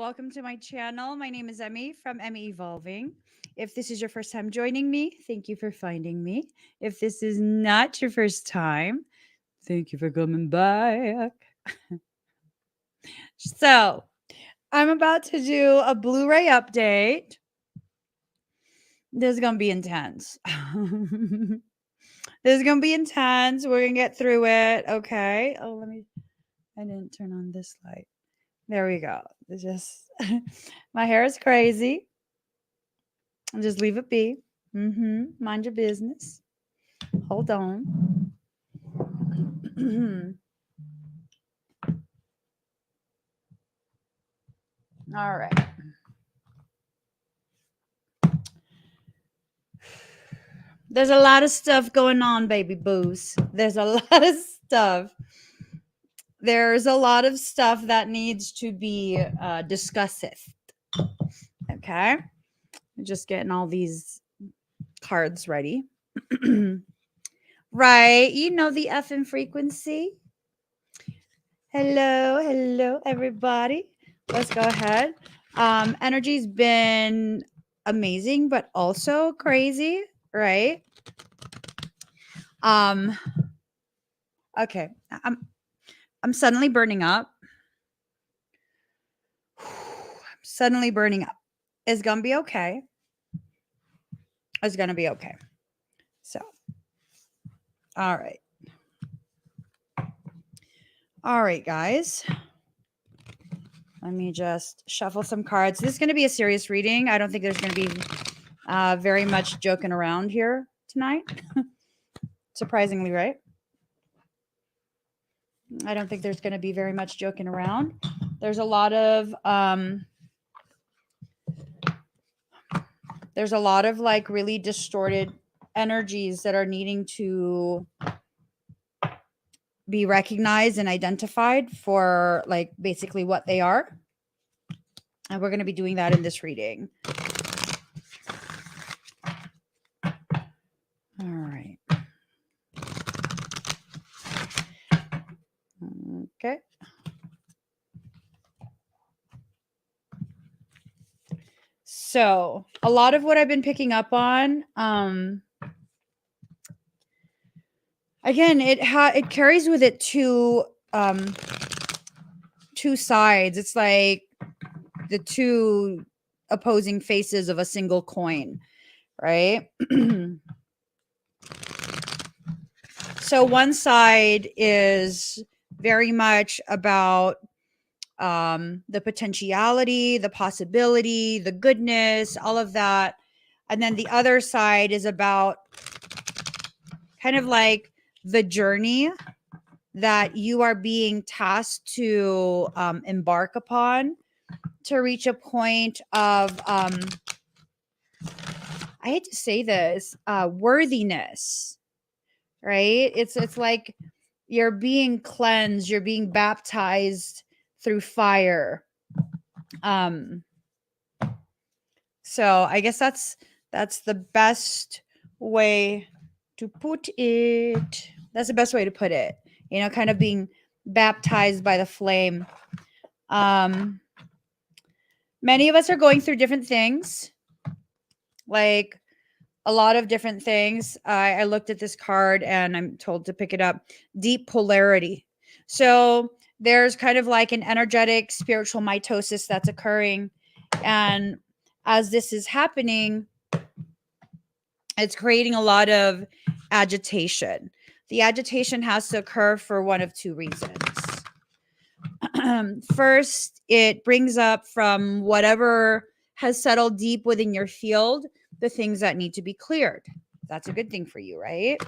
welcome to my channel. My name is Emmy from Emmy Evolving. If this is your first time joining me, thank you for finding me. If this is not your first time, thank you for coming back. So, I'm about to do a Blu-ray update. This is going to be intense. This is going to be intense. We're going to get through it. Okay. Oh, I didn't turn on this light. There we go. It's just, my hair is crazy. Just leave it be. Mind your business. Hold on. All right. There's a lot of stuff going on, baby boos. There's a lot of stuff. There's a lot of stuff that needs to be discussed. Okay. Just getting all these cards ready. Right. You know the FM frequency. Hello, everybody. Let's go ahead. Energy's been amazing, but also crazy, right? Okay. I'm suddenly burning up. I'm suddenly burning up. It's gonna be okay. It's gonna be okay. So, all right. All right, guys. Let me just shuffle some cards. This is going to be a serious reading. I don't think there's going to be very much joking around here tonight. Surprisingly, right? I don't think there's going to be very much joking around. There's a lot of like really distorted energies that are needing to be recognized and identified for like basically what they are. And we're going to be doing that in this reading. All right. Okay. So a lot of what I've been picking up on, again, it carries with it two sides. It's like the two opposing faces of a single coin, right? So one side is very much about the potentiality, the possibility, the goodness, all of that. And then the other side is about kind of like the journey that you are being tasked to embark upon to reach a point of, I hate to say this, worthiness, right? It's like you're being cleansed, you're being baptized through fire. So I guess that's the best way to put it. That's the best way to put it. You know, kind of being baptized by the flame. Many of us are going through different things, like a lot of different things. I looked at this card and I'm told to pick it up. Deep polarity. So there's kind of like an energetic spiritual mitosis that's occurring. And as this is happening, it's creating a lot of agitation. The agitation has to occur for one of two reasons. First, it brings up from whatever has settled deep within your field the things that need to be cleared. That's a good thing for you, right?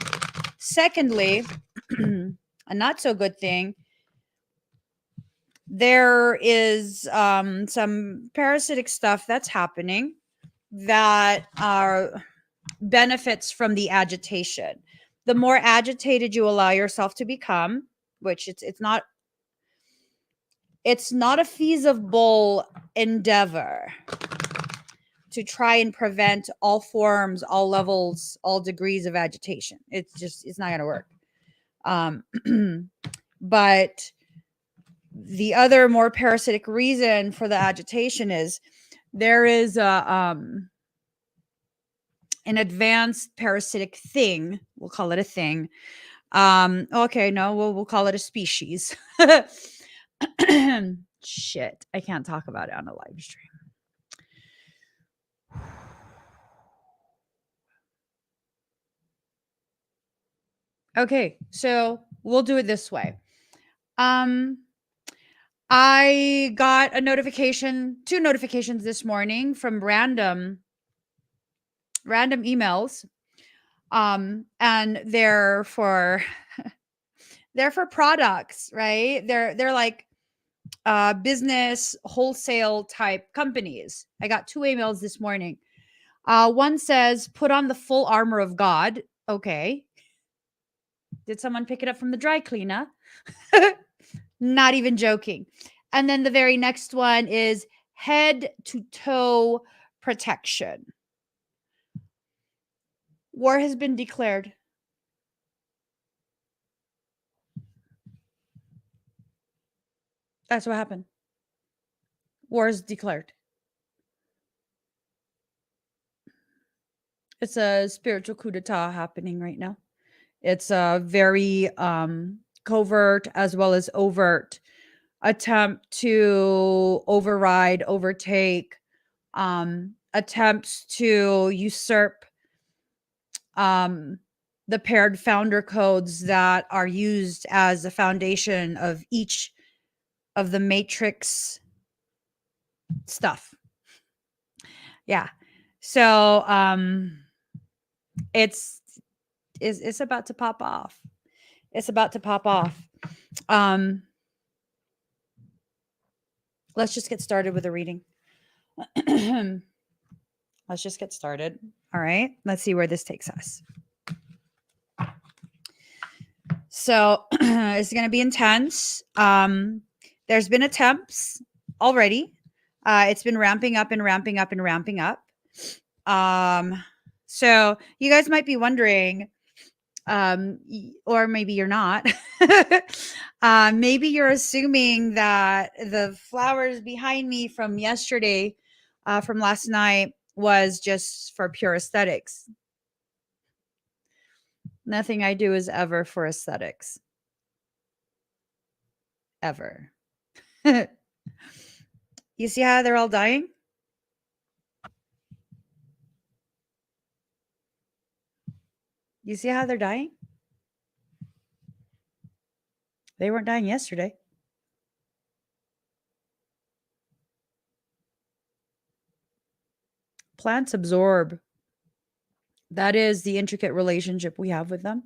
Secondly, a not so good thing, there is some parasitic stuff that's happening that are benefits from the agitation. The more agitated you allow yourself to become, which it's not a feasible endeavor to try and prevent all forms, all levels, all degrees of agitation. It's not going to work. But The other more parasitic reason for the agitation is there is an advanced parasitic thing. We'll call it a thing. Okay, no, we'll call it a species. Shit, I can't talk about it on a live stream. Okay, so we'll do it this way. I got a notification, 2 notifications this morning from random emails. And they're for they're for products, right? They're like business wholesale type companies. I got 2 emails this morning. One says, "Put on the full armor of God." Okay. Did someone pick it up from the dry cleaner? Not even joking. And then the very next one is head to toe protection. War has been declared. That's what happened. War is declared. It's a spiritual coup d'etat happening right now. It's a very covert as well as overt attempt to override, overtake, attempts to usurp the paired founder codes that are used as the foundation of each of the matrix stuff. Yeah. So it's about to pop off. It's about to pop off. Let's just get started with the reading. Let's just get started. All right. Let's see where this takes us. So it's going to be intense. There's been attempts already. It's been ramping up and ramping up and ramping up. So you guys might be wondering, or maybe you're not. Maybe you're assuming that the flowers behind me from yesterday, from last night, was just for pure aesthetics. Nothing I do is ever for aesthetics. Ever. You see how they're all dying? You see how they're dying? They weren't dying yesterday. Plants absorb. That is the intricate relationship we have with them.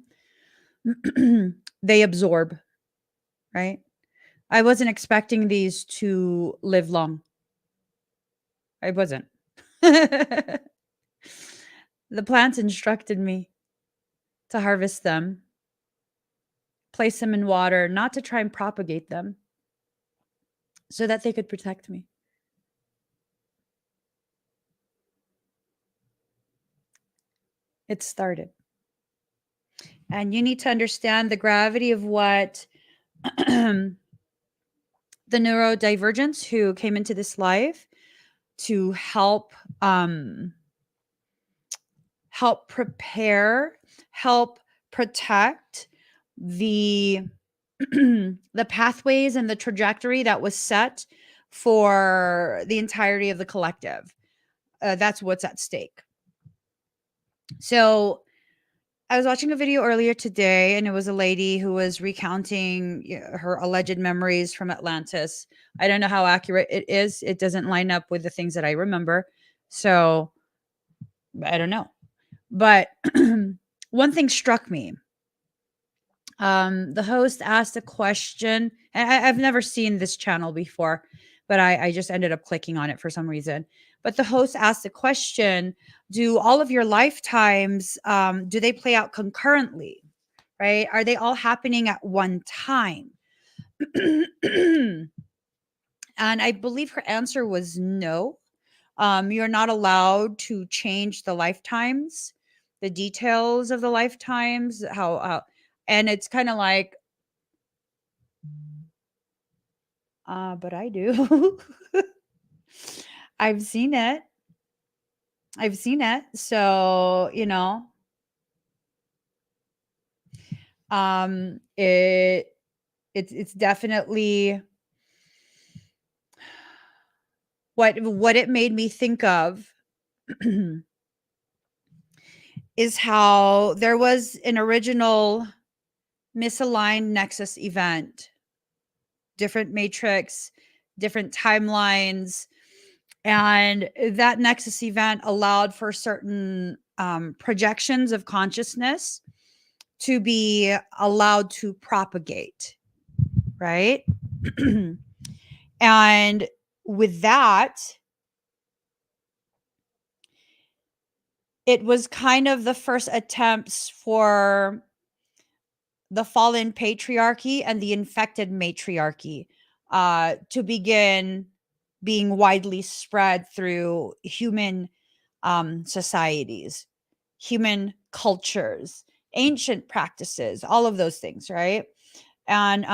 They absorb, right? I wasn't expecting these to live long. I wasn't. The plants instructed me to harvest them, place them in water, not to try and propagate them, so that they could protect me. It started. And you need to understand the gravity of what the neurodivergents who came into this life to help prepare, help protect the the pathways and the trajectory that was set for the entirety of the collective. That's what's at stake. So I was watching a video earlier today, and it was a lady who was recounting her alleged memories from Atlantis. I don't know how accurate it is. It doesn't line up with the things that I remember. So I don't know. But one thing struck me. The host asked a question. I've never seen this channel before, but I just ended up clicking on it for some reason. But the host asked a question: do all of your lifetimes, do they play out concurrently? Right? Are they all happening at one time? And I believe her answer was no. You're not allowed to change the lifetimes, the details of the lifetimes, how and it's kind of like, But I do. I've seen it. I've seen it. So, it it's definitely what it made me think of is how there was an original misaligned nexus event, different matrix, different timelines, and that nexus event allowed for certain projections of consciousness to be allowed to propagate, right? And with that, it was kind of the first attempts for the fallen patriarchy and the infected matriarchy to begin being widely spread through human societies, human cultures, ancient practices, all of those things, right? And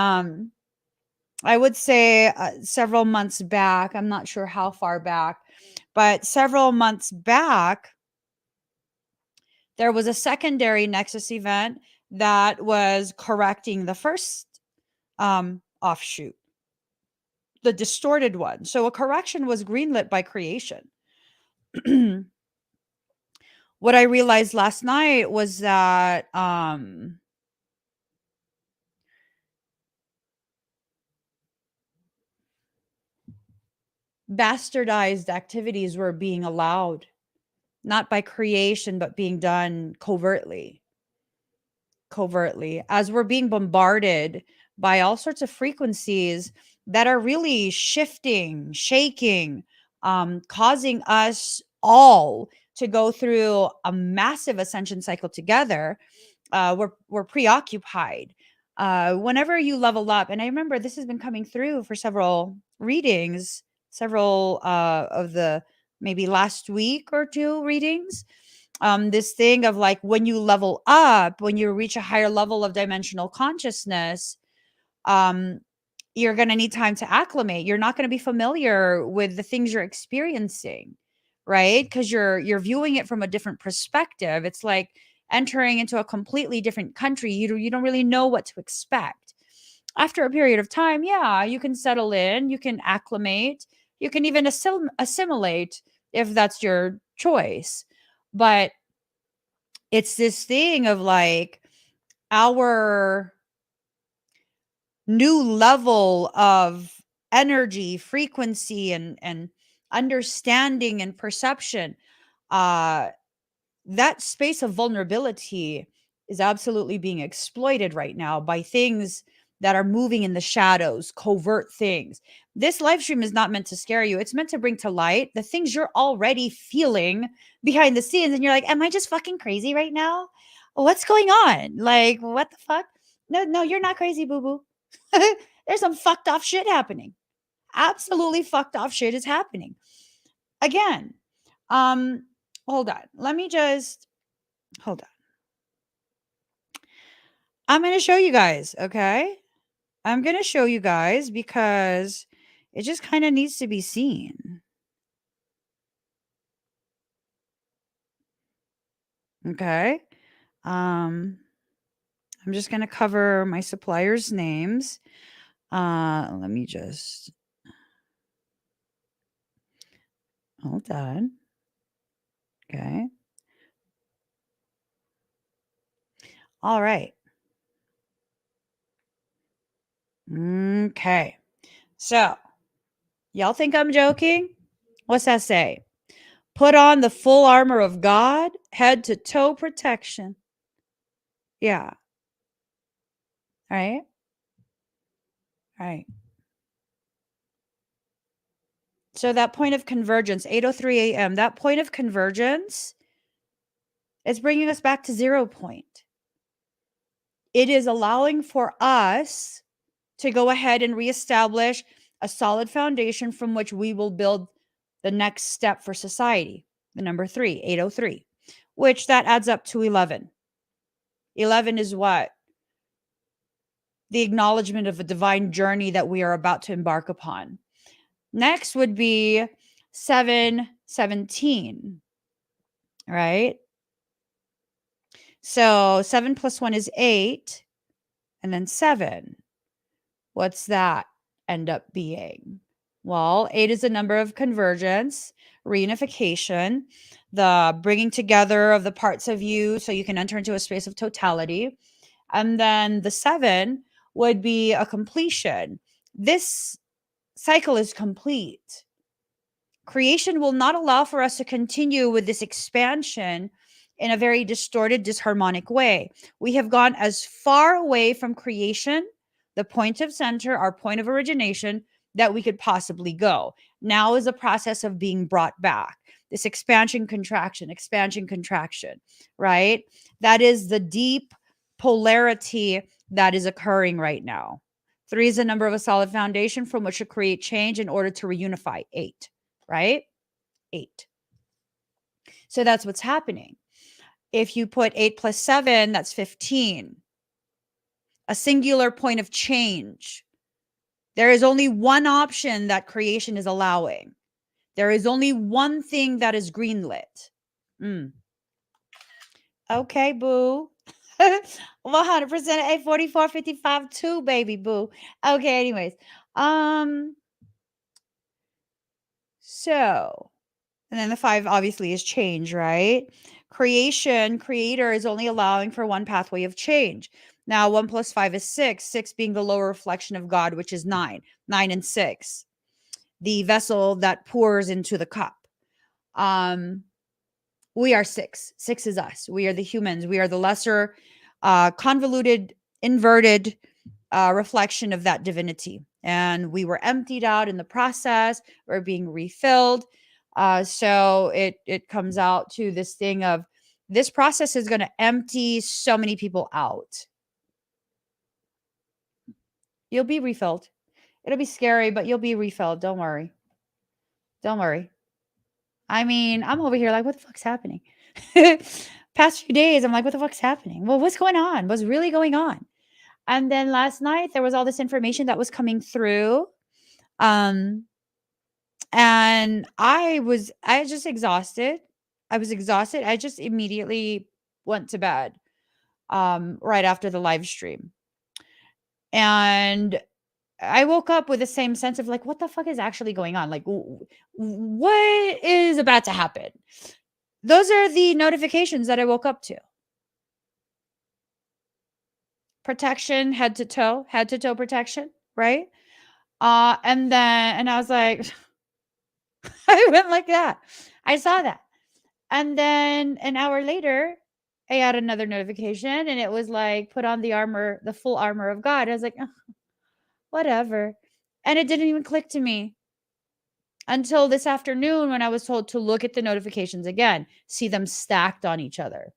I would say several months back, I'm not sure how far back, but several months back, there was a secondary Nexus event that was correcting the first offshoot, the distorted one. So a correction was greenlit by creation. What I realized last night was that bastardized activities were being allowed, not by creation, but being done covertly, as we're being bombarded by all sorts of frequencies that are really shifting, shaking, causing us all to go through a massive ascension cycle together. We're preoccupied. Whenever you level up, and I remember this has been coming through for several readings, several of the maybe last week or two readings. This thing of like when you level up, when you reach a higher level of dimensional consciousness, um, you're going to need time to acclimate. You're not going to be familiar with the things you're experiencing, right? Because you're viewing it from a different perspective. It's like entering into a completely different country. You don't really know what to expect. After a period of time, yeah, you can settle in, you can acclimate, you can even assimilate if that's your choice. But it's this thing of like our new level of energy, frequency, and understanding and perception. That space of vulnerability is absolutely being exploited right now by things that are moving in the shadows, covert things. This live stream is not meant to scare you. It's meant to bring to light the things you're already feeling behind the scenes. And you're like, am I just fucking crazy right now? What's going on? Like, what the fuck? No, you're not crazy, boo boo. There's some fucked off shit happening. Absolutely fucked off shit is happening. Again, hold on. Let me just hold on. I'm going to show you guys, okay? I'm going to show you guys because it just kind of needs to be seen. Okay? I'm just going to cover my suppliers' names. Let me just hold on. Okay. All right. Okay. So, y'all think I'm joking? What's that say? Put on the full armor of God, head to toe protection. Yeah. All right. All right. So that point of convergence, 8:03 a.m., that point of convergence is bringing us back to 0 point. It is allowing for us to go ahead and reestablish a solid foundation from which we will build the next step for society. The number 3, 8:03, which that adds up to 11. 11 is what? the acknowledgement of a divine journey that we are about to embark upon. Next would be 717, right? So 7 plus 1 is 8, and then 7. What's that end up being? Well, 8 is a number of convergence, reunification, the bringing together of the parts of you so you can enter into a space of totality. And then the 7 would be a completion. This cycle is complete. Creation will not allow for us to continue with this expansion in a very distorted, disharmonic way. We have gone as far away from creation, the point of center, our point of origination, that we could possibly go. Now is a process of being brought back. This expansion, contraction, right? That is the deep polarity that is occurring right now. 3 is the number of a solid foundation from which to create change in order to reunify. 8, right? 8. So that's what's happening. If you put 8 plus 7, that's 15. A singular point of change. There is only one option that creation is allowing. There is only one thing that is greenlit. Okay, boo. 100% 844 55 2, baby boo. Okay, anyways. So, and then the 5 obviously is change, right? Creator is only allowing for one pathway of change. Now, 1 plus 5 is 6, 6 being the lower reflection of God, which is 9 and 6, the vessel that pours into the cup. We are 6. 6 is us. We are the humans. We are the lesser, convoluted, inverted reflection of that divinity. And we were emptied out in the process. We're being refilled. So it comes out to this thing of this process is going to empty so many people out. You'll be refilled. It'll be scary, but you'll be refilled. Don't worry. Don't worry. I mean, I'm over here like, what the fuck's happening? Past few days, I'm like, what the fuck's happening? Well, what's going on? What's really going on? And then last night, there was all this information that was coming through. And I just exhausted. I was exhausted. I just immediately went to bed right after the live stream. And I woke up with the same sense of like, what the fuck is actually going on? Like, what is about to happen? Those are the notifications that I woke up to. Protection, head to toe protection, right? And I was like, I went like that. I saw that. And then an hour later, I had another notification and it was like, put on the armor, the full armor of God. I was like, oh, whatever. And it didn't even click to me until this afternoon when I was told to look at the notifications again, see them stacked on each other.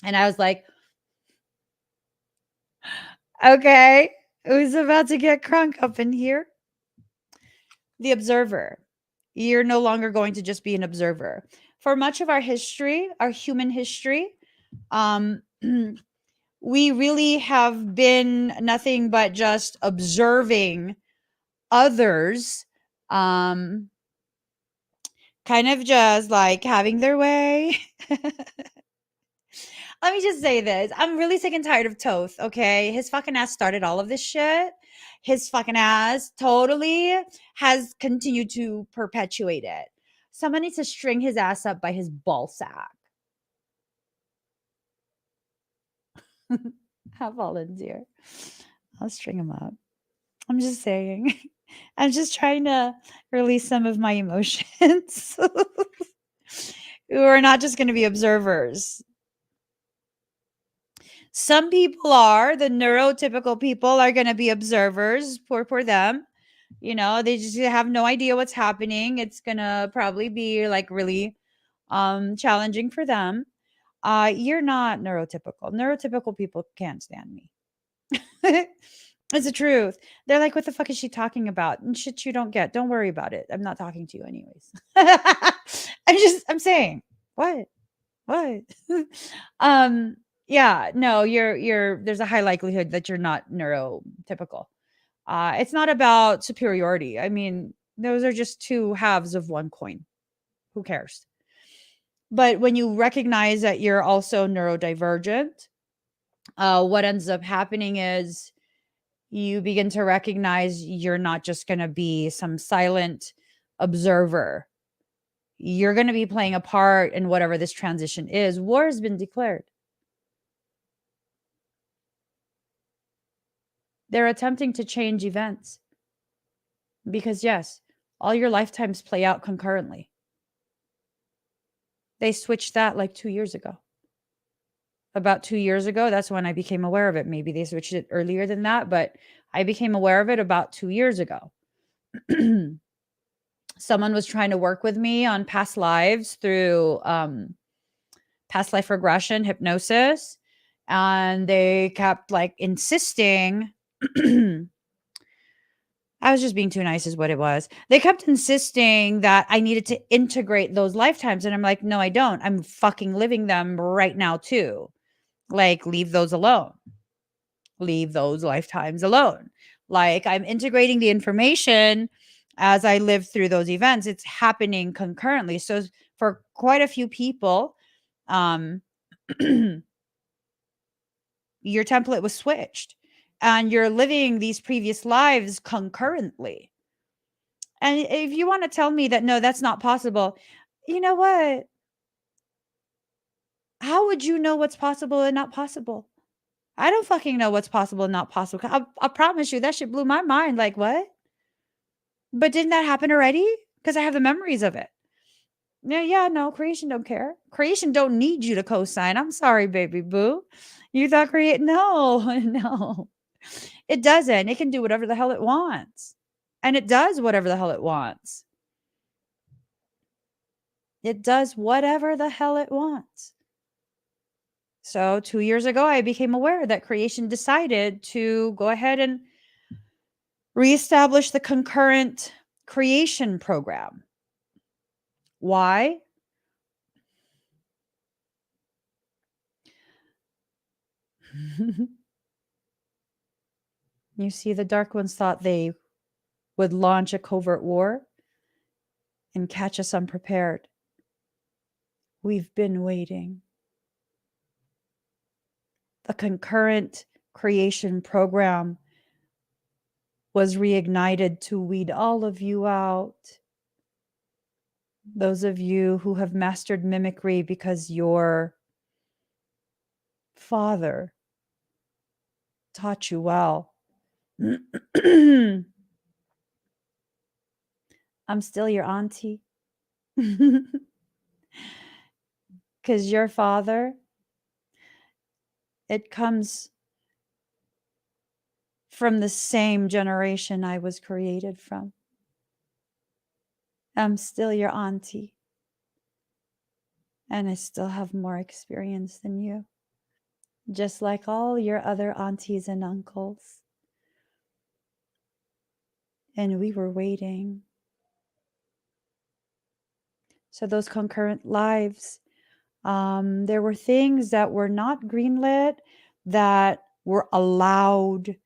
And I was like, okay, who's about to get crunk up in here? The observer. You're no longer going to just be an observer. For much of our history, our human history, we really have been nothing but just observing others, kind of just like having their way. Let me just say this. I'm really sick and tired of Toth, okay? His fucking ass started all of this shit. His fucking ass totally has continued to perpetuate it. Someone needs to string his ass up by his ball sack. Have volunteer. I'll string him up. I'm just saying. I'm just trying to release some of my emotions. Who are not just going to be observers. Some people are, the neurotypical people are going to be observers. Poor them. You know, they just have no idea what's happening. It's going to probably be like really challenging for them. You're not neurotypical. Neurotypical people can't stand me. It's the truth. They're like, what the fuck is she talking about? And shit you don't get. Don't worry about it. I'm not talking to you anyways. I'm saying, what? Yeah, no, there's a high likelihood that you're not neurotypical. It's not about superiority. I mean, those are just two halves of one coin. Who cares? But when you recognize that you're also neurodivergent, what ends up happening is you begin to recognize you're not just going to be some silent observer. You're going to be playing a part in whatever this transition is. War has been declared. They're attempting to change events because, yes, all your lifetimes play out concurrently. They switched that like 2 years ago. About 2 years ago, that's when I became aware of it. Maybe they switched it earlier than that, but I became aware of it about 2 years ago. Someone was trying to work with me on past lives through past life regression hypnosis, and they kept like insisting I was just being too nice is what it was. They kept insisting that I needed to integrate those lifetimes, and I'm like, "No, I don't. I'm fucking living them right now too. Like, leave those alone. Leave those lifetimes alone." Like, I'm integrating the information as I live through those events. It's happening concurrently. So for quite a few people, um your template was switched and you're living these previous lives concurrently. And if you want to tell me that no, that's not possible, you know what? How would you know what's possible and not possible? I don't fucking know what's possible and not possible. I promise you that shit blew my mind. Like, what? But didn't that happen already? Because I have the memories of it. Yeah, no, creation don't care. Creation don't need you to co-sign. I'm sorry, baby boo. You thought create no, no. It doesn't. It can do whatever the hell it wants. And it does whatever the hell it wants. It does whatever the hell it wants. So 2 years ago, I became aware that creation decided to go ahead and reestablish the concurrent creation program. Why? You see, the Dark Ones thought they would launch a covert war and catch us unprepared. We've been waiting. The concurrent creation program was reignited to weed all of you out. Those of you who have mastered mimicry because your father taught you well. I'm still your auntie. Because your father, it comes from the same generation I was created from. I'm still your auntie. And I still have more experience than you. Just like all your other aunties and uncles. And we were waiting. So those concurrent lives, there were things that were not greenlit that were allowed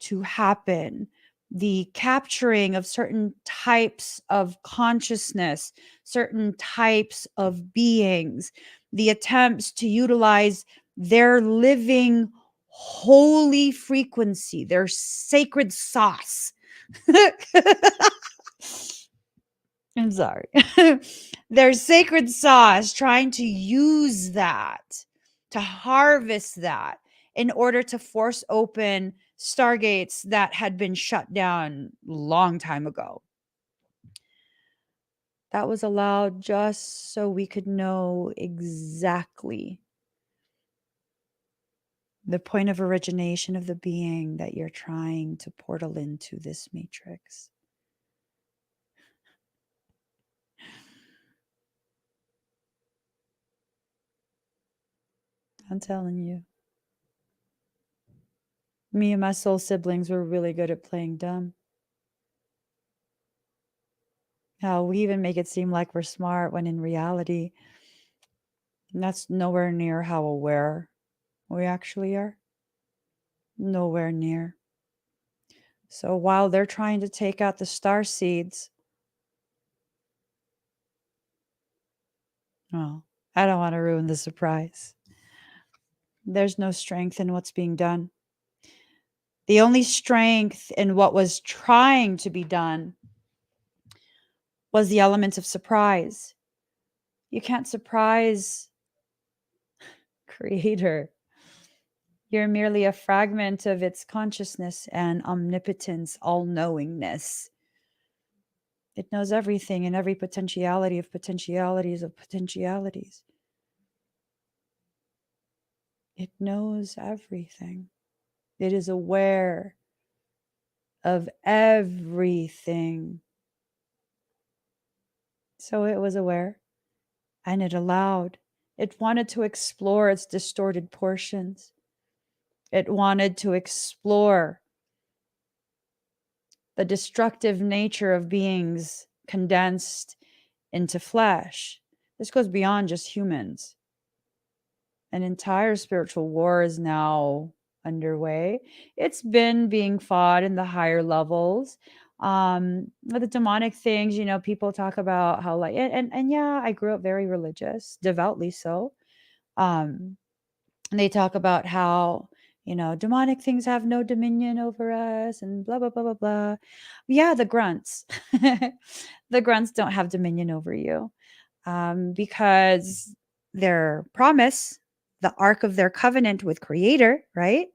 to happen. The capturing of certain types of consciousness, certain types of beings, the attempts to utilize their living holy frequency, their sacred sauce. I'm sorry. Their sacred sauce, trying to use that, to harvest that in order to force open stargates that had been shut down long time ago. That was allowed just so we could know exactly the point of origination of the being that you're trying to portal into this matrix. I'm telling you. Me and my soul siblings were really good at playing dumb. How we even make it seem like we're smart when in reality, that's nowhere near how aware we actually are? Nowhere near. So while they're trying to take out the star seeds, well, I don't want to ruin the surprise. There's no strength in what's being done. The only strength in what was trying to be done was the element of surprise. You can't surprise Creator. You're merely a fragment of its consciousness and omnipotence, all knowingness. It knows everything and every potentiality of potentialities of potentialities. It knows everything. It is aware of everything. So it was aware and it allowed. It wanted to explore its distorted portions. It wanted to explore the destructive nature of beings condensed into flesh. This goes beyond just humans. An entire spiritual war is now underway. It's been being fought in the higher levels. The demonic things, people talk about how like and yeah, I grew up very religious, devoutly so. And they talk about how, demonic things have no dominion over us and blah blah blah blah blah. Yeah, the grunts. The grunts don't have dominion over you. Because their promise, the arc of their covenant with Creator, right?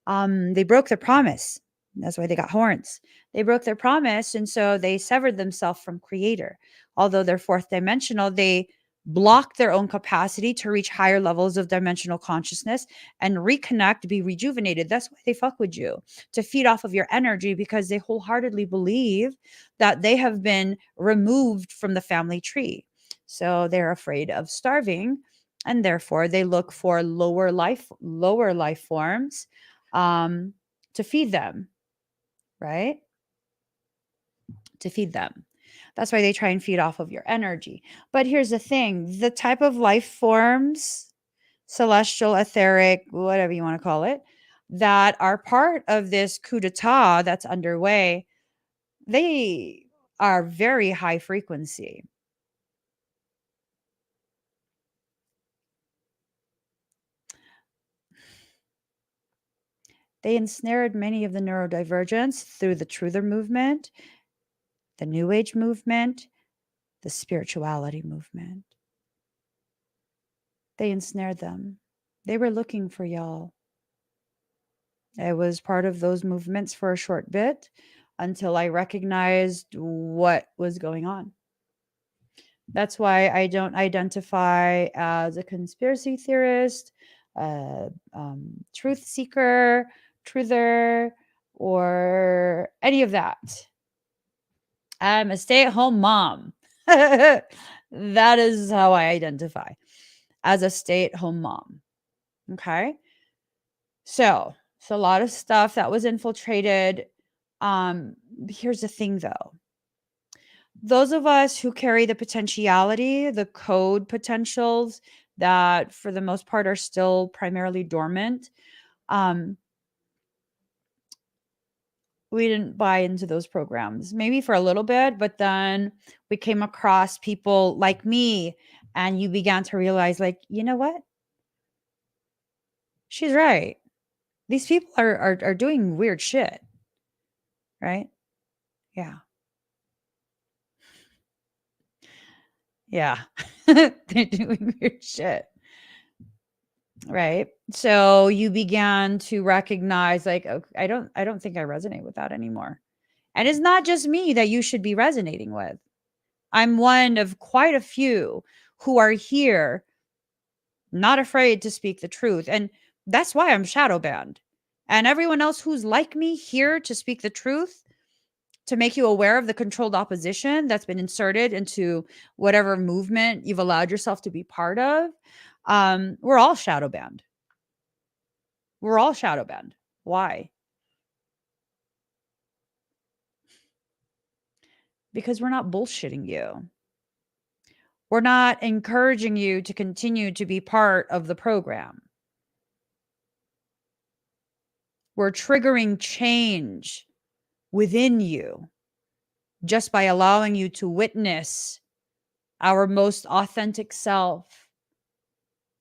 They broke their promise. That's why they got horns. They broke their promise, and so they severed themselves from Creator. Although they're fourth dimensional, they block their own capacity to reach higher levels of dimensional consciousness and reconnect, be rejuvenated. That's why they fuck with you, to feed off of your energy, because they wholeheartedly believe that they have been removed from the family tree. So they're afraid of starving, and therefore they look for lower life forms to feed them, right? To feed them. That's why they try and feed off of your energy. But here's the thing, the type of life forms, celestial, etheric, whatever you want to call it, that are part of this coup d'etat that's underway, they are very high frequency. They ensnared many of the neurodivergents through the Truther movement, the New Age movement, the spirituality movement. They ensnared them. They were looking for y'all. I was part of those movements for a short bit until I recognized what was going on. That's why I don't identify as a conspiracy theorist, truth seeker, truther, or any of that. I'm a stay-at-home mom. That is how I identify, as a stay-at-home mom. Okay. So it's a lot of stuff that was infiltrated. Here's the thing though. Those of us who carry the potentiality, the code potentials that for the most part are still primarily dormant, we didn't buy into those programs, maybe for a little bit, but then we came across people like me and you began to realize, like, you know what? She's right. These people are doing weird shit, right? Yeah. Yeah. They're doing weird shit. Right. So you began to recognize, like, okay, I don't think I resonate with that anymore. And it's not just me that you should be resonating with. I'm one of quite a few who are here, not afraid to speak the truth. And that's why I'm shadow banned. And everyone else who's like me here to speak the truth, to make you aware of the controlled opposition that's been inserted into whatever movement you've allowed yourself to be part of, we're all shadow banned. We're all shadow banned. Why? Because we're not bullshitting you. We're not encouraging you to continue to be part of the program. We're triggering change within you just by allowing you to witness our most authentic self,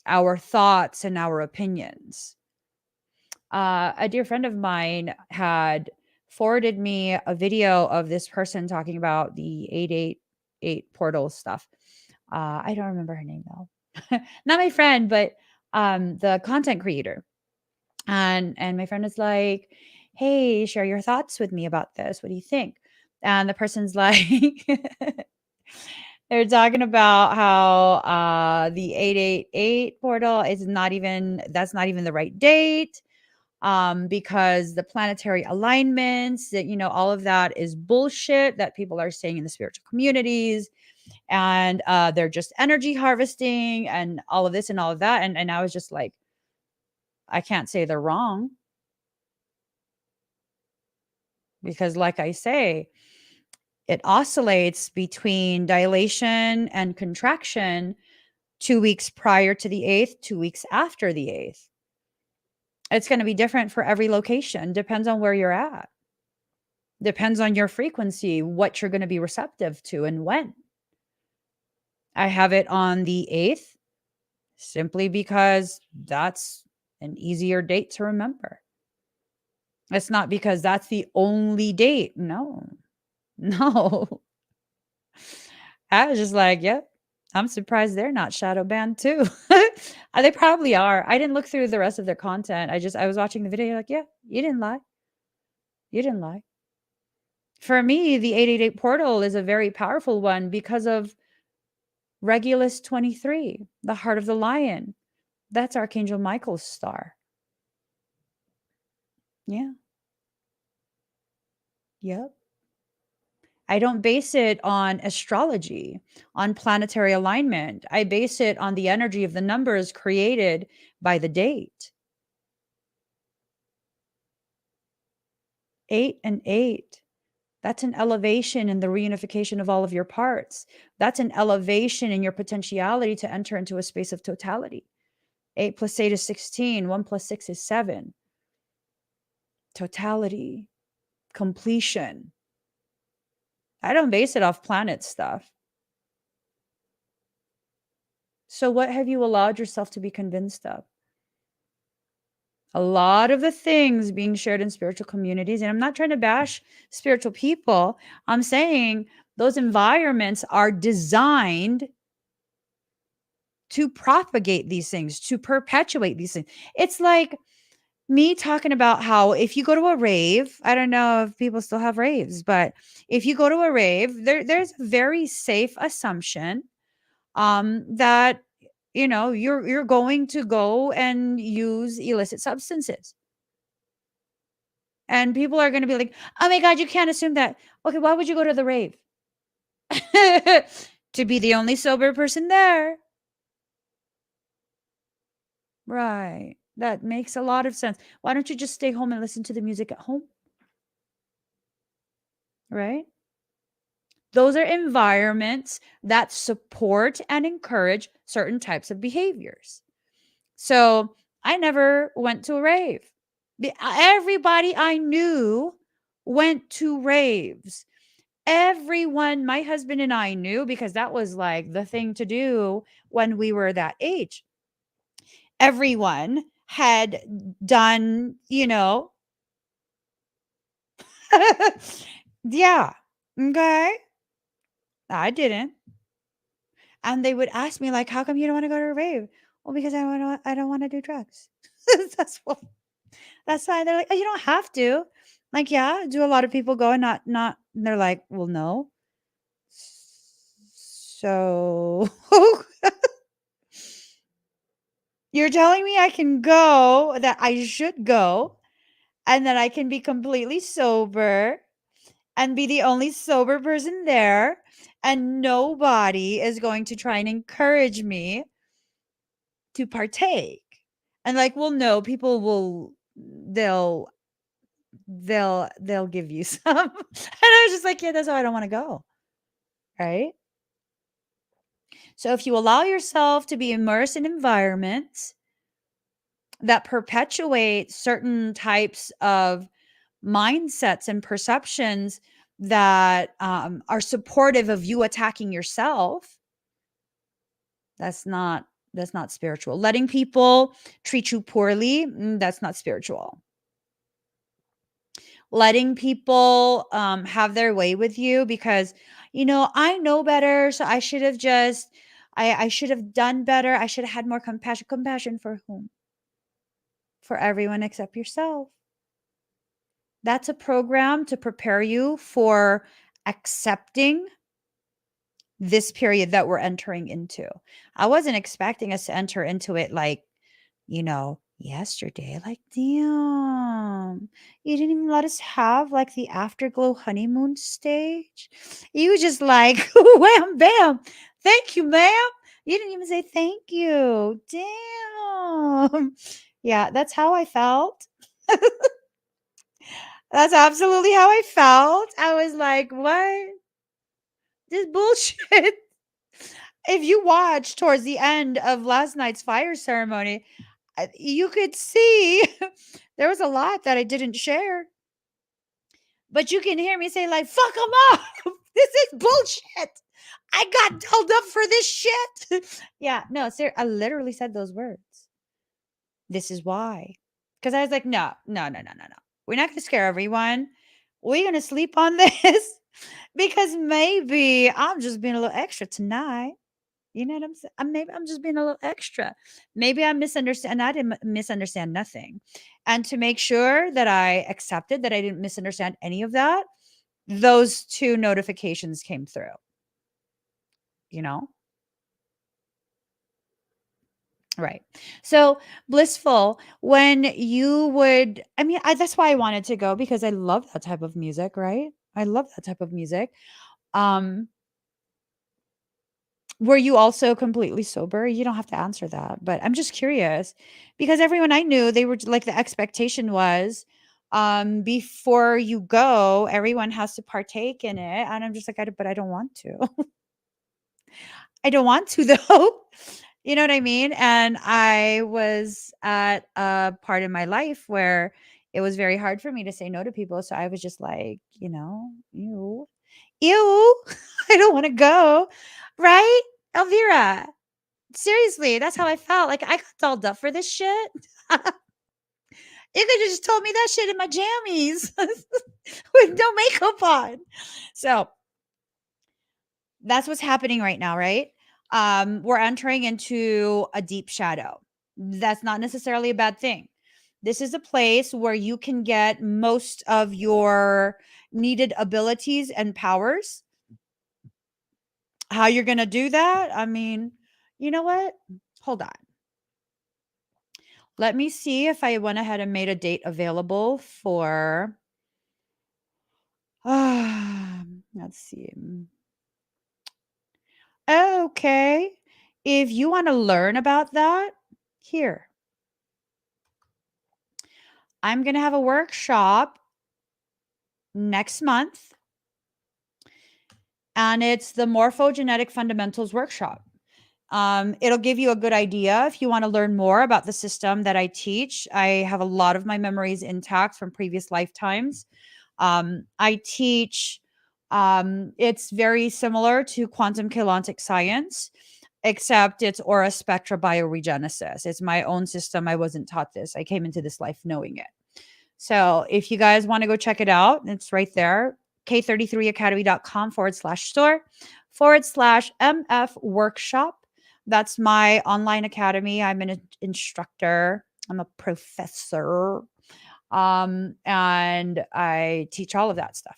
our thoughts, and our opinions. A dear friend of mine had forwarded me a video of this person talking about the 888 portal stuff. I don't remember her name though. Not my friend, but the content creator. And my friend is like, "Hey, share your thoughts with me about this. What do you think?" And the person's like, they're talking about how the 888 portal is not even that's not even the right date, because the planetary alignments, that all of that is bullshit that people are saying in the spiritual communities, and they're just energy harvesting and all of this and all of that. And I was just like, I can't say they're wrong, because like I say, it oscillates between dilation and contraction 2 weeks prior to the 8th, 2 weeks after the 8th. It's going to be different for every location. Depends on where you're at. Depends on your frequency, what you're going to be receptive to and when. I have it on the 8th simply because that's an easier date to remember. It's not because that's the only date. No, no. I was just like, yep, I'm surprised they're not shadow banned too. They probably are. I didn't look through the rest of their content. I was watching the video like, yeah, you didn't lie. You didn't lie. For me, the 888 portal is a very powerful one because of Regulus 23, the heart of the lion. That's Archangel Michael's star. Yeah. Yep. I don't base it on astrology, on planetary alignment. I base it on the energy of the numbers created by the date. 8 and 8. That's an elevation in the reunification of all of your parts. That's an elevation in your potentiality to enter into a space of totality. 8 plus 8 is 16. 1 plus 6 is 7. Totality, completion. I don't base it off planet stuff. So what have you allowed yourself to be convinced of? A lot of the things being shared in spiritual communities, and I'm not trying to bash spiritual people. I'm saying those environments are designed to propagate these things, to perpetuate these things. It's like me talking about how if you go to a rave, I don't know if people still have raves, but if you go to a rave, there's a very safe assumption that you're going to go and use illicit substances. And people are going to be like, "Oh my god, you can't assume that." Okay, why would you go to the rave? To be the only sober person there. Right. That makes a lot of sense. Why don't you just stay home and listen to the music at home? Right? Those are environments that support and encourage certain types of behaviors. So I never went to a rave. Everybody I knew went to raves. Everyone, my husband and I knew, because that was like the thing to do when we were that age. Everyone had done, yeah. Okay. I didn't. And they would ask me like, "How come you don't want to go to a rave?" Well, because I don't want to do drugs. That's what that's why they're like, "Oh, you don't have to." Like, yeah, do a lot of people go and not and they're like, "Well, no." So you're telling me I can go, that I should go, and that I can be completely sober and be the only sober person there, and nobody is going to try and encourage me to partake. And like, well, no, people will they'll give you some. And I was just like, yeah, that's why I don't want to go. Right? So if you allow yourself to be immersed in environments that perpetuate certain types of mindsets and perceptions that are supportive of you attacking yourself. That's not spiritual. Letting people treat you poorly, that's not spiritual. Letting people have their way with you because, I know better, so I should have just, I should have done better. I should have had more compassion. Compassion for whom? For everyone except yourself. That's a program to prepare you for accepting this period that we're entering into. I wasn't expecting us to enter into it like, yesterday. Like, damn, you didn't even let us have like the afterglow honeymoon stage. You just like, wham, bam. Thank you, ma'am. You didn't even say thank you. Damn. Yeah, that's how I felt. That's absolutely how I felt. I was like, what? This bullshit. If you watch towards the end of last night's fire ceremony, you could see there was a lot that I didn't share. But you can hear me say, like, fuck them up. This is bullshit. I got dolled up for this shit. Yeah, no, sir. I literally said those words. This is why. Because I was like, no. We're not going to scare everyone. We're going to sleep on this because maybe I'm just being a little extra tonight. You know what I'm saying? Maybe I'm just being a little extra. Maybe I misunderstand. I didn't misunderstand nothing. And to make sure that I accepted that I didn't misunderstand any of that, those 2 notifications came through. You know? Right. So blissful when you would, that's why I wanted to go because I love that type of music, right? I love that type of music. Um, Were you also completely sober? You don't have to answer that, but I'm just curious because everyone I knew, they were like, the expectation was, before you go, everyone has to partake in it. And I'm just like, but I don't want to. I don't want to though. You know what I mean? And I was at a part in my life where it was very hard for me to say no to people. So I was just like, ew, I don't want to go. Right? Elvira, seriously, that's how I felt. Like, I got dolled up for this shit. You could have just told me that shit in my jammies with no makeup on. So that's what's happening right now, right? We're entering into a deep shadow. That's not necessarily a bad thing. This is a place where you can get most of your needed abilities and powers. How you're going to do that? You know what? Hold on. Let me see if I went ahead and made a date available for, let's see. Okay. If you want to learn about that, here, I'm going to have a workshop next month, and it's the Morphogenetic Fundamentals Workshop. It'll give you a good idea if you want to learn more about the system that I teach. I have a lot of my memories intact from previous lifetimes. I teach, it's very similar to quantum chaotic science, except it's aura spectra bioregenesis. It's my own system. I wasn't taught this. I came into this life knowing it. So if you guys want to go check it out, it's right there. k33academy.com/store/MF workshop. That's my online academy. I'm an instructor. I'm a professor. And I teach all of that stuff.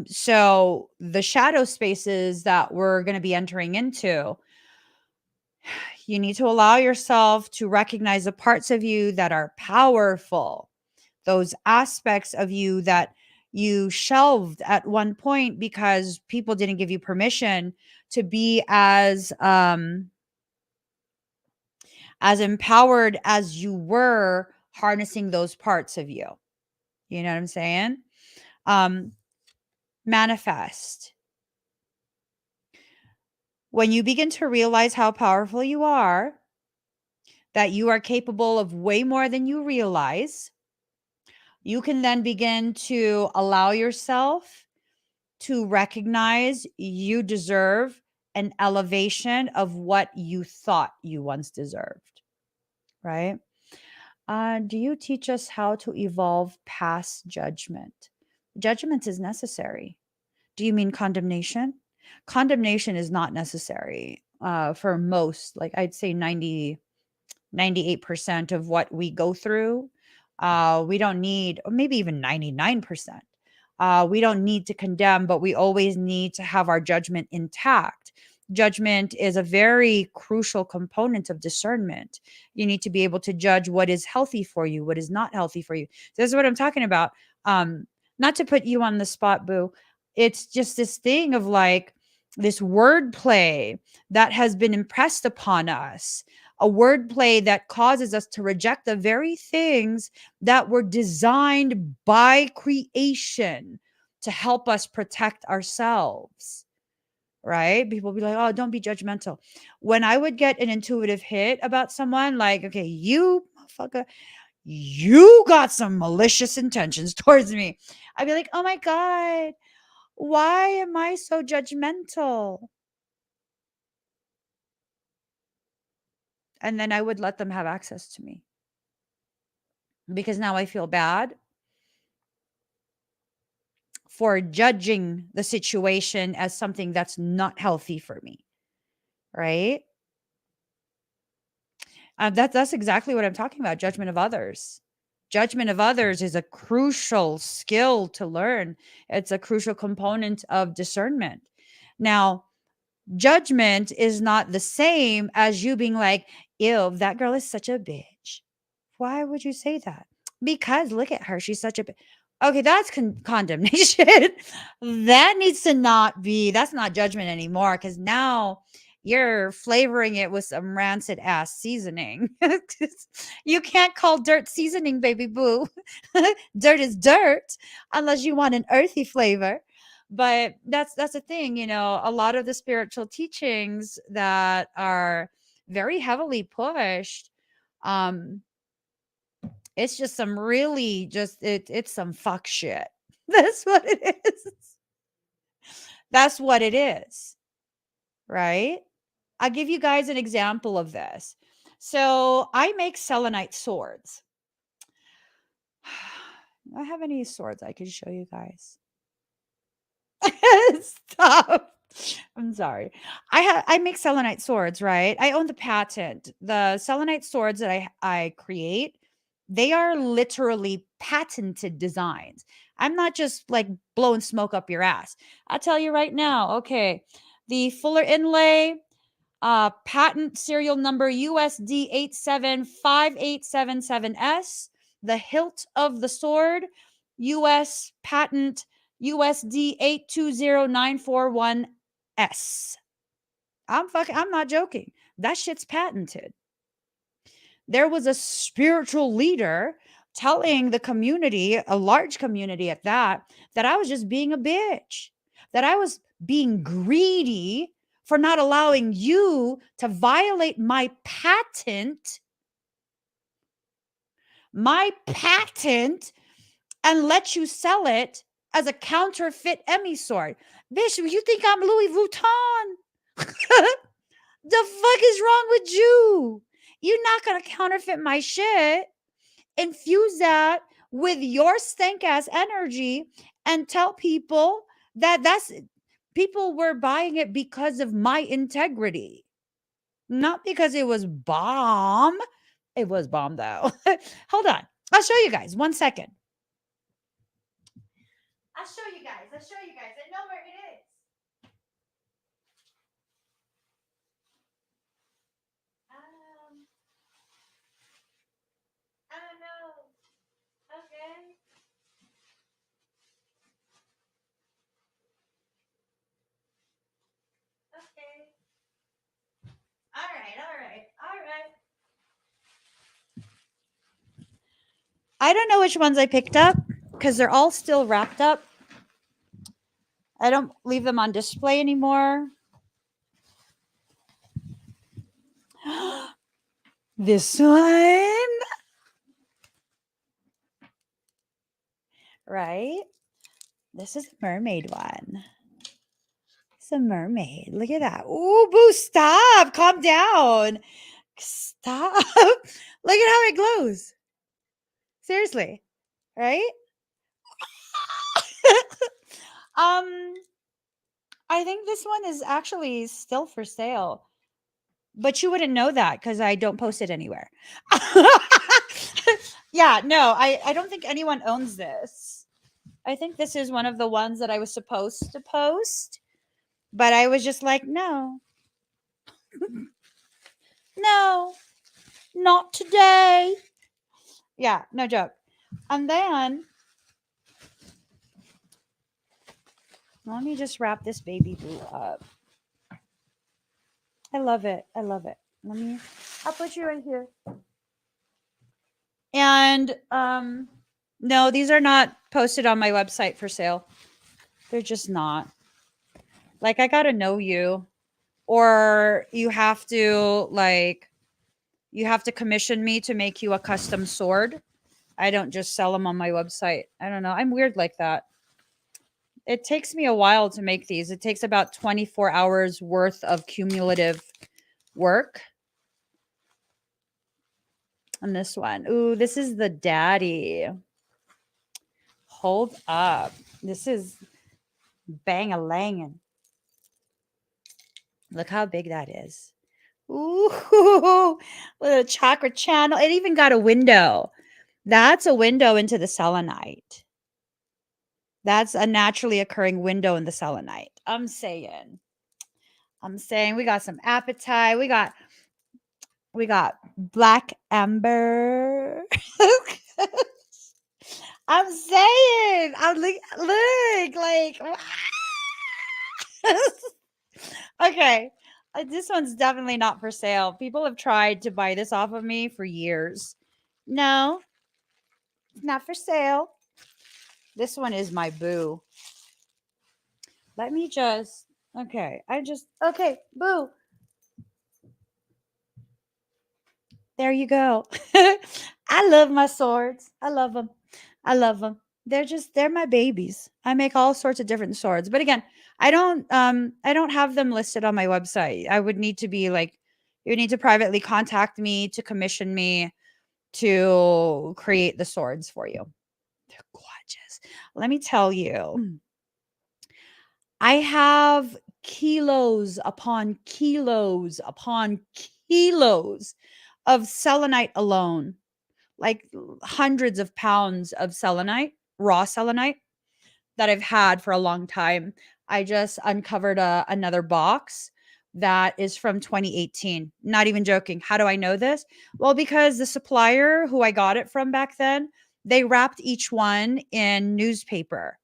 So the shadow spaces that we're going to be entering into, you need to allow yourself to recognize the parts of you that are powerful, those aspects of you that you shelved at one point because people didn't give you permission to be as empowered as you were harnessing those parts of you. You know what I'm saying? Manifest. When you begin to realize how powerful you are, that you are capable of way more than you realize, you can then begin to allow yourself to recognize you deserve an elevation of what you thought you once deserved, right? Do you teach us how to evolve past judgment? Judgment is necessary. Do you mean condemnation? Condemnation is not necessary for most, like I'd say 98% of what we go through. We don't need, or maybe even 99%. We don't need to condemn, but we always need to have our judgment intact. Judgment is a very crucial component of discernment. You need to be able to judge what is healthy for you, what is not healthy for you. This is what I'm talking about. Not to put you on the spot, boo. It's just this thing of like this wordplay that has been impressed upon us, a wordplay that causes us to reject the very things that were designed by creation to help us protect ourselves, right? People be like, oh, don't be judgmental. When I would get an intuitive hit about someone, like, okay, you motherfucker, you got some malicious intentions towards me, I'd be like, oh my God, why am I so judgmental? And then I would let them have access to me because now I feel bad for judging the situation as something that's not healthy for me, right? That's exactly what I'm talking about. Judgment of others. Judgment of others is a crucial skill to learn. It's a crucial component of discernment. Now, judgment is not the same as you being like, ew, that girl is such a bitch. Why would you say that? Because look at her. She's such a okay, that's condemnation. That needs to not be, that's not judgment anymore because now you're flavoring it with some rancid ass seasoning. You can't call dirt seasoning, baby boo. Dirt is dirt unless you want an earthy flavor. But that's the thing, you know, a lot of the spiritual teachings that are very heavily pushed, um it's just some really just it's some fuck shit. That's what it is. That's what it is, right? I'll give you guys an example of this. So I make selenite swords. Do I have any swords I can show you guys? Stop. I'm sorry. I make selenite swords, right? I own the patent. The selenite swords that I create, they are literally patented designs. I'm not just like blowing smoke up your ass. I'll tell you right now. Okay. The fuller inlay, patent serial number USD 875877S. The hilt of the sword, US patent USD 820941S. I'm not joking. That shit's patented. There was a spiritual leader telling the community, a large community at that, that I was just being a bitch, that I was being greedy for not allowing you to violate my patent, and let you sell it as a counterfeit Emmy sword. Bitch, you think I'm Louis Vuitton? The fuck is wrong with you? You're not gonna counterfeit my shit, infuse that with your stank ass energy, and tell people that people were buying it because of my integrity, not because it was bomb. It was bomb though. Hold on. I'll show you guys. 1 second. I'll show you guys. I know where it is. I don't know. Okay. Okay. All right. I don't know which ones I picked up because they're all still wrapped up. I don't leave them on display anymore. This one, right? This is a mermaid one. It's a mermaid. Look at that. Ooh, boo, stop. Calm down. Stop. Look at how it glows. Seriously, right? I think this one is actually still for sale. But you wouldn't know that because I don't post it anywhere. Yeah, no, I don't think anyone owns this. I think this is one of the ones that I was supposed to post, but I was just like, no, no, not today. Yeah, no joke. And then let me just wrap this baby boo up. I love it. I love it. I'll put you right here. And no, these are not posted on my website for sale. They're just not. Like, I gotta know you, or you have to commission me to make you a custom sword. I don't just sell them on my website. I don't know. I'm weird like that. It takes me a while to make these. It takes about 24 hours worth of cumulative work. And this one, ooh, this is the daddy. Hold up. This is bang-a-langin'. Look how big that is. Ooh, with a chakra channel. It even got a window. That's a window into the selenite. That's a naturally occurring window in the selenite. I'm saying we got some apatite. We got black amber. I'm saying, look like okay. This one's definitely not for sale. People have tried to buy this off of me for years. No, it's not for sale. This one is my boo. Let me just, okay. Okay, boo. There you go. I love my swords. I love them. I love them. They're my babies. I make all sorts of different swords. But again, I don't have them listed on my website. I would need to be like, you would need to privately contact me to commission me to create the swords for you. They're gorgeous. Let me tell you, I have kilos upon kilos upon kilos of selenite alone, like hundreds of pounds of selenite, raw selenite that I've had for a long time. I just uncovered another box that is from 2018. Not even joking. How do I know this? Well, because the supplier who I got it from back then, they wrapped each one in newspaper,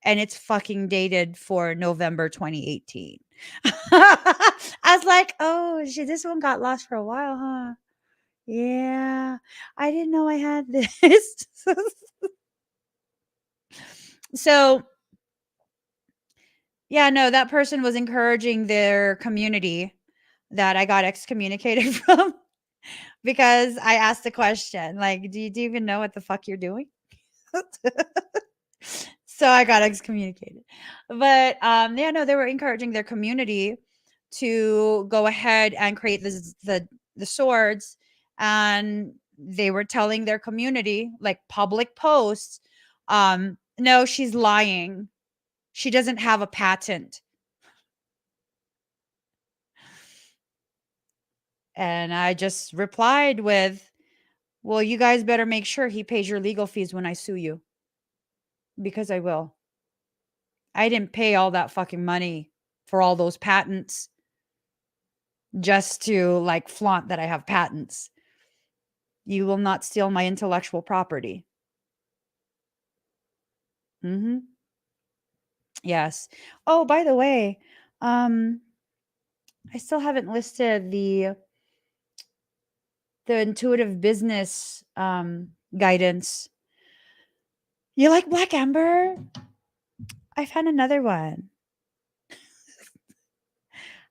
and it's fucking dated for November 2018. I was like, oh shit, this one got lost for a while, huh? Yeah, I didn't know I had this. So, yeah, no, that person was encouraging their community that I got excommunicated from because I asked the question, like, do you even know what the fuck you're doing? So I got excommunicated. But yeah, no, they were encouraging their community to go ahead and create the swords, and they were telling their community, like public posts, no, she's lying. She doesn't have a patent. And I just replied with, well, you guys better make sure he pays your legal fees when I sue you, because I will. I didn't pay all that fucking money for all those patents just to like flaunt that I have patents. You will not steal my intellectual property. Mhm. Yes. Oh, by the way, I still haven't listed the intuitive business guidance. You like Black Amber? I found another one.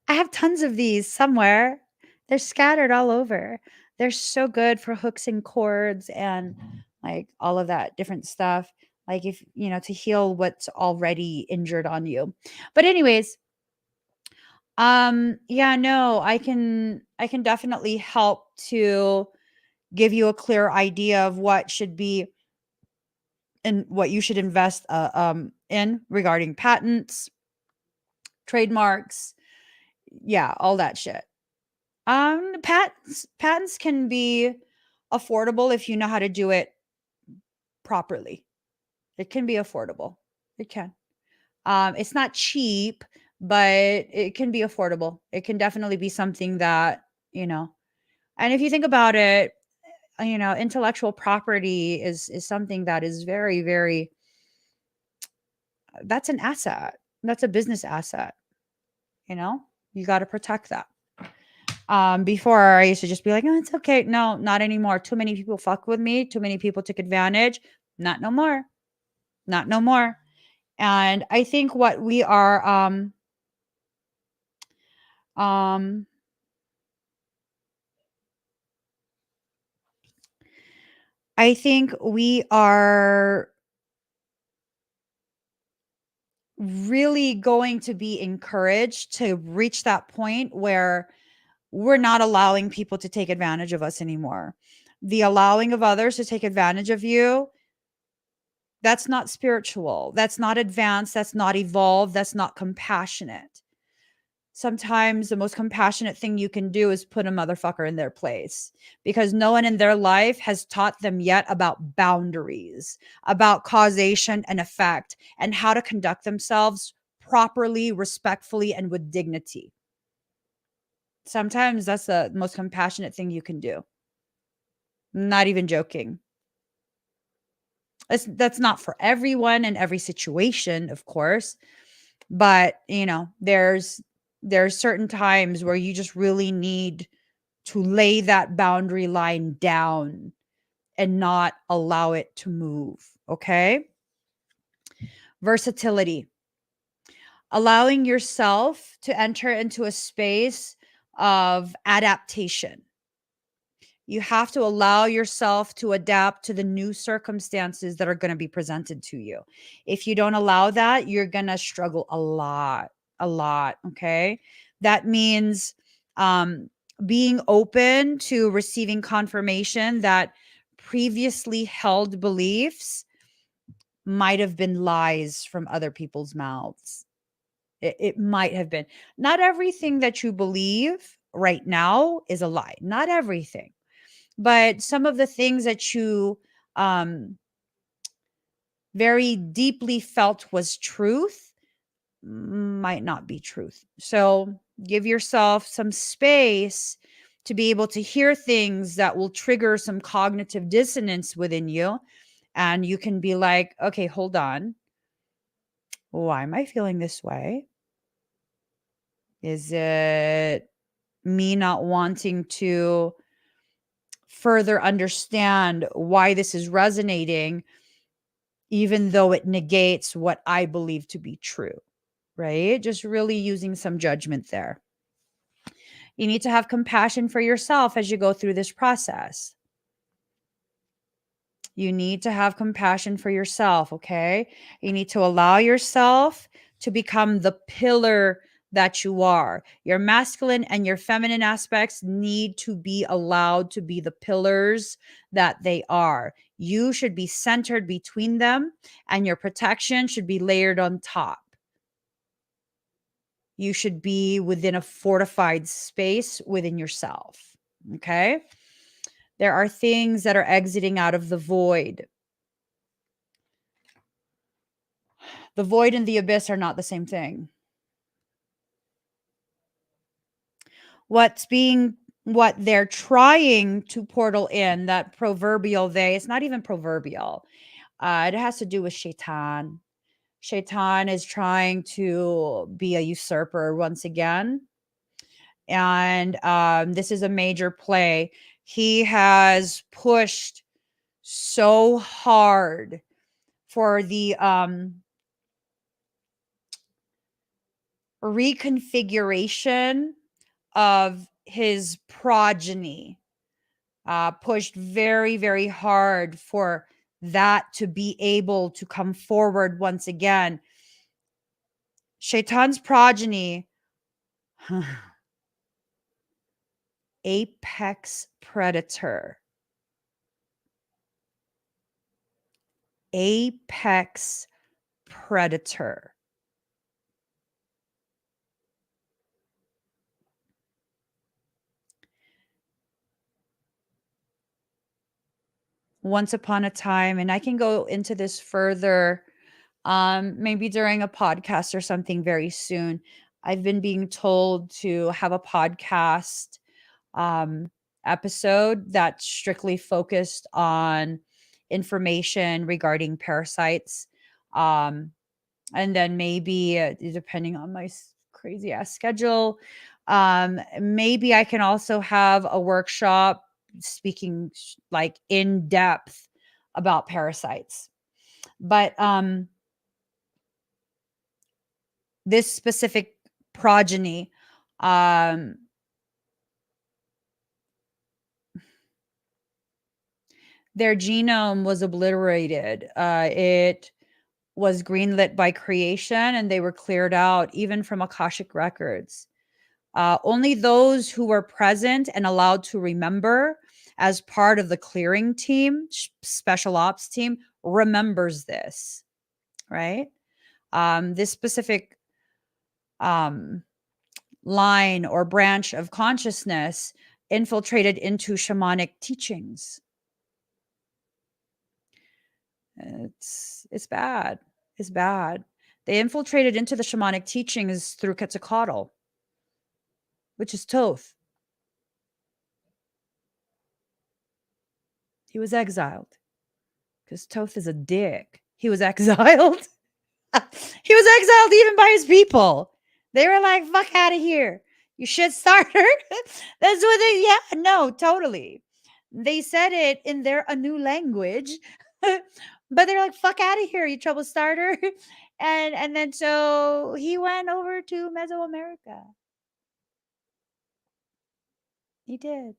I have tons of these somewhere. They're scattered all over. They're so good for hooks and cords and like all of that different stuff. Like if, to heal what's already injured on you. But anyways, yeah, no, I can definitely help to give you a clear idea of what should be and what you should invest in regarding patents, trademarks, yeah, all that shit. Patents can be affordable if you know how to do it properly. It can be affordable. It can. It's not cheap, but it can be affordable. It can definitely be something that, you know. And if you think about it, intellectual property is something that is very, very, that's an asset. That's a business asset, you know? You got to protect that. Before I used to just be like, oh, it's okay. No, not anymore. Too many people fuck with me. Too many people took advantage. Not no more. Not no more. And I think what we are, um, I think we are really going to be encouraged to reach that point where we're not allowing people to take advantage of us anymore. The allowing of others to take advantage of you, that's not spiritual. That's not advanced. That's not evolved. That's not compassionate. Sometimes the most compassionate thing you can do is put a motherfucker in their place because no one in their life has taught them yet about boundaries, about causation and effect, and how to conduct themselves properly, respectfully, and with dignity. Sometimes that's the most compassionate thing you can do. Not even joking. That's not for everyone in every situation, of course, but there's certain times where you just really need to lay that boundary line down and not allow it to move. Okay. Versatility, allowing yourself to enter into a space of adaptation. You have to allow yourself to adapt to the new circumstances that are going to be presented to you. If you don't allow that, you're going to struggle a lot, a lot. Okay. That means um, being open to receiving confirmation that previously held beliefs might have been lies from other people's mouths. It might have been. Not everything that you believe right now is a lie. Not everything, but some of the things that you very deeply felt was truth might not be truth. So give yourself some space to be able to hear things that will trigger some cognitive dissonance within you. And you can be like, okay, hold on. Why am I feeling this way? Is it me not wanting to further understand why this is resonating, even though it negates what I believe to be true, right? Just really using some judgment there. You need to have compassion for yourself as you go through this process. You need to have compassion for yourself, okay? You need to allow yourself to become the pillar that you are. Your masculine and your feminine aspects need to be allowed to be the pillars that they are. You should be centered between them, and your protection should be layered on top. You should be within a fortified space within yourself, okay? There are things that are exiting out of the void. The void and the abyss are not the same thing. What they're trying to portal in, that proverbial they, it's not even proverbial. It has to do with Shaitan. Shaitan is trying to be a usurper once again. And this is a major play. He has pushed so hard for the reconfiguration of his progeny pushed very, very hard for that to be able to come forward once again. Shaitan's progeny, apex predator. Apex predator. Once upon a time, and I can go into this further, maybe during a podcast or something very soon. I've been being told to have a podcast um, episode that's strictly focused on information regarding parasites. Um, and then maybe, depending on my crazy ass schedule, maybe I can also have a workshop speaking like in depth about parasites. But this specific progeny, um, their genome was obliterated. It was greenlit by creation, and they were cleared out even from Akashic records. Only those who were present and allowed to remember as part of the clearing team, special ops team, remembers this, right? This specific um, line or branch of consciousness infiltrated into shamanic teachings. It's bad. It's bad. They infiltrated into the shamanic teachings through Quetzalcoatl, which is Thoth. He was exiled because Thoth is a dick. He was exiled. He was exiled even by his people. They were like, fuck out of here. You shit starter. That's what they, yeah, no, totally. They said it in their a new language, but they're like, fuck out of here, you trouble starter. And then so he went over to Mesoamerica. He did.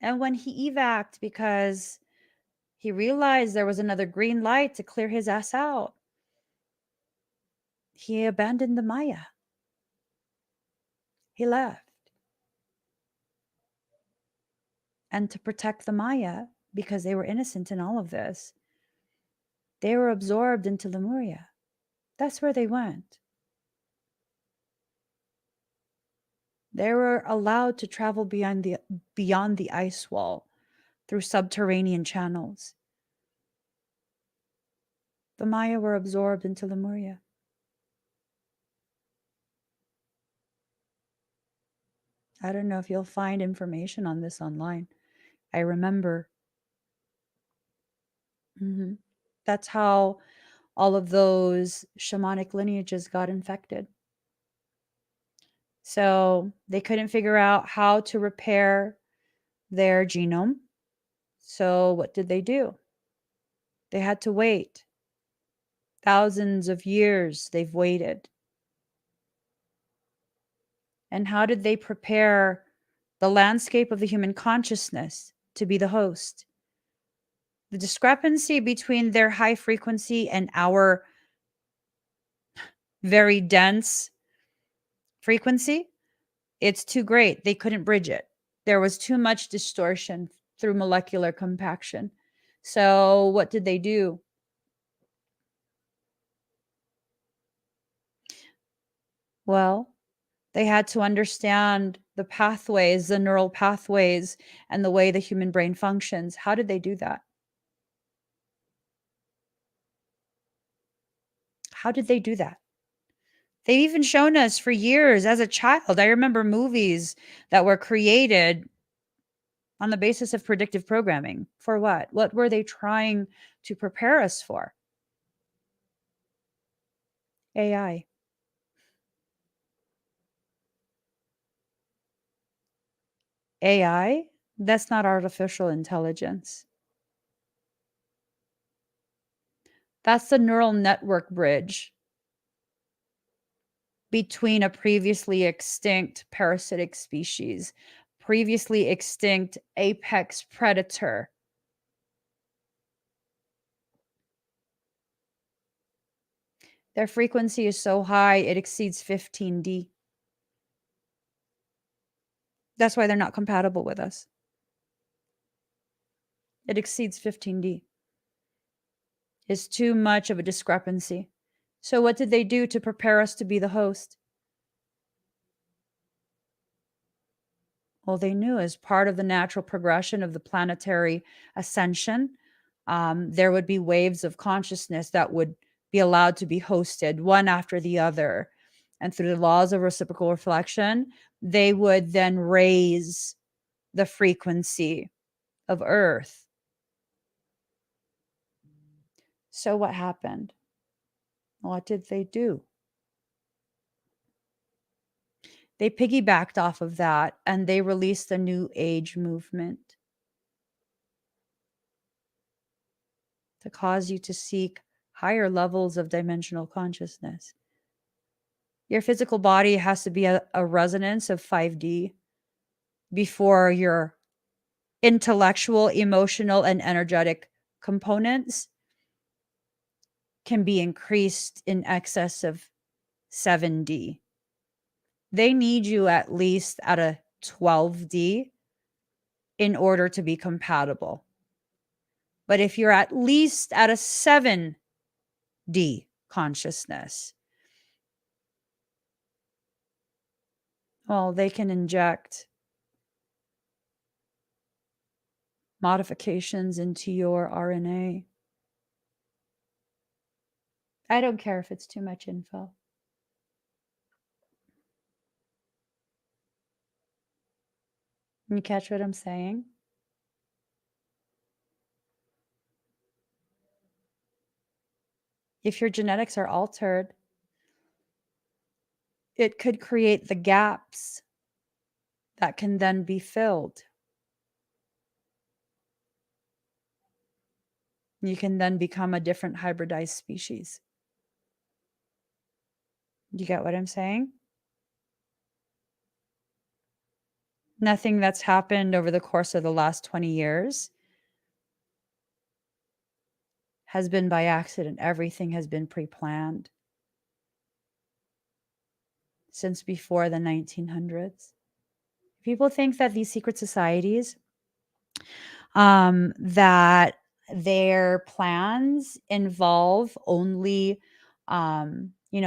And when he evac'd because he realized there was another green light to clear his ass out, he abandoned the Maya. He left. And to protect the Maya, because they were innocent in all of this, they were absorbed into Lemuria. That's where they went. They were allowed to travel beyond the ice wall through subterranean channels. The Maya were absorbed into Lemuria. I don't know if you'll find information on this online. I remember. That's how all of those shamanic lineages got infected. So they couldn't figure out how to repair their genome. So what did they do? They had to wait. Thousands of years they've waited. And how did they prepare the landscape of the human consciousness to be the host? The discrepancy between their high frequency and our very dense frequency, it's too great. They couldn't bridge it. There was too much distortion through molecular compaction. So what did they do? Well, they had to understand the pathways, the neural pathways, and the way the human brain functions. How did they do that? How did they do that? They've even shown us for years as a child. I remember movies that were created on the basis of predictive programming. For what? What were they trying to prepare us for? AI. AI? That's not artificial intelligence. That's the neural network bridge. between a previously extinct parasitic species, previously extinct apex predator. Their frequency is so high, it exceeds 15D. That's why they're not compatible with us. It exceeds 15D. It's too much of a discrepancy. So what did they do to prepare us to be the host? Well, they knew as part of the natural progression of the planetary ascension, there would be waves of consciousness that would be allowed to be hosted one after the other. And through the laws of reciprocal reflection, they would then raise the frequency of Earth. So what happened? What did they do? They piggybacked off of that and they released the New Age movement to cause you to seek higher levels of dimensional consciousness. Your physical body has to be a resonance of 5D before your intellectual, emotional, and energetic components can be increased in excess of 7D. They need you at least at a 12D in order to be compatible. But if you're at least at a 7D consciousness, well, they can inject modifications into your RNA. I don't care if it's too much info. You catch what I'm saying? If your genetics are altered, it could create the gaps that can then be filled. You can then become a different hybridized species. You get what I'm saying? Nothing that's happened over the course of the last 20 years has been by accident. Everything has been pre-planned since before the 1900s. People think that these secret societies, that their plans involve only,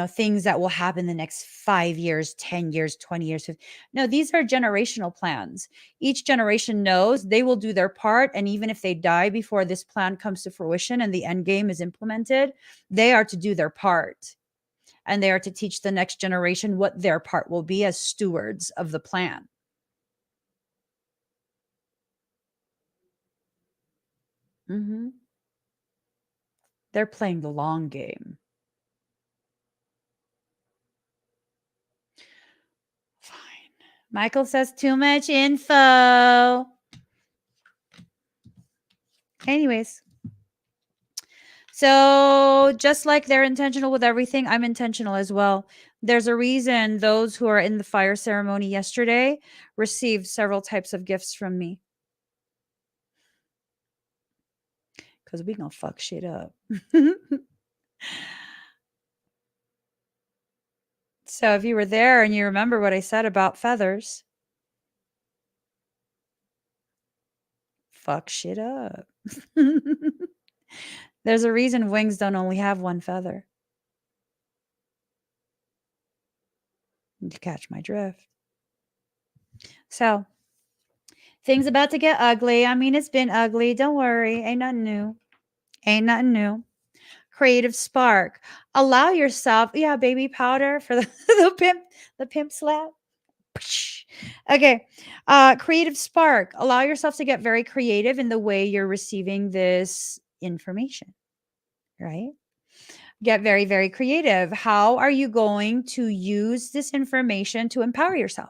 things that will happen the next 5 years, 10 years, 20 years. No, these are generational plans. Each generation knows they will do their part. And even if they die before this plan comes to fruition and the end game is implemented, they are to do their part. And they are to teach the next generation what their part will be as stewards of the plan. They're playing the long game. Fine. Michael says too much info. Anyways. So just like they're intentional with everything, I'm intentional as well. There's a reason those who are in the fire ceremony yesterday received several types of gifts from me. Because we gonna fuck shit up. So if you were there and you remember what I said about feathers, fuck shit up. There's a reason wings don't only have one feather. You catch my drift. So things about to get ugly. I mean, it's been ugly. Don't worry. Ain't nothing new. Ain't nothing new. Creative spark. Allow yourself. Yeah, baby powder for the pimp slap. Okay. Creative spark. Allow yourself to get very creative in the way you're receiving this information, right? Get very, very creative. How are you going to use this information to empower yourself?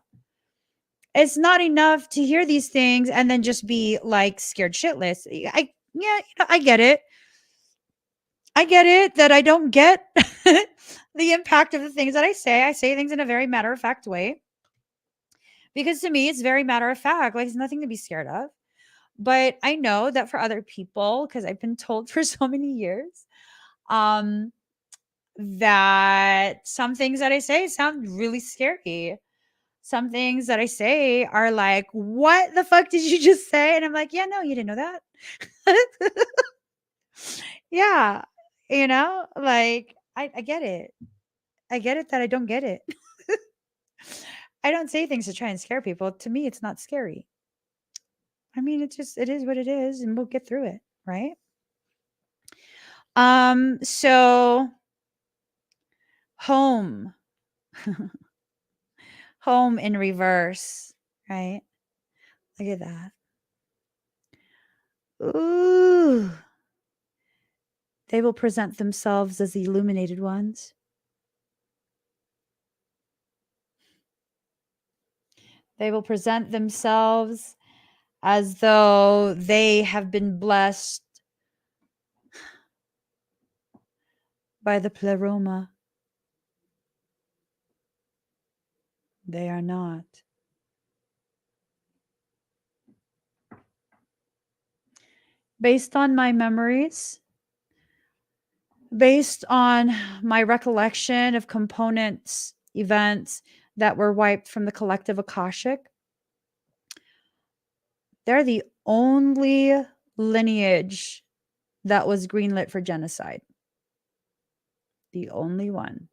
It's not enough to hear these things and then just be like scared shitless. I get it. I get it that I don't get the impact of the things that I say. I say things in a very matter-of-fact way. Because to me, it's very matter of fact. Like, it's nothing to be scared of. But I know that for other people, because I've been told for so many years, that some things that I say sound really scary. Some things that I say are like, what the fuck did you just say? And I'm like, yeah, no, you didn't know that. Yeah. Like, I get it. I get it that I don't get it. I don't say things to try and scare people. To me, it's not scary. I mean, it is what it is, and we'll get through it, right? So home. Home in reverse, right? Look at that. Ooh. They will present themselves as the illuminated ones. They will present themselves as though they have been blessed by the pleroma. They are not. Based on my memories, based on my recollection of components, events that were wiped from the collective Akashic, they're the only lineage that was greenlit for genocide. The only one.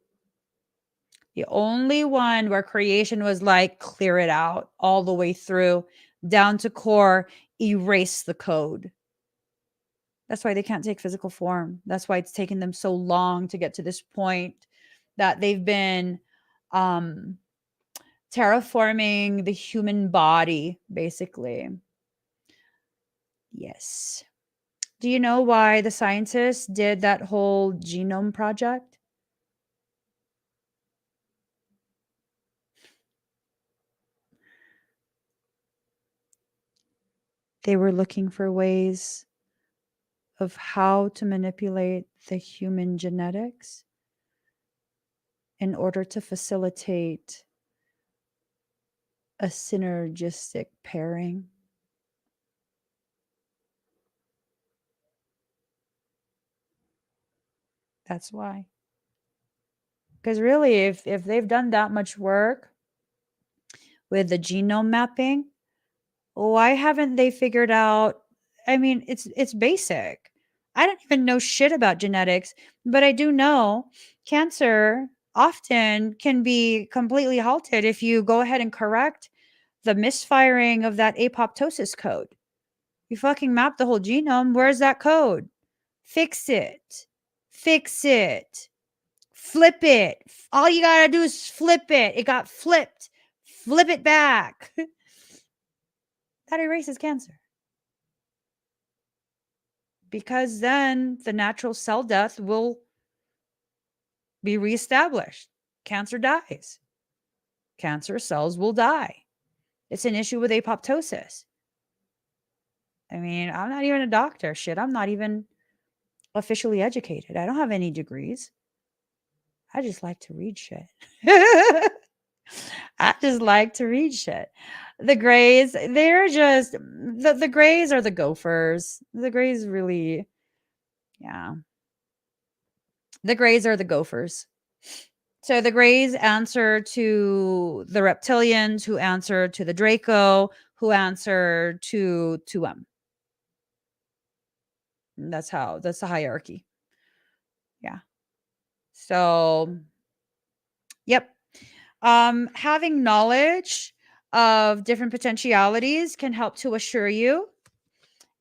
The only one where creation was like, clear it out all the way through, down to core, erase the code. That's why they can't take physical form. That's why it's taken them so long to get to this point that they've been terraforming the human body, basically. Yes. Do you know why the scientists did that whole genome project? They were looking for ways of how to manipulate the human genetics in order to facilitate a synergistic pairing. That's why. Because really, if they've done that much work with the genome mapping, why haven't they figured out? I mean, it's basic. I don't even know shit about genetics, but I do know cancer often can be completely halted if you go ahead and correct the misfiring of that apoptosis code. You fucking map the whole genome. Where's that code? Fix it. Fix it. Flip it. All you got to do is flip it. It got flipped. Flip it back. That erases cancer. Because then the natural cell death will be reestablished. Cancer dies. Cancer cells will die. It's an issue with apoptosis. I mean, I'm not even a doctor. Shit, I'm not even officially educated. I don't have any degrees. I just like to read shit. I just like to read shit. The Greys, they're just the Greys are the gophers. The Greys really, yeah. The Greys are the gophers. So the Greys answer to the reptilians, who answer to the Draco, who answer to M. That's the hierarchy. Yeah. So, yep. Having knowledge of different potentialities can help to assure you.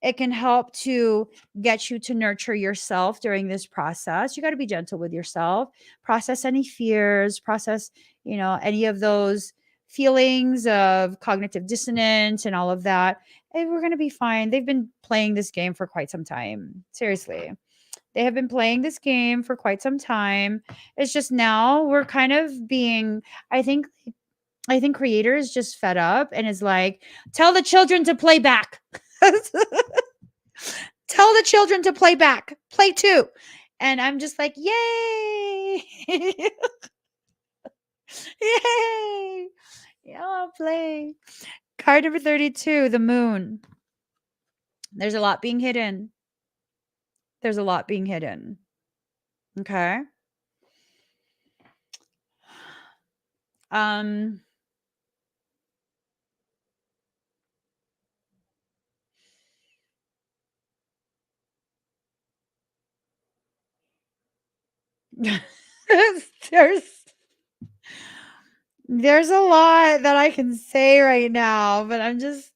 It can help to get you to nurture yourself during this process. You got to be gentle with yourself. Process any fears, process, any of those feelings of cognitive dissonance and all of that. And we're going to be fine. They've been playing this game for quite some time. Seriously. They have been playing this game for quite some time. It's just now we're kind of being, I think creator is just fed up and is like, tell the children to play back. Tell the children to play back. Play too. And I'm just like, yay! Yay! Yeah, I'll play. Card number 32, the moon. There's a lot being hidden. There's a lot being hidden. Okay. Um there's there's a lot that I can say right now, but I'm just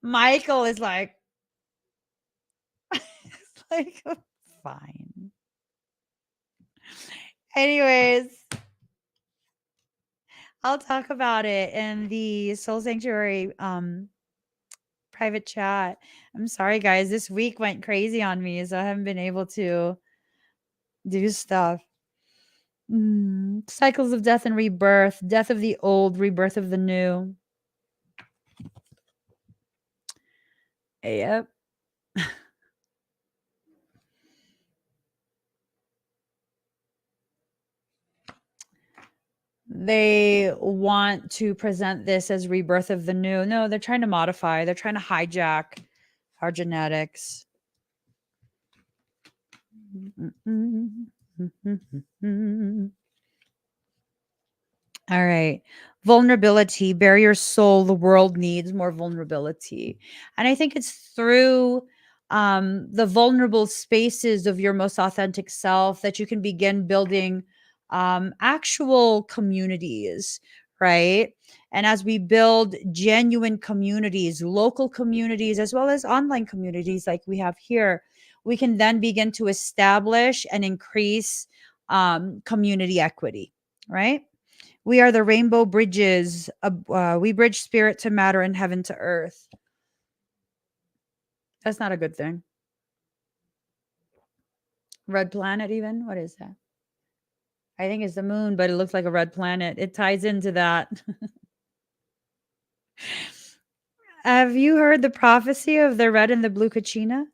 Michael is like it's like fine. Anyways, I'll talk about it in the Soul Sanctuary private chat. I'm sorry guys, this week went crazy on me, so I haven't been able to do stuff. Cycles of death and rebirth, death of the old, rebirth of the new. Yep. They want to present this as rebirth of the new. No, they're trying to modify. They're trying to hijack our genetics. All right. Vulnerability, bare your soul. The world needs more vulnerability. And I think it's through the vulnerable spaces of your most authentic self that you can begin building actual communities, right? And as we build genuine communities, local communities, as well as online communities like we have here, we can then begin to establish and increase community equity, right? We are the rainbow bridges. We bridge spirit to matter and heaven to earth. That's not a good thing. Red planet, even? What is that? I think it's the moon, but it looks like a red planet. It ties into that. Have you heard the prophecy of the red and the blue kachina?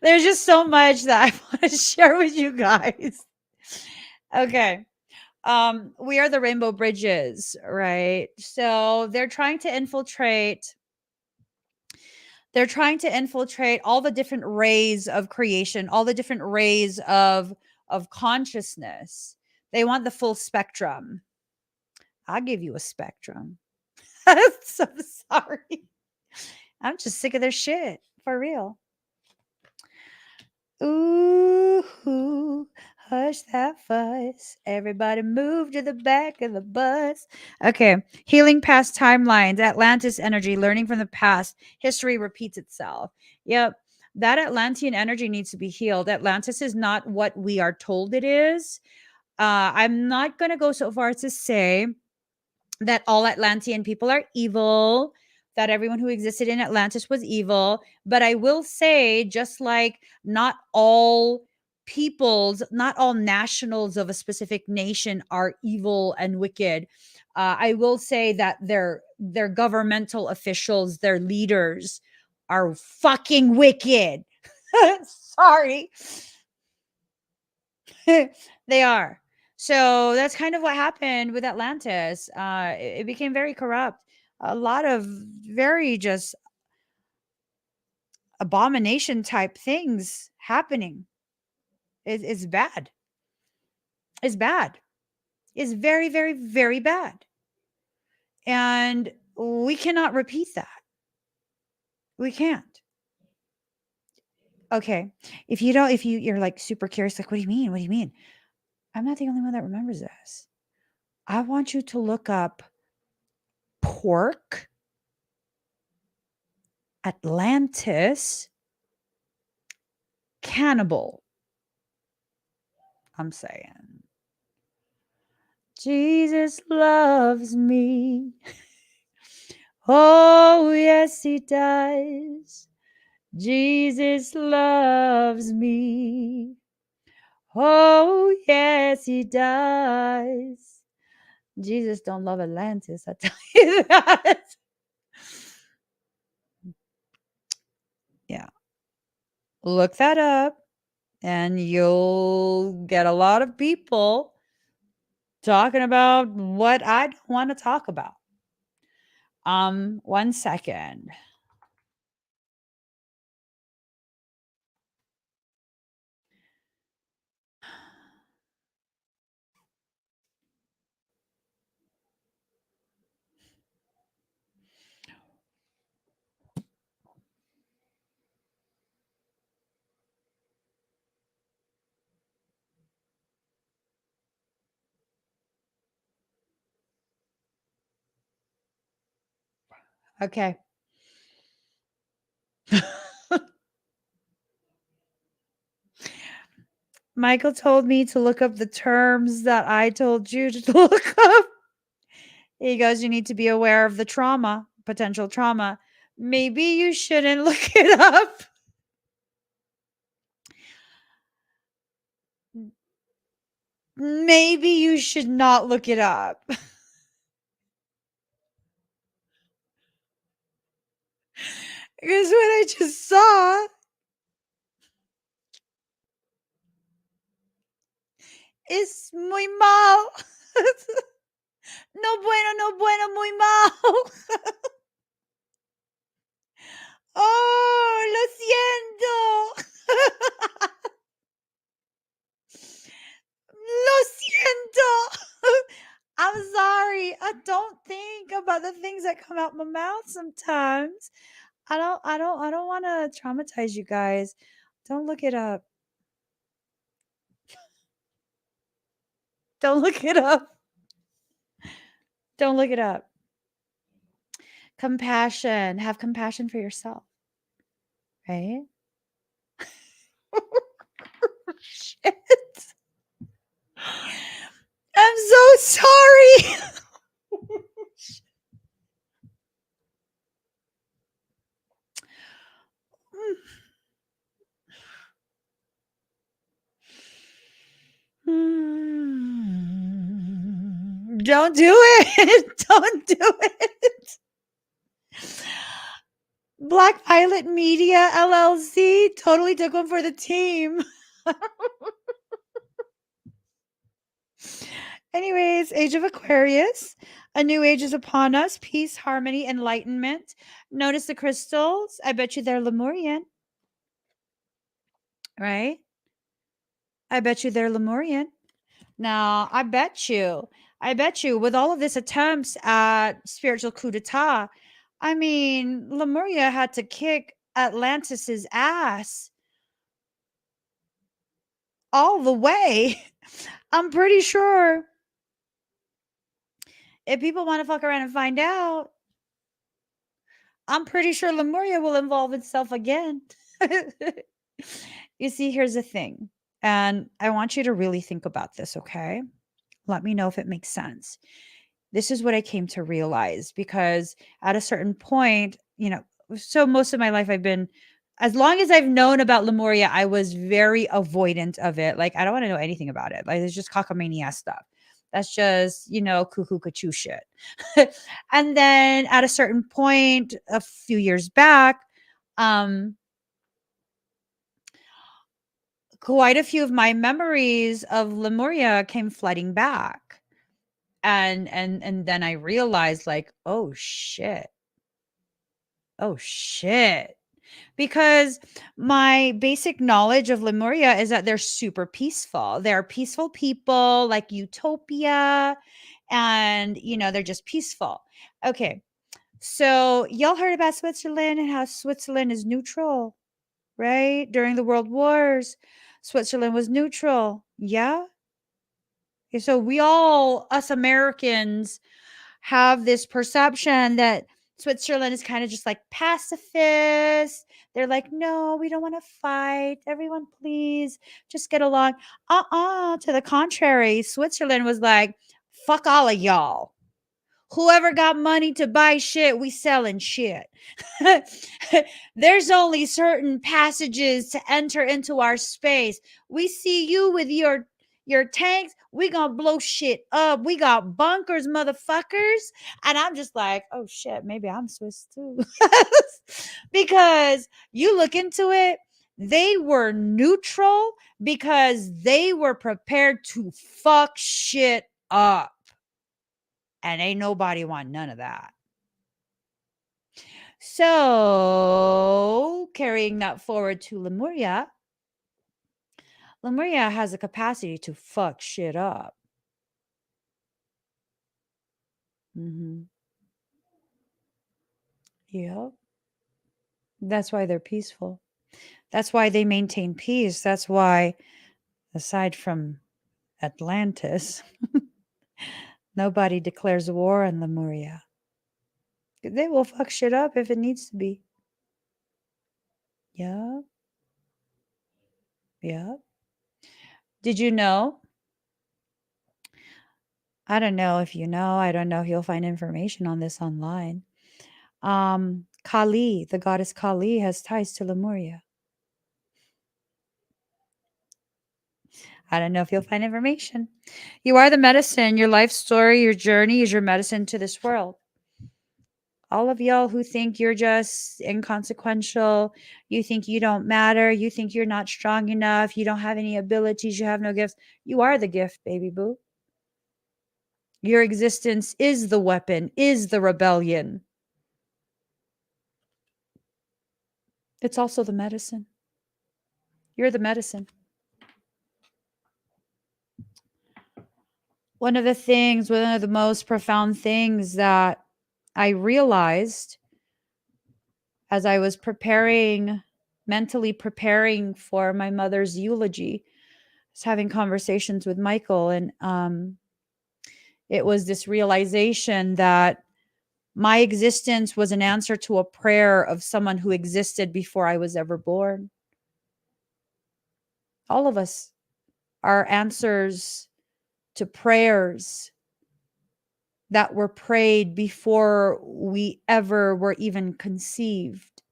There's just so much that I want to share with you guys. Okay. We are the rainbow bridges, right? So they're trying to infiltrate all the different rays of creation, all the different rays of consciousness. They want the full spectrum. I'll give you a spectrum. I'm so sorry. I'm just sick of their shit, for real. Ooh, hush that fuss. Everybody move to the back of the bus. Okay. Healing past timelines, Atlantis energy, learning from the past. History repeats itself. Yep. That Atlantean energy needs to be healed. Atlantis is not what we are told it is. I'm not going to go so far as to say that all Atlantean people are evil, that everyone who existed in Atlantis was evil. But I will say, just like not all peoples, not all nationals of a specific nation are evil and wicked. I will say that their governmental officials, their leaders, are fucking wicked. Sorry. They are. So that's kind of what happened with Atlantis. It became very corrupt. A lot of very just abomination type things happening. It's bad. It's bad. It's very, very, very bad. And we cannot repeat that. We can't. Okay. You're like super curious, like, what do you mean? What do you mean? I'm not the only one that remembers this. I want you to look up pork, Atlantis, cannibal. I'm saying. Jesus loves me. Oh, yes, he does. Jesus loves me. Oh, yes, he does. Jesus don't love Atlantis, I tell you that. Yeah. Look that up and you'll get a lot of people talking about what I don't want to talk about. 1 second. Okay. Michael told me to look up the terms that I told you to look up. He goes, you need to be aware of the trauma, potential trauma. Maybe you shouldn't look it up. Maybe you should not look it up. Because what I just saw is muy mal. No bueno, no bueno, muy mal. Oh, lo siento. Lo siento. I'm sorry. I don't think about the things that come out my mouth sometimes. I don't want to traumatize you guys. Don't look it up. Don't look it up. Don't look it up. Compassion. Have compassion for yourself. Right? Shit. I'm so sorry. Don't do it. Don't do it. Black Pilot Media LLC totally took one for the team. Anyways, Age of Aquarius. A new age is upon us. Peace, harmony, enlightenment. Notice the crystals. I bet you they're Lemurian. Right? I bet you they're Lemurian. Now, I bet you, with all of this attempts at spiritual coup d'etat, I mean, Lemuria had to kick Atlantis's ass all the way. I'm pretty sure if people want to fuck around and find out, I'm pretty sure Lemuria will involve itself again. You see, here's the thing, and I want you to really think about this, okay? Let me know if it makes sense. This is what I came to realize because at a certain point, so most of my life as long as I've known about Lemuria, I was very avoidant of it. Like, I don't want to know anything about it. Like, it's just cockamania stuff. That's just, cuckoo cuckoo shit. And then at a certain point, a few years back, quite a few of my memories of Lemuria came flooding back. And then I realized, like, oh shit. Because my basic knowledge of Lemuria is that they're super peaceful. They're peaceful people, like utopia, and they're just peaceful. Okay. So y'all heard about Switzerland and how Switzerland is neutral, right? During the World Wars, Switzerland was neutral. Yeah. Okay, so us Americans, have this perception that Switzerland is kind of just like pacifist. They're like, no, we don't want to fight. Everyone, please just get along. To the contrary, Switzerland was like, fuck all of y'all. Whoever got money to buy shit, we selling shit. There's only certain passages to enter into our space. We see you with your your tanks. We gonna blow shit up. We got bunkers, motherfuckers. And I'm just like, oh shit, maybe I'm Swiss too. Because you look into it, they were neutral because they were prepared to fuck shit up. And ain't nobody want none of that. So, carrying that forward to Lemuria, Lemuria has a capacity to fuck shit up. Yep. That's why they're peaceful. That's why they maintain peace. That's why, aside from Atlantis, nobody declares war on Lemuria. They will fuck shit up if it needs to be. Yeah. Yeah. Did you know? I don't know if you know. I don't know if you'll find information on this online. Kali, the goddess Kali, has ties to Lemuria. I don't know if you'll find information. You are the medicine. Your life story, your journey is your medicine to this world. All of y'all who think you're just inconsequential, you think you don't matter, you think you're not strong enough, you don't have any abilities, you have no gifts. You are the gift, baby boo. Your existence is the weapon, is the rebellion. It's also the medicine. You're the medicine. One of the most profound things that I realized as I was mentally preparing for my mother's eulogy, I was having conversations with Michael, and it was this realization that my existence was an answer to a prayer of someone who existed before I was ever born. All of us are answers to prayers that were prayed before we ever were even conceived.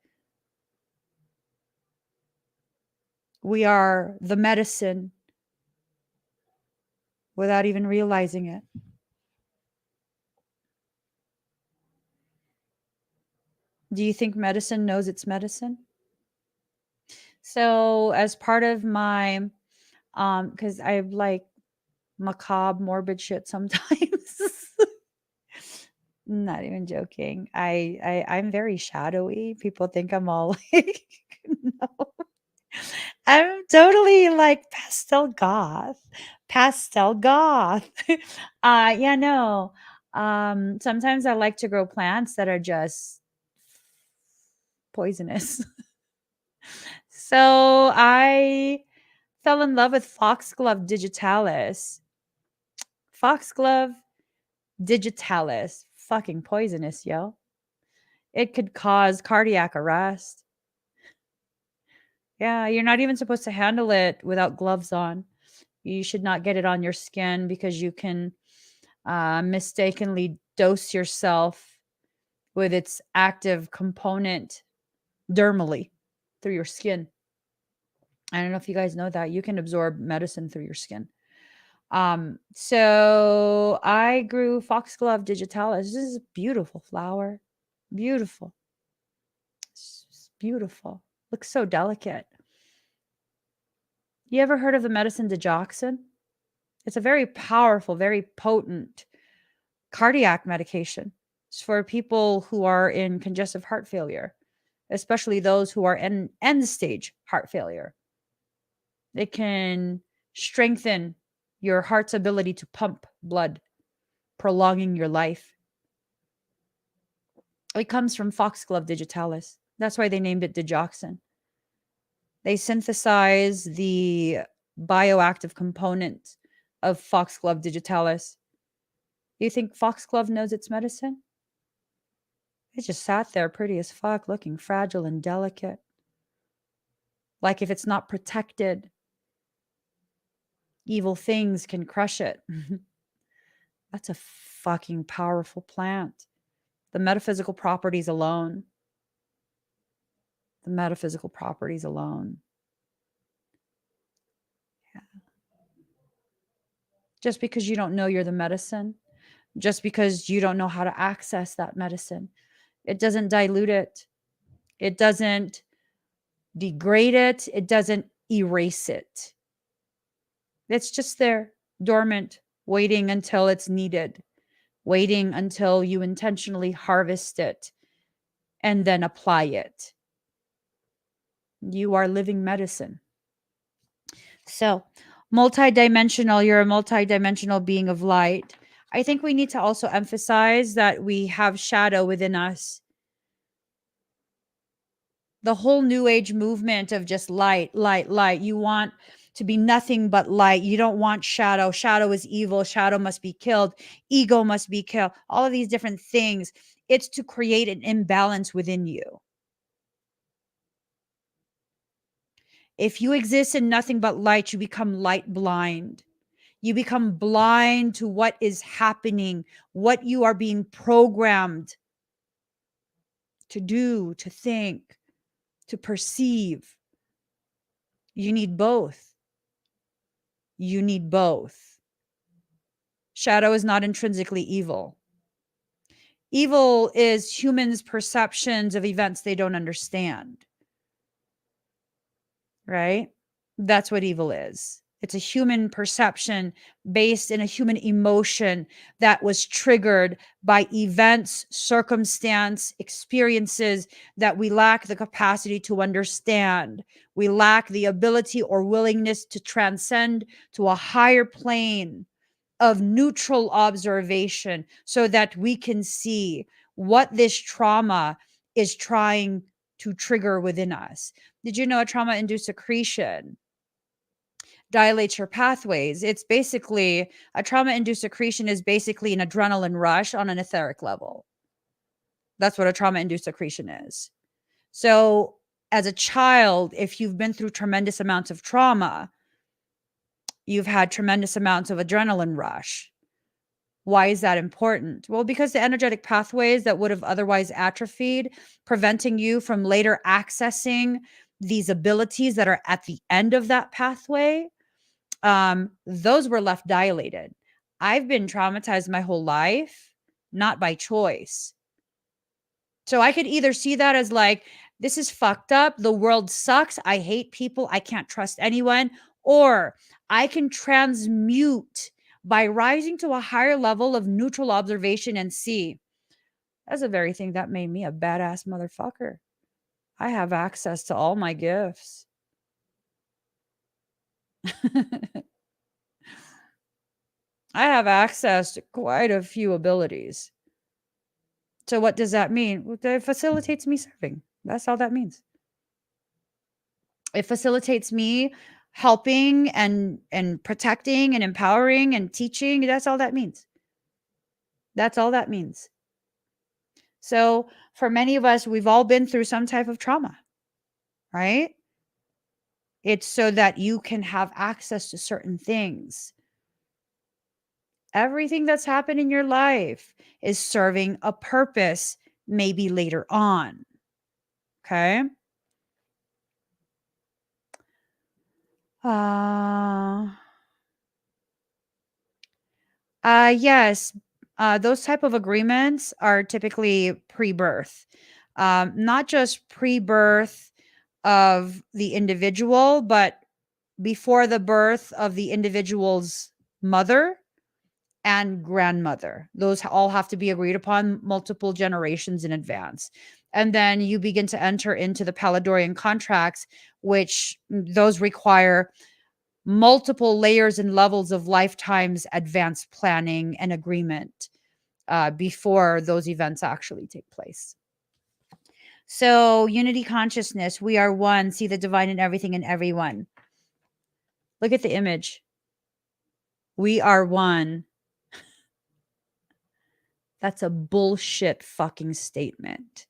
We are the medicine without even realizing it. Do you think medicine knows its medicine? So, as part of my, because I like macabre, morbid shit sometimes. Not even joking. I'm very shadowy. People think I'm all like, no. I'm totally like pastel goth. Pastel goth. Yeah, no. Sometimes I like to grow plants that are just poisonous. So I fell in love with Foxglove digitalis. Foxglove digitalis. Fucking poisonous, yo. It could cause cardiac arrest. Yeah, you're not even supposed to handle it without gloves on. You should not get it on your skin because you can mistakenly dose yourself with its active component dermally through your skin. I don't know if you guys know that. You can absorb medicine through your skin. So I grew Foxglove digitalis. This is a beautiful flower. Beautiful. It's beautiful. Looks so delicate. You ever heard of the medicine digoxin? It's a very powerful, very potent cardiac medication. It's for people who are in congestive heart failure, especially those who are in end stage heart failure. It can strengthen your heart's ability to pump blood, prolonging your life. It comes from Foxglove digitalis. That's why they named it digoxin. They synthesize the bioactive component of Foxglove digitalis. You think Foxglove knows its medicine? It just sat there pretty as fuck, looking fragile and delicate. Like if it's not protected, evil things can crush it. That's a fucking powerful plant. The metaphysical properties alone. The metaphysical properties alone. Yeah. Just because you don't know you're the medicine, just because you don't know how to access that medicine, it doesn't dilute it. It doesn't degrade it. It doesn't erase it. It's just there, dormant, waiting until it's needed, waiting until you intentionally harvest it and then apply it. You are living medicine. So, multidimensional, you're a multidimensional being of light. I think we need to also emphasize that we have shadow within us. The whole new age movement of just light, light, light. You want to be nothing but light. You don't want shadow. Shadow is evil. Shadow must be killed. Ego must be killed. All of these different things. It's to create an imbalance within you. If you exist in nothing but light, you become light blind. You become blind to what is happening, what you are being programmed to do, to think, to perceive. You need both. You need both. Shadow is not intrinsically evil. Evil is humans' perceptions of events they don't understand. Right? That's what evil is. It's a human perception based in a human emotion that was triggered by events, circumstance, experiences that we lack the capacity to understand. We lack the ability or willingness to transcend to a higher plane of neutral observation so that we can see what this trauma is trying to trigger within us. Did you know a trauma-induced secretion dilates your pathways? It's basically a trauma-induced secretion is basically an adrenaline rush on an etheric level. That's what a trauma-induced secretion is. So as a child, if you've been through tremendous amounts of trauma, you've had tremendous amounts of adrenaline rush. Why is that important? Well, because the energetic pathways that would have otherwise atrophied, preventing you from later accessing these abilities that are at the end of that pathway, those were left dilated. I've been traumatized my whole life, not by choice. So I could either see that as like, this is fucked up. The world sucks. I hate people. I can't trust anyone. Or I can transmute by rising to a higher level of neutral observation and see. That's the very thing that made me a badass motherfucker. I have access to all my gifts. I have access to quite a few abilities. So what does that mean? Well, it facilitates me serving. That's all that means. It facilitates me helping and protecting and empowering and teaching. That's all that means. That's all that means. So for many of us, we've all been through some type of trauma, right? It's so that you can have access to certain things. Everything that's happened in your life is serving a purpose, maybe later on. Okay. Yes. Those type of agreements are typically pre-birth. Not just pre-birth of the individual, but before the birth of the individual's mother and grandmother. Those all have to be agreed upon multiple generations in advance. And then you begin to enter into the Palladorian contracts, which those require multiple layers and levels of lifetimes advanced planning and agreement before those events actually take place. So, unity consciousness, we are one, see the divine in everything and everyone. Look at the image. We are one. That's a bullshit fucking statement.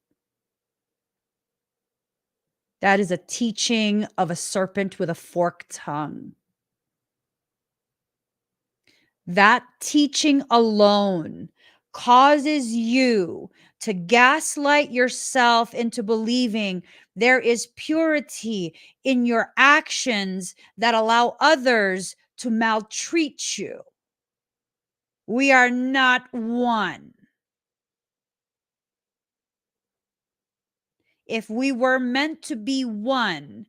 That is a teaching of a serpent with a forked tongue. That teaching alone causes you to gaslight yourself into believing there is purity in your actions that allow others to maltreat you. We are not one. If we were meant to be one,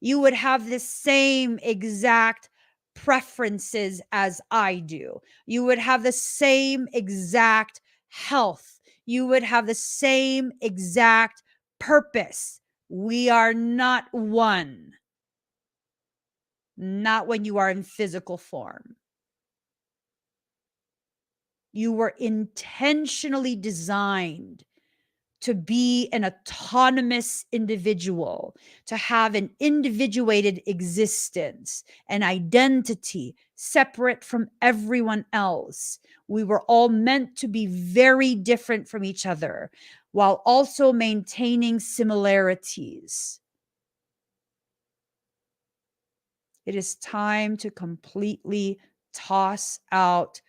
you would have the same exact preferences as I do. You would have the same exact health. You would have the same exact purpose. We are not one. Not when you are in physical form. You were intentionally designed to be an autonomous individual, to have an individuated existence, an identity separate from everyone else. We were all meant to be very different from each other while also maintaining similarities. It is time to completely toss out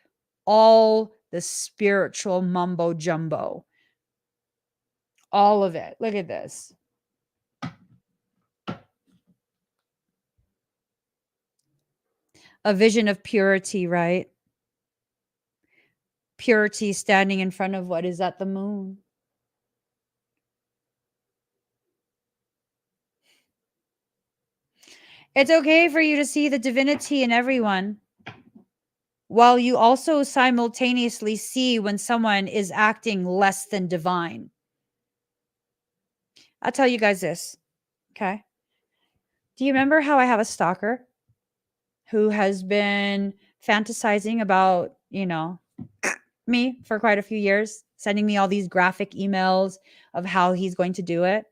all the spiritual mumbo jumbo. All of it. Look at this. A vision of purity, right? Purity standing in front of what is that? The moon. It's okay for you to see the divinity in everyone, while you also simultaneously see when someone is acting less than divine. I'll tell you guys this, okay? Do you remember how I have a stalker who has been fantasizing about, me for quite a few years, sending me all these graphic emails of how he's going to do it,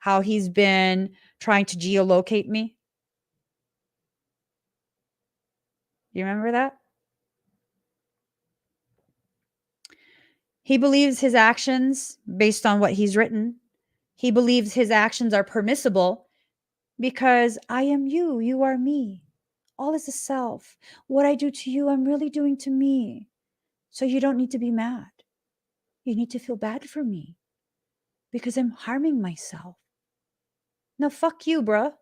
how he's been trying to geolocate me? You remember that? He believes his actions based on what he's written. He believes his actions are permissible because I am you, you are me. All is a self. What I do to you, I'm really doing to me. So you don't need to be mad. You need to feel bad for me because I'm harming myself. No, fuck you, bruh.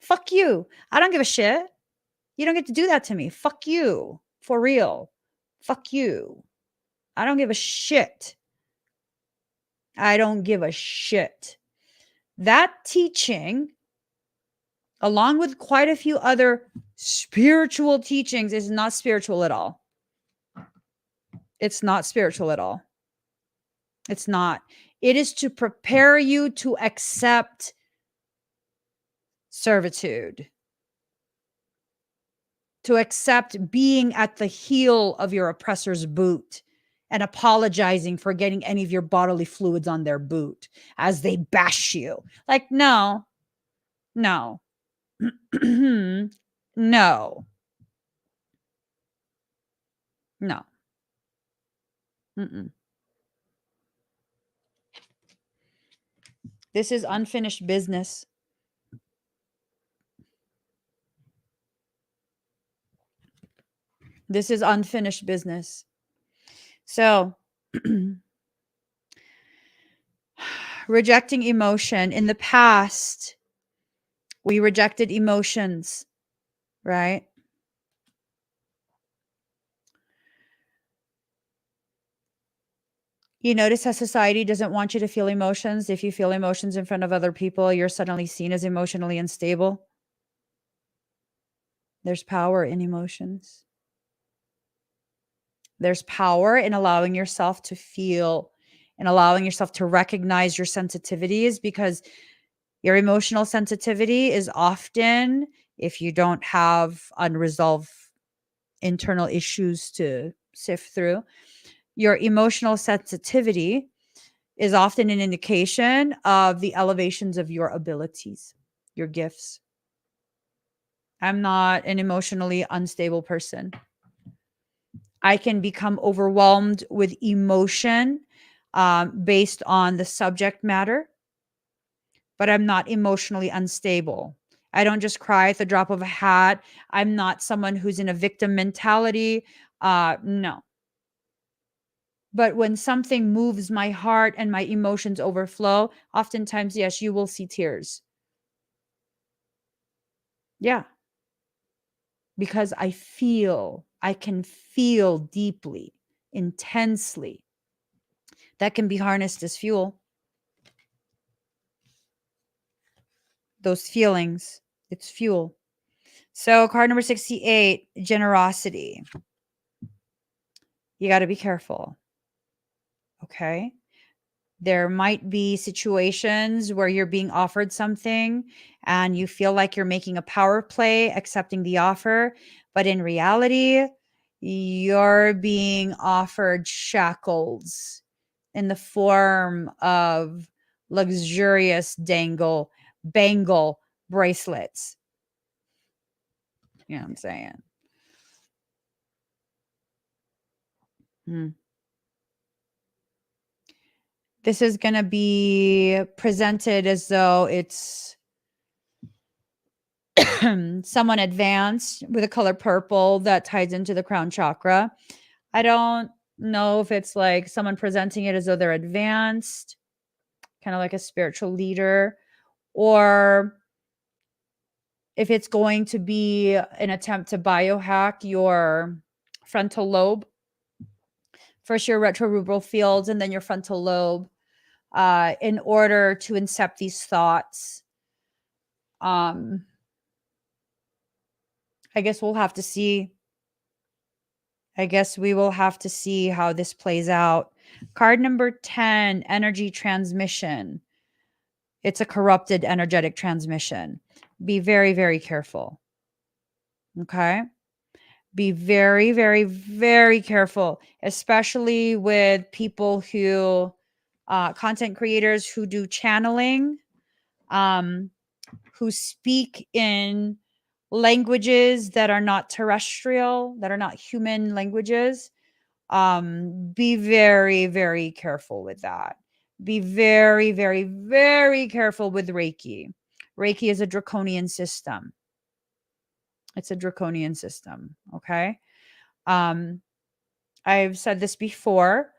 Fuck you. I don't give a shit. You don't get to do that to me. Fuck you. For real. Fuck you. I don't give a shit. I don't give a shit. That teaching, along with quite a few other spiritual teachings, is not spiritual at all. It's not spiritual at all. It's not. It is to prepare you to accept servitude, to accept being at the heel of your oppressor's boot and apologizing for getting any of your bodily fluids on their boot as they bash you. Like, no, no, no, no. Mm-mm. This is unfinished business. This is unfinished business. So, rejecting emotion. In the past, we rejected emotions, right? You notice how society doesn't want you to feel emotions. If you feel emotions in front of other people, you're suddenly seen as emotionally unstable. There's power in emotions. There's power in allowing yourself to feel and allowing yourself to recognize your sensitivities, because your emotional sensitivity is often, if you don't have unresolved internal issues to sift through, your emotional sensitivity is often an indication of the elevations of your abilities, your gifts. I'm not an emotionally unstable person. I can become overwhelmed with emotion based on the subject matter, but I'm not emotionally unstable. I don't just cry at the drop of a hat. I'm not someone who's in a victim mentality. No. But when something moves my heart and my emotions overflow, oftentimes, yes, you will see tears. Yeah. Because I feel I can feel deeply, intensely. That can be harnessed as fuel. Those feelings, it's fuel. So card number 68, generosity. You got to be careful. Okay. There might be situations where you're being offered something and you feel like you're making a power play, accepting the offer. But in reality, you're being offered shackles in the form of luxurious bangle bracelets. You know what I'm saying? Hmm. This is going to be presented as though it's someone advanced with a color purple that ties into the crown chakra. I don't know if it's like someone presenting it as though they're advanced, kind of like a spiritual leader, or if it's going to be an attempt to biohack your frontal lobe. First, your retrorubral fields and then your frontal lobe, in order to incept these thoughts. I guess we'll have to see. I guess we will have to see how this plays out. Card number 10, energy transmission. It's a corrupted energetic transmission. Be very, very careful. Okay. Be very, very, very careful, especially with people who, content creators who do channeling, who speak in languages that are not terrestrial, that are not human languages. Be very, very careful with that. Be very, very, very careful with Reiki. Reiki is a draconian system. It's a draconian system. Okay. I've said this before.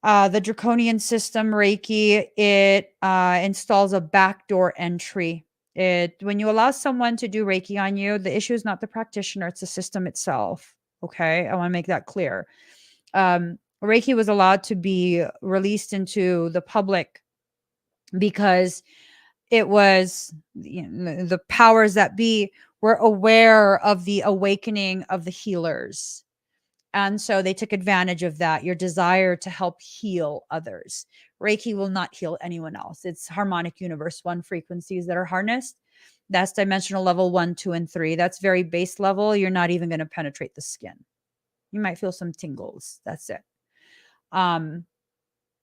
The draconian system, Reiki, it installs a backdoor entry. When you allow someone to do Reiki on you, the issue is not the practitioner, it's the system itself. Okay. I want to make that clear. Reiki was allowed to be released into the public because it was, the powers that be were aware of the awakening of the healers. And so they took advantage of that, your desire to help heal others. Reiki will not heal anyone else. It's harmonic universe one frequencies that are harnessed. That's dimensional level 1, 2, and 3. That's very base level. You're not even going to penetrate the skin. You might feel some tingles. That's it. And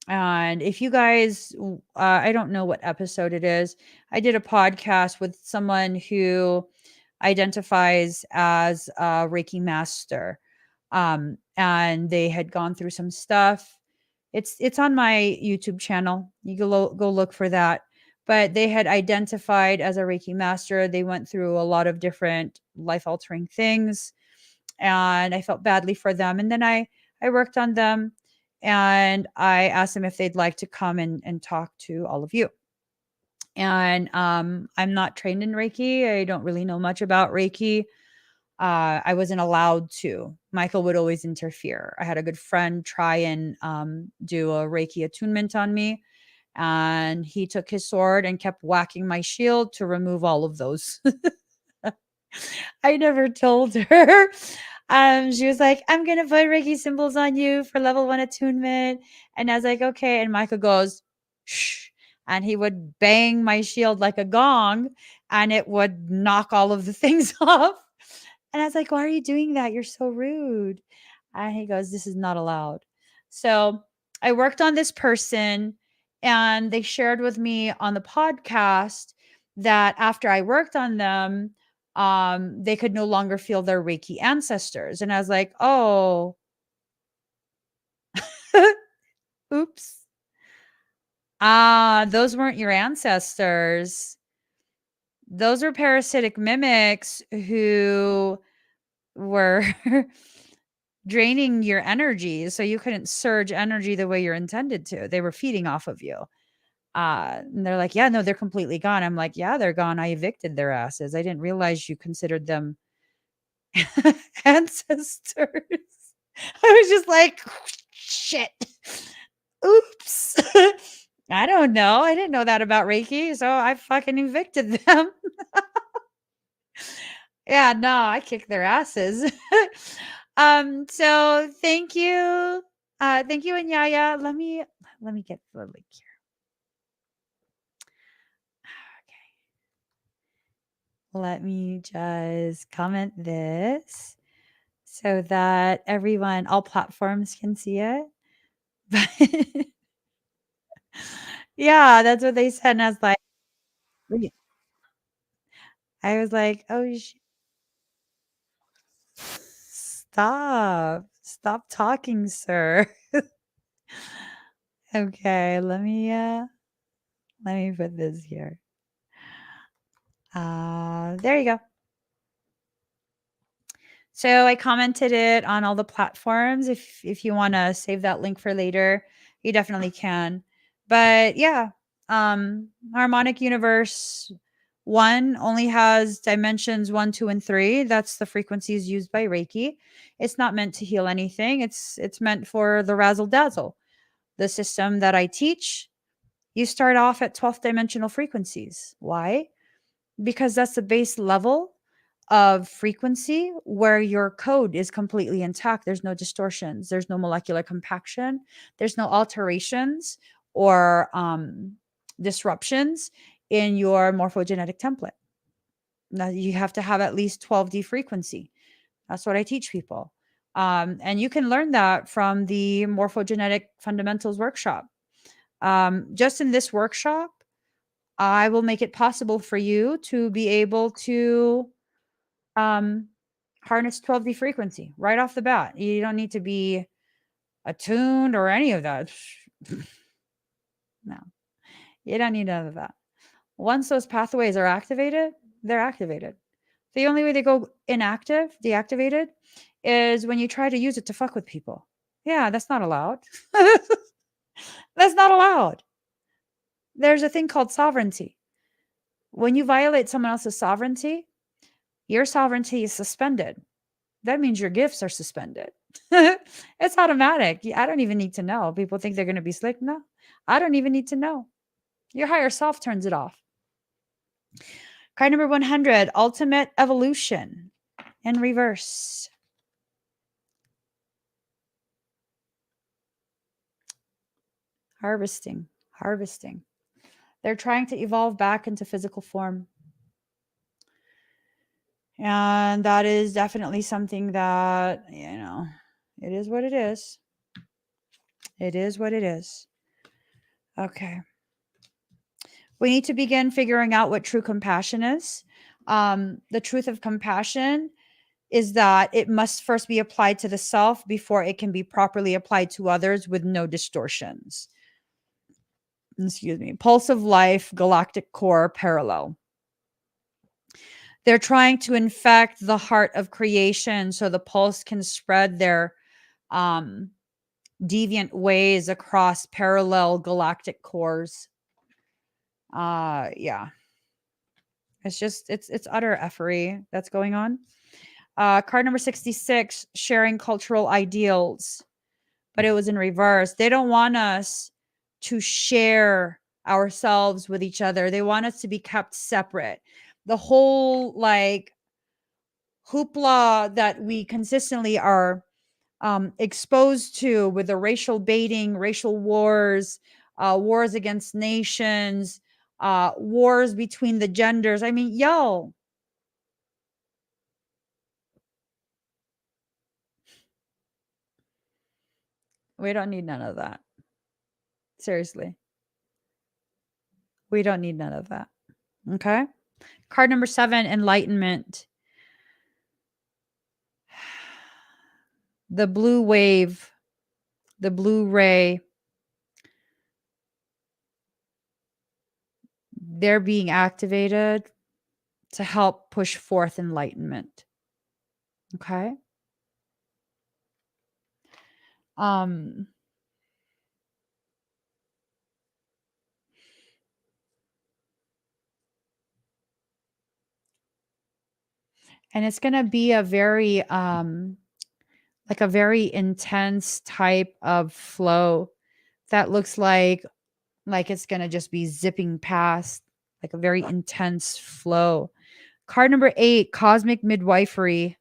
if you guys, I don't know what episode it is. I did a podcast with someone who identifies as a Reiki master. And they had gone through some stuff. It's on my YouTube channel. You go look for that. But they had identified as a Reiki master. They went through a lot of different life altering things, and I felt badly for them. And then I worked on them, and I asked them if they'd like to come and talk to all of you. And I'm not trained in Reiki. I don't really know much about Reiki. I wasn't allowed to. Michael would always interfere. I had a good friend try and do a Reiki attunement on me, and he took his sword and kept whacking my shield to remove all of those. I never told her. She was like, I'm going to put Reiki symbols on you for level 1 attunement. And I was like, okay. And Michael goes, shh. And he would bang my shield like a gong, and it would knock all of the things off. And I was like, why are you doing that? You're so rude. And he goes, this is not allowed. So I worked on this person, and they shared with me on the podcast that after I worked on them, they could no longer feel their Reiki ancestors. And I was like, oh, oops. Those weren't your ancestors. Those are parasitic mimics who were draining your energy so you couldn't surge energy the way you're intended to. They were feeding off of you. And they're like, yeah, no, they're completely gone. I'm like, yeah, they're gone. I evicted their asses. I didn't realize you considered them Ancestors. I was just like, shit. Oops. I don't know. I didn't know that about Reiki, so I fucking evicted them. Yeah, no, I kicked their asses. So thank you. Thank you, Anyaya. Let me get the link here. Okay. Let me just comment this so that everyone, all platforms can see it. But yeah, that's what they said. And I was like, oh, stop talking, sir. Okay, let me put this here. There you go. So I commented it on all the platforms. If you want to save that link for later, you definitely can. But yeah, harmonic universe 1 only has dimensions 1, 2, and 3. That's the frequencies used by Reiki. It's not meant to heal anything. It's meant for the razzle dazzle. The system that I teach, you start off at 12th dimensional frequencies. Why? Because that's the base level of frequency where your code is completely intact. There's no distortions, there's no molecular compaction, there's no alterations or disruptions in your morphogenetic template. Now you have to have at least 12D frequency. That's what I teach people. And you can learn that from the morphogenetic fundamentals workshop. Just in this workshop, I will make it possible for you to be able to um, harness 12D frequency right off the bat. You don't need to be attuned or any of that. No, you don't need none of that. Once those pathways are activated, they're activated. The only way they go inactive, deactivated, is when you try to use it to fuck with people. Yeah, that's not allowed. That's not allowed. There's a thing called sovereignty. When you violate someone else's sovereignty, your sovereignty is suspended. That means your gifts are suspended. It's automatic. I don't even need to know. People think they're going to be slick. No, I don't even need to know. Your higher self turns it off. Card number 100, ultimate evolution in reverse. Harvesting. They're trying to evolve back into physical form. And that is definitely something that, it is what it is. It is what it is. Okay. We need to begin figuring out what true compassion is. The truth of compassion is that it must first be applied to the self before it can be properly applied to others with no distortions. Excuse me. Pulse of life, galactic core, parallel. They're trying to infect the heart of creation so the pulse can spread their deviant ways across parallel galactic cores. Yeah. It's utter effery that's going on. Card number 66, sharing cultural ideals, but it was in reverse. They don't want us to share ourselves with each other. They want us to be kept separate. The whole like hoopla that we consistently are exposed to with the racial baiting, racial wars, wars against nations, wars between the genders. I mean, yo, we don't need none of that. Seriously. We don't need none of that. Okay. Card number 7, enlightenment. The blue wave, the blue ray, they're being activated to help push forth enlightenment. Okay. Um, And it's going to be a very like a very intense type of flow that looks like it's going to just be zipping past, like a very intense flow. Card number 8, Cosmic Midwifery,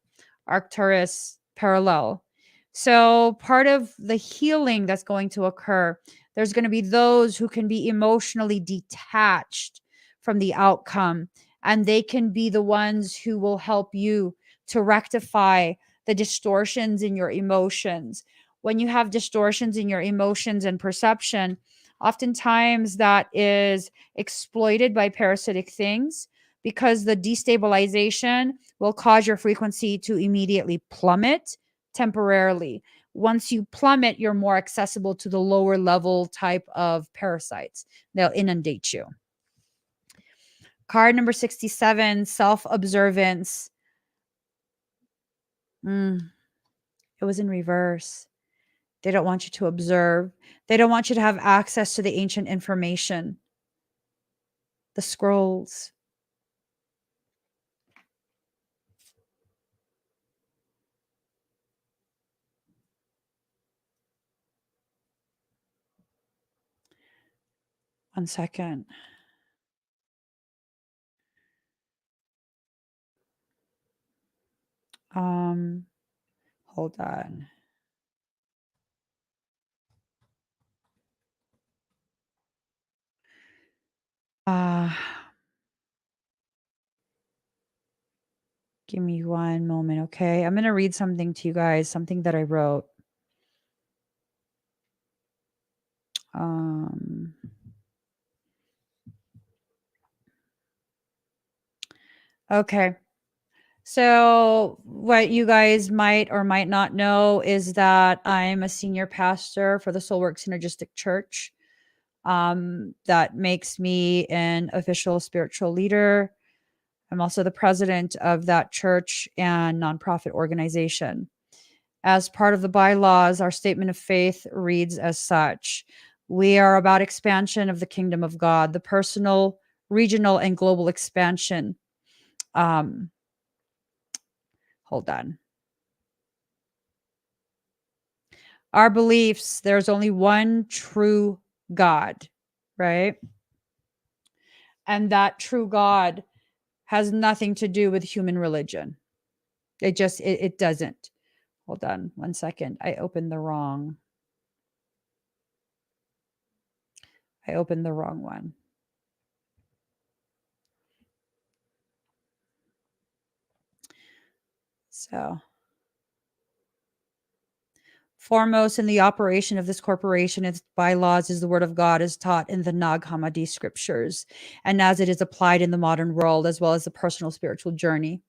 Arcturus parallel. So part of the healing that's going to occur, there's going to be those who can be emotionally detached from the outcome, and they can be the ones who will help you to rectify the distortions in your emotions. When you have distortions in your emotions and perception, oftentimes that is exploited by parasitic things, because the destabilization will cause your frequency to immediately plummet temporarily. Once you plummet, you're more accessible to the lower level type of parasites. They'll inundate you. Card number 67, self-observance. It was in reverse. They don't want you to observe. They don't want you to have access to the ancient information, the scrolls. One second. Hold on. Give me one moment, okay? I'm going to read something to you guys, something that I wrote. Okay. So what you guys might or might not know is that I'm a senior pastor for the Soulwork Synergistic Church. That makes me an official spiritual leader. I'm also the president of that church and nonprofit organization. As part of the bylaws, our statement of faith reads as such: we are about expansion of the kingdom of God, the personal, regional, and global expansion. Hold on. Our beliefs, there's only one true God, right? And that true God has nothing to do with human religion. It doesn't. Hold on one second. I opened the wrong one. So, foremost in the operation of this corporation, its bylaws, is the word of God as taught in the Nag Hammadi scriptures, and as it is applied in the modern world, as well as the personal spiritual journey.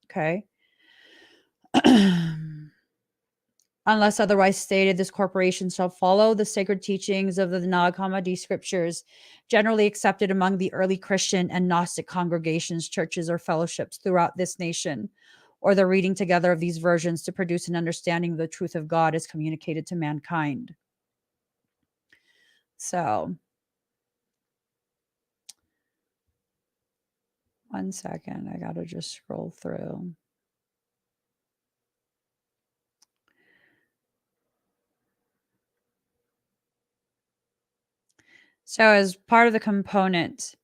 Okay. Unless otherwise stated, this corporation shall follow the sacred teachings of the Nag Hammadi scriptures, generally accepted among the early Christian and Gnostic congregations, churches, or fellowships throughout this nation, or the reading together of these versions to produce an understanding of the truth of God as communicated to mankind. So, one second, I gotta just scroll through. So, as part of the component,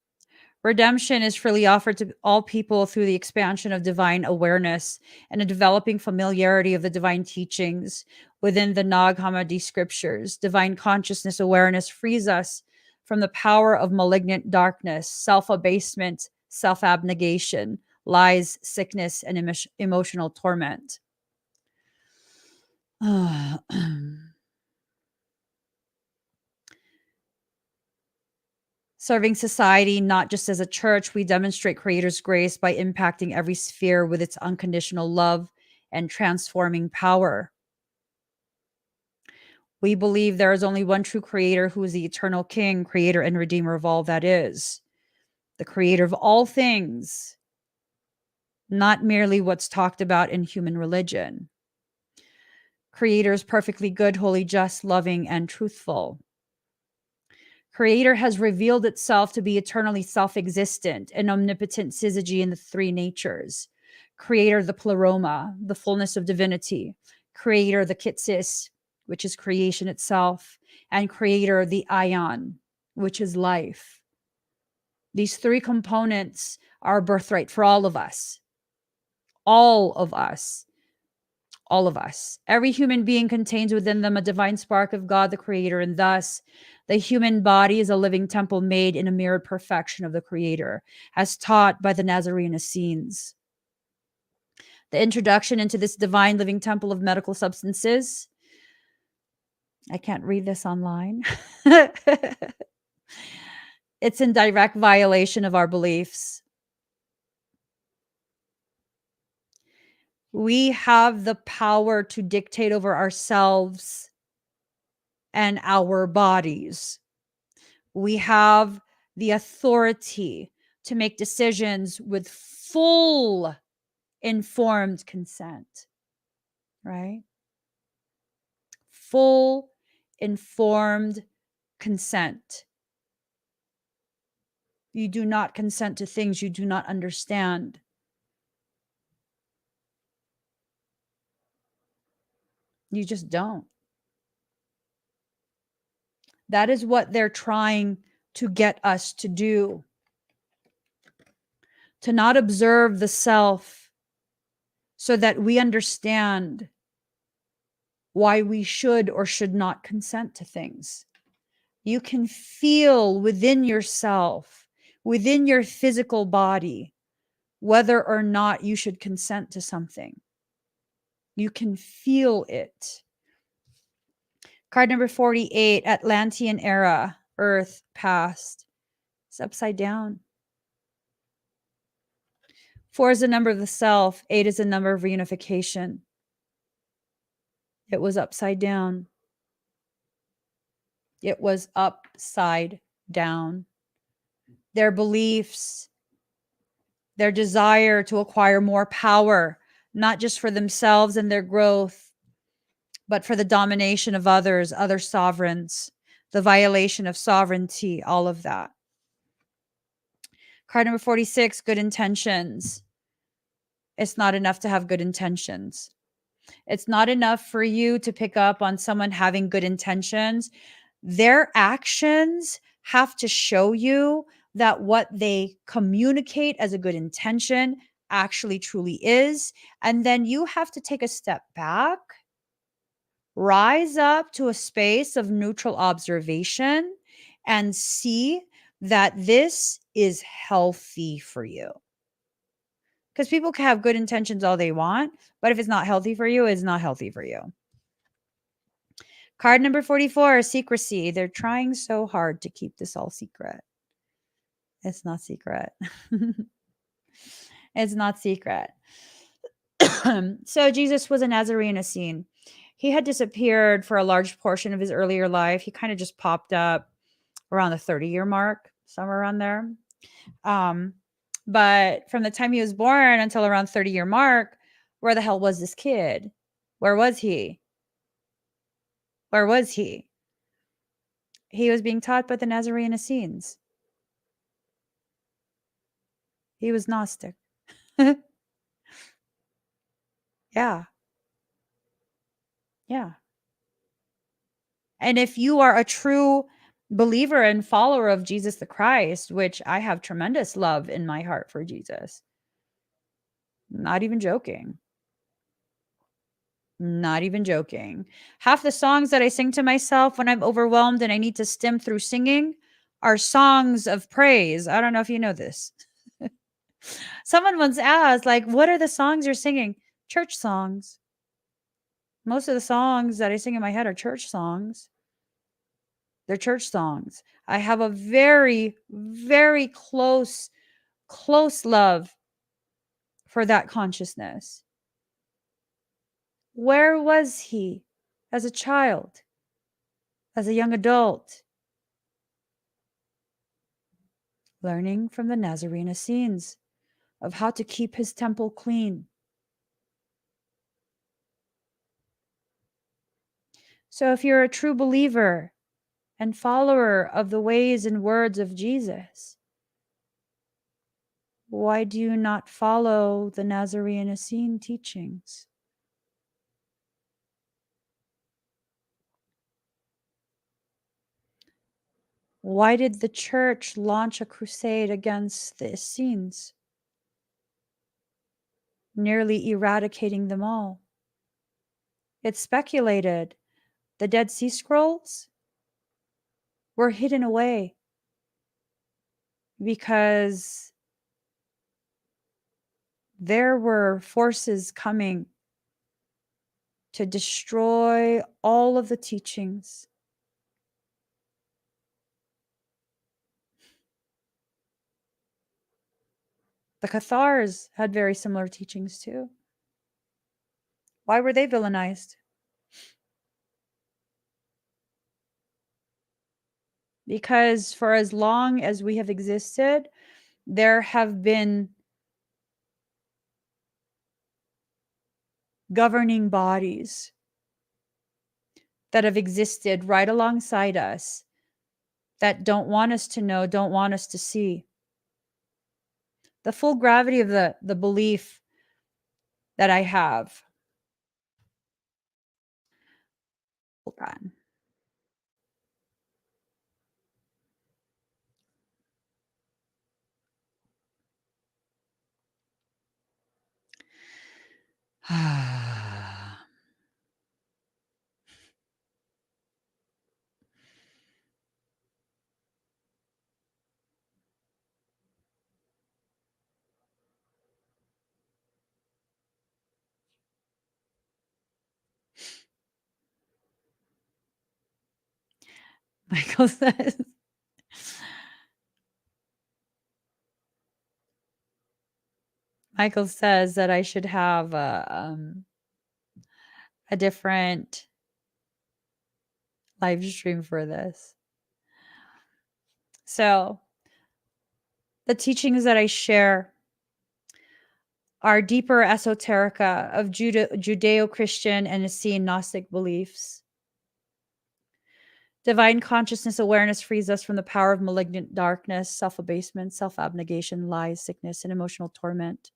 redemption is freely offered to all people through the expansion of divine awareness and a developing familiarity of the divine teachings within the Nag Hammadi scriptures. Divine consciousness awareness frees us from the power of malignant darkness, self-abasement, self-abnegation, lies, sickness, and emotional torment. Serving society, not just as a church, we demonstrate Creator's grace by impacting every sphere with its unconditional love and transforming power. We believe there is only one true Creator who is the eternal King, Creator, and Redeemer of all that is, the Creator of all things, not merely what's talked about in human religion. Creator is perfectly good, holy, just, loving, and truthful. Creator has revealed itself to be eternally self-existent and omnipotent syzygy in the three natures. creator, the pleroma, the fullness of divinity, creator, the kitsis, which is creation itself, and creator, the ion, which is life. These three components are birthright for all of us. All of us. All of us. Every human being contains within them a divine spark of God, the creator, and thus the human body is a living temple made in a mirrored perfection of the creator, as taught by the Nazarene Essenes. The introduction into this divine living temple of medical substances. I can't read this online. It's in direct violation of our beliefs. We have the power to dictate over ourselves and our bodies. We have the authority to make decisions with full informed consent, right? Full informed consent. You do not consent to things you do not understand. You just don't. That is what they're trying to get us to do. To not observe the self so that we understand why we should or should not consent to things. You can feel within yourself, within your physical body, whether or not you should consent to something. You can feel it. Card number 48, Atlantean era, Earth, past. It's upside down. 4 is the number of the self. 8 is the number of reunification. It was upside down. It was upside down. Their beliefs, their desire to acquire more power, not just for themselves and their growth, but for the domination of others, other sovereigns, the violation of sovereignty, all of that. Card number 46, good intentions. It's not enough to have good intentions. It's not enough for you to pick up on someone having good intentions. Their actions have to show you that what they communicate as a good intention actually truly is. And then you have to take a step back, rise up to a space of neutral observation, and see that this is healthy for you. Because people can have good intentions all they want, but if it's not healthy for you, it's not healthy for you. Card number 44, secrecy. They're trying so hard to keep this all secret. It's not secret. It's not secret. So Jesus was a Nazarene Essene. He had disappeared for a large portion of his earlier life. He kind of just popped up around the 30-year mark, somewhere around there. But from the time he was born until around 30-year mark, where the hell was this kid? Where was he? Where was he? He was being taught by the Nazarene Essenes. He was Gnostic. Yeah. Yeah. And if you are a true believer and follower of Jesus the Christ, which I have tremendous love in my heart for Jesus, not even joking. Not even joking. Half the songs that I sing to myself when I'm overwhelmed and I need to stim through singing are songs of praise. I don't know if you know this. Someone once asked, like, what are the songs you're singing? Church songs. Most of the songs that I sing in my head are church songs. They're church songs. I have a very, very close love for that consciousness. Where was he as a child, as a young adult? Learning from the Nazarene Essenes of how to keep his temple clean. So if you're a true believer and follower of the ways and words of Jesus, Why do you not follow the Nazarene Essene teachings? Why did the church launch a crusade against the Essenes, nearly eradicating them all? It's speculated the Dead Sea Scrolls were hidden away because there were forces coming to destroy all of the teachings. The Cathars had very similar teachings too. Why were they villainized? Because for as long as we have existed, there have been governing bodies that have existed right alongside us that don't want us to know, don't want us to see. The full gravity of the belief that I have. Hold on. Michael says, Michael says that I should have a different live stream for this. So the teachings that I share are deeper esoterica of Judeo-Christian and Essene Gnostic beliefs. Divine consciousness awareness frees us from the power of malignant darkness, self-abasement, self-abnegation, lies, sickness, and emotional torment.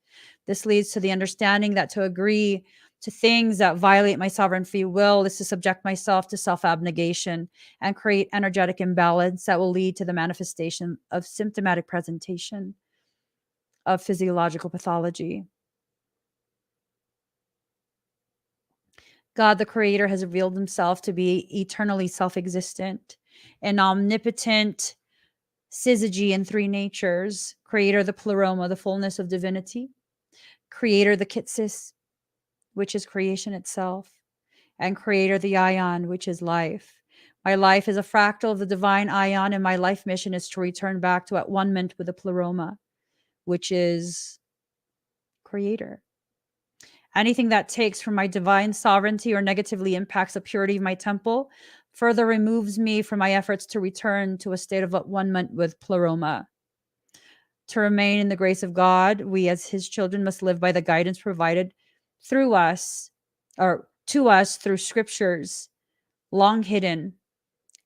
This leads to the understanding that to agree to things that violate my sovereign free will is to subject myself to self-abnegation and create energetic imbalance that will lead to the manifestation of symptomatic presentation of physiological pathology. God, the Creator, has revealed himself to be eternally self-existent and omnipotent syzygy in three natures: Creator, the pleroma, the fullness of divinity; Creator, the kitsis, which is creation itself; and Creator, the ion, which is life. My life is a fractal of the divine ion, and my life mission is to return back to at one-ment with the pleroma, which is Creator. Anything that takes from my divine sovereignty or negatively impacts the purity of my temple further removes me from my efforts to return to a state of one-ment with pleroma. To remain in the grace of God, we as his children must live by the guidance provided through us, or to us through scriptures, long hidden,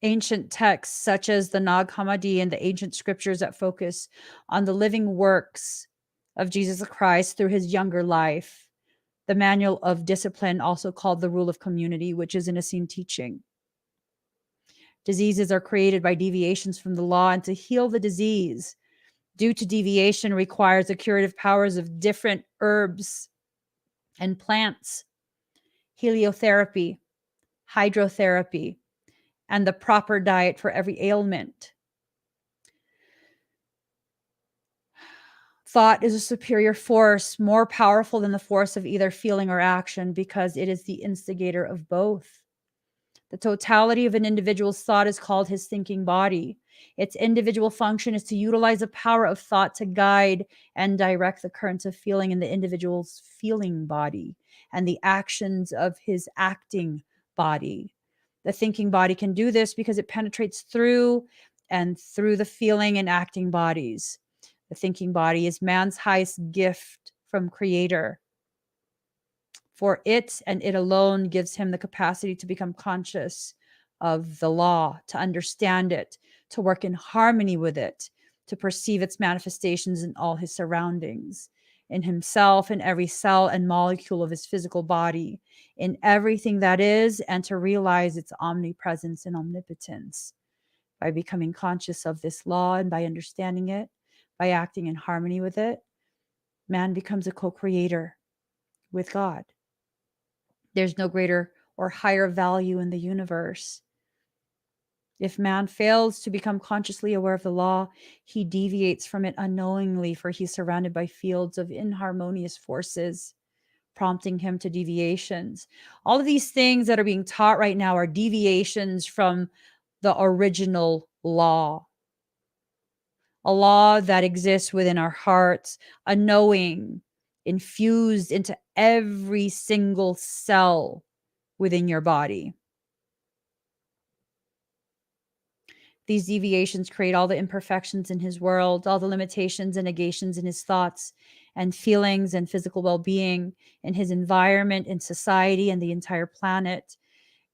ancient texts such as the Nag Hammadi and the ancient scriptures that focus on the living works of Jesus Christ through his younger life. The manual of discipline, also called the rule of community, which is an Essene teaching. Diseases are created by deviations from the law, and to heal the disease due to deviation requires the curative powers of different herbs and plants, heliotherapy, hydrotherapy, and the proper diet for every ailment. Thought is a superior force, more powerful than the force of either feeling or action, because it is the instigator of both. The totality of an individual's thought is called his thinking body. Its individual function is to utilize the power of thought to guide and direct the currents of feeling in the individual's feeling body and the actions of his acting body. The thinking body can do this because it penetrates through the feeling and acting bodies. The thinking body is man's highest gift from Creator. For it and it alone gives him the capacity to become conscious of the law, to understand it, to work in harmony with it, to perceive its manifestations in all his surroundings, in himself, in every cell and molecule of his physical body, in everything that is, and to realize its omnipresence and omnipotence. By becoming conscious of this law and by understanding it, by acting in harmony with it, man becomes a co-creator with God. There's no greater or higher value in the universe. If man fails to become consciously aware of the law, he deviates from it unknowingly, for he's surrounded by fields of inharmonious forces, prompting him to deviations. All of these things that are being taught right now are deviations from the original law, a law that exists within our hearts, a knowing infused into every single cell within your body. These deviations create all the imperfections in his world, all the limitations and negations in his thoughts and feelings and physical well-being, in his environment, in society, and the entire planet.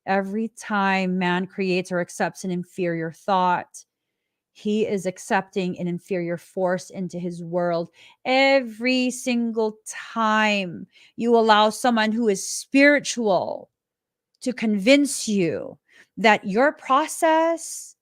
Every time man creates or accepts an inferior thought, he is accepting an inferior force into his world. Every single time you allow someone who is spiritual to convince you that your process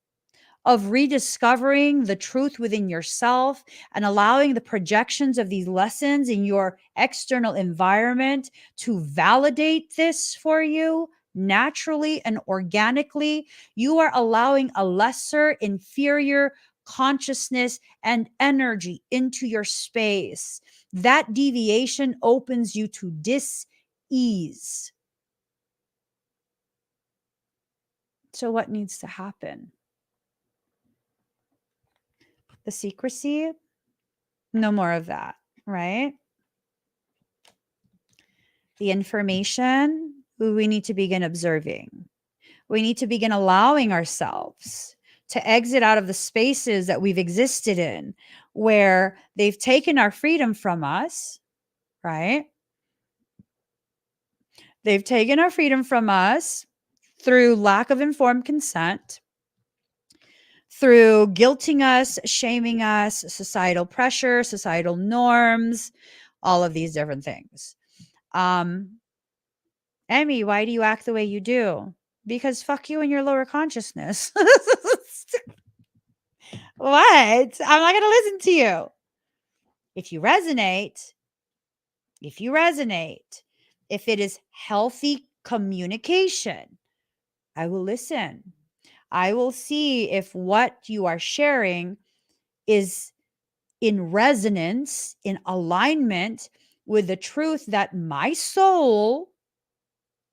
of rediscovering the truth within yourself and allowing the projections of these lessons in your external environment to validate this for you naturally and organically, you are allowing a lesser, inferior consciousness and energy into your space. That deviation opens you to dis-ease. So what needs to happen? The secrecy, no more of that, right? The information, we need to begin observing. We need to begin allowing ourselves to exit out of the spaces that we've existed in where they've taken our freedom from us, right? They've taken our freedom from us through lack of informed consent, through guilting us, shaming us, societal pressure, societal norms, all of these different things. Emmy, why do you act the way you do? Because fuck you and your lower consciousness. What? I'm not going to listen to you. If you resonate, if it is healthy communication, I will listen. I will see if what you are sharing is in resonance, in alignment with the truth that my soul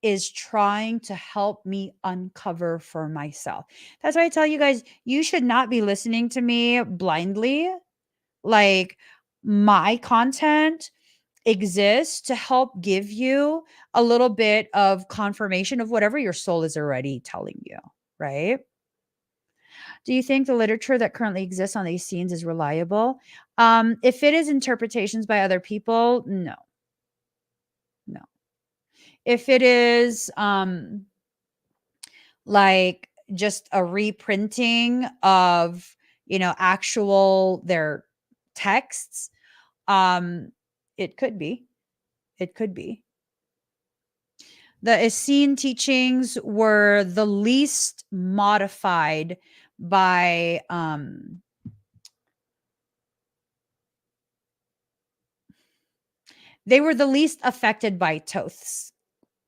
is trying to help me uncover for myself. That's why I tell you guys, you should not be listening to me blindly. Like, my content exists to help give you a little bit of confirmation of whatever your soul is already telling you, right? Do you think the literature that currently exists on these scenes is reliable? If it is interpretations by other people, no. No. If it is like just a reprinting of, actual their texts, it could be. It could be. The Essene teachings were the least modified by they were the least affected by Thoth's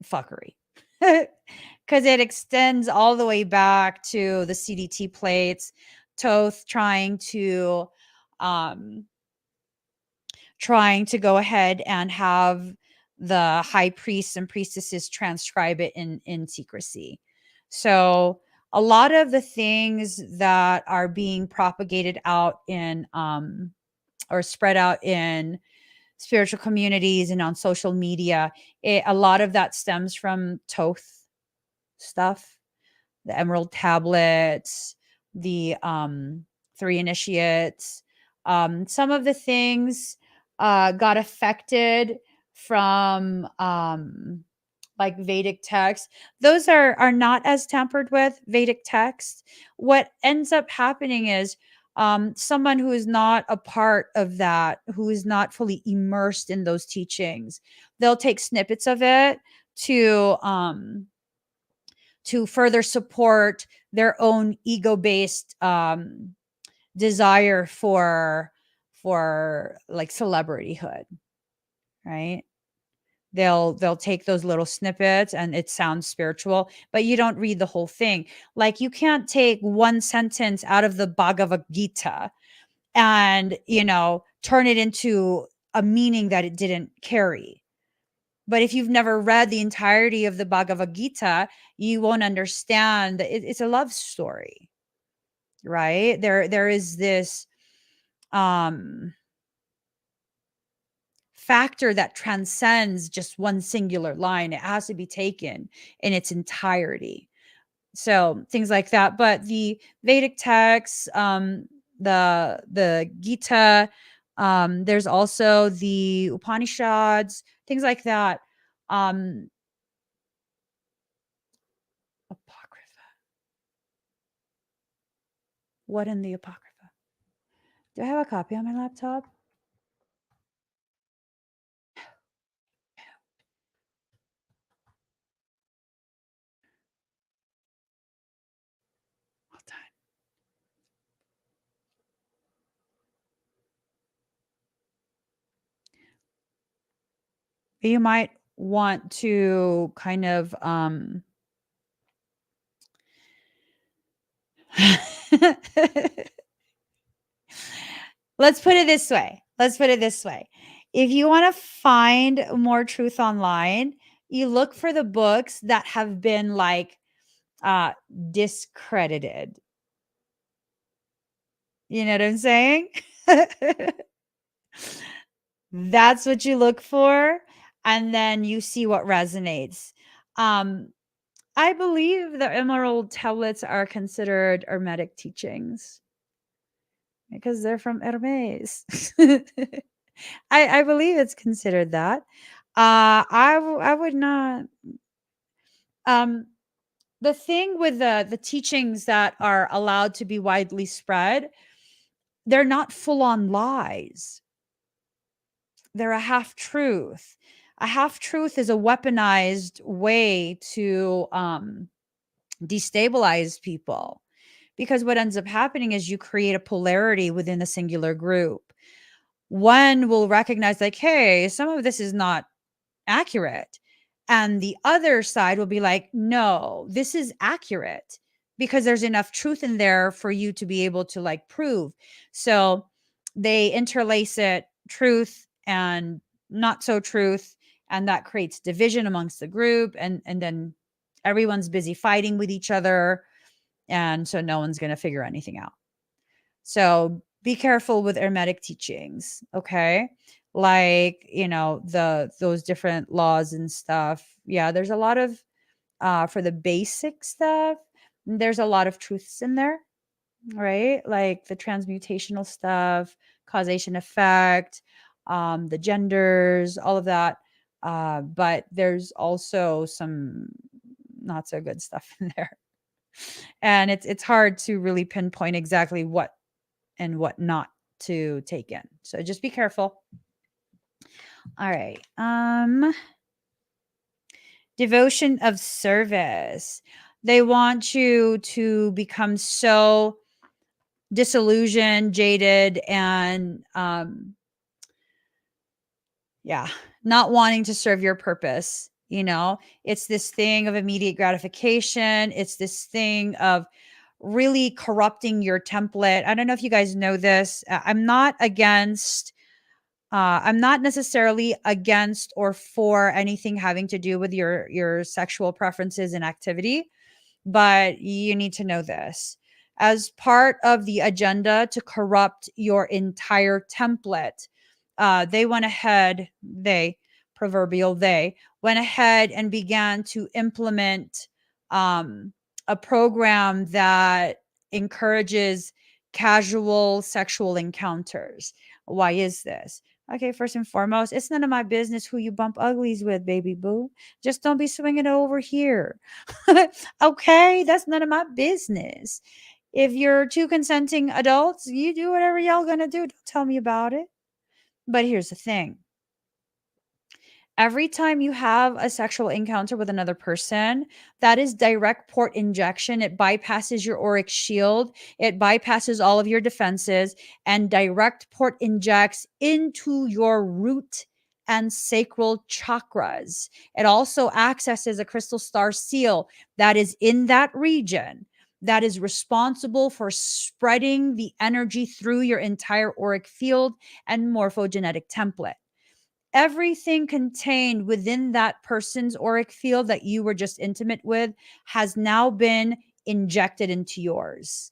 fuckery. Because it extends all the way back to the CDT plates, Thoth trying to go ahead and have the high priests and priestesses transcribe it in secrecy. So a lot of the things that are being propagated out in or spread out in spiritual communities and on social media, a lot of that stems from Thoth stuff, the Emerald Tablets, the 3 initiates. Some of the things got affected from like Vedic texts. Those are not as tampered with Vedic texts. What ends up happening is someone who is not a part of that, who is not fully immersed in those teachings, they'll take snippets of it to further support their own ego-based desire for like celebrityhood, right? They'll take those little snippets and it sounds spiritual, but you don't read the whole thing. Like you can't take one sentence out of the Bhagavad Gita and, turn it into a meaning that it didn't carry. But if you've never read the entirety of the Bhagavad Gita, you won't understand that it's a love story, right? There is this um factor that transcends just one singular line. It has to be taken in its entirety. So things like that. But the Vedic texts, the Gita, there's also the Upanishads, things like that. Apocrypha. What in the Apocrypha? Do I have a copy on my laptop? Hold on. You might want to kind of let's put it this way. If you want to find more truth online, you look for the books that have been like discredited. You know what I'm saying? That's what you look for, and then you see what resonates. I believe the Emerald tablets are considered Hermetic teachings because they're from Hermes. I believe it's considered that. I would not. Um, the thing with the teachings that are allowed to be widely spread, they're not full on lies. They're a half truth. A half truth is a weaponized way to destabilize people, because what ends up happening is you create a polarity within a singular group. One will recognize like, hey, some of this is not accurate, and the other side will be like, no, this is accurate because there's enough truth in there for you to be able to like prove. So they interlace it, truth and not so truth, and that creates division amongst the group, and then everyone's busy fighting with each other, and so no one's going to figure anything out. So be careful with hermetic teachings, okay? Like, those different laws and stuff. Yeah, there's a lot of for the basic stuff, there's a lot of truths in there, right? Like the transmutational stuff, causation effect, the genders, all of that. But there's also some not so good stuff in there. And it's hard to really pinpoint exactly what and what not to take in. So just be careful. All right. Devotion of service. They want you to become so disillusioned, jaded, and not wanting to serve your purpose. It's this thing of immediate gratification. It's this thing of really corrupting your template. I don't know if you guys know this. I'm not necessarily against or for anything having to do with your sexual preferences and activity, but you need to know this. As part of the agenda to corrupt your entire template, they went ahead and began to implement a program that encourages casual sexual encounters. Why is this? Okay, first and foremost, it's none of my business who you bump uglies with, baby boo. Just don't be swinging it over here. Okay, that's none of my business. If you're two consenting adults, you do whatever y'all gonna do. Don't tell me about it. But here's the thing. Every time you have a sexual encounter with another person, that is direct port injection. It bypasses your auric shield, it bypasses all of your defenses, and direct port injects into your root and sacral chakras. It also accesses a crystal star seal that is in that region, that is responsible for spreading the energy through your entire auric field and morphogenetic template. Everything contained within that person's auric field that you were just intimate with has now been injected into yours.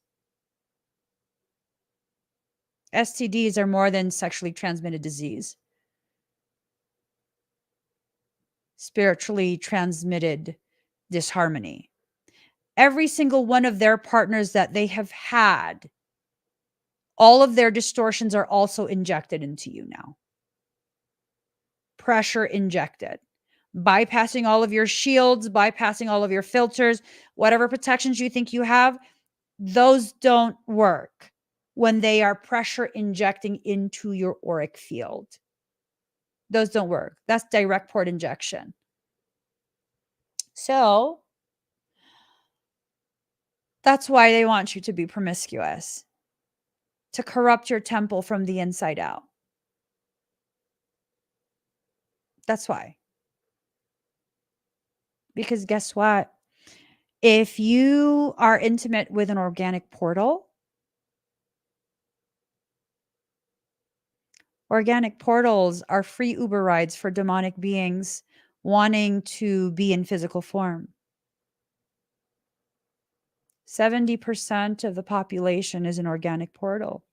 STDs are more than sexually transmitted disease. Spiritually transmitted disharmony. Every single one of their partners that they have had, all of their distortions are also injected into you now. Pressure injected, bypassing all of your shields, bypassing all of your filters, whatever protections you think you have, those don't work when they are pressure injecting into your auric field. Those don't work. That's direct port injection. So that's why they want you to be promiscuous, to corrupt your temple from the inside out. That's why. Because guess what? If you are intimate with an organic portal, organic portals are free Uber rides for demonic beings wanting to be in physical form. 70% of the population is an organic portal.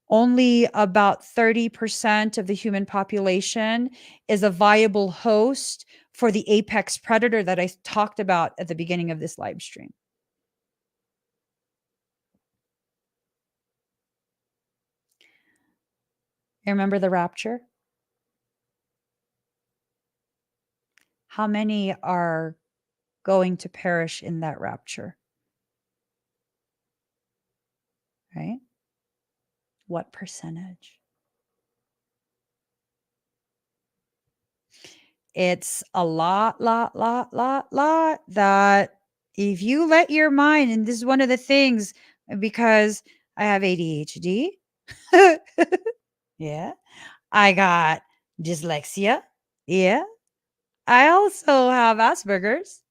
Only about 30% of the human population is a viable host for the apex predator that I talked about at the beginning of this live stream. You remember the rapture? How many are going to perish in that rapture? Right? What percentage? It's a lot that if you let your mind, and this is one of the things, because I have ADHD. Yeah. I got dyslexia. Yeah. I also have Asperger's.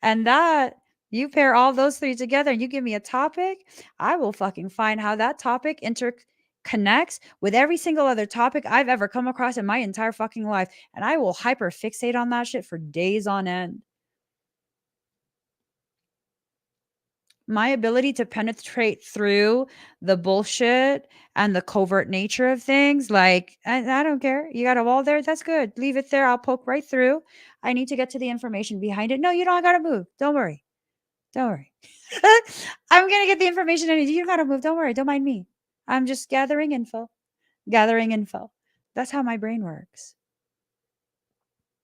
And that you pair all those three together and you give me a topic, I will fucking find how that topic interconnects with every single other topic I've ever come across in my entire fucking life. And I will hyper fixate on that shit for days on end. My ability to penetrate through the bullshit and the covert nature of things, like, I don't care. You got a wall there? That's good. Leave it there. I'll poke right through. I need to get to the information behind it. No, you don't got to move. Don't worry. Don't worry. I'm going to get the information I need. You don't got to move. Don't worry. Don't mind me. I'm just gathering info. Gathering info. That's how my brain works.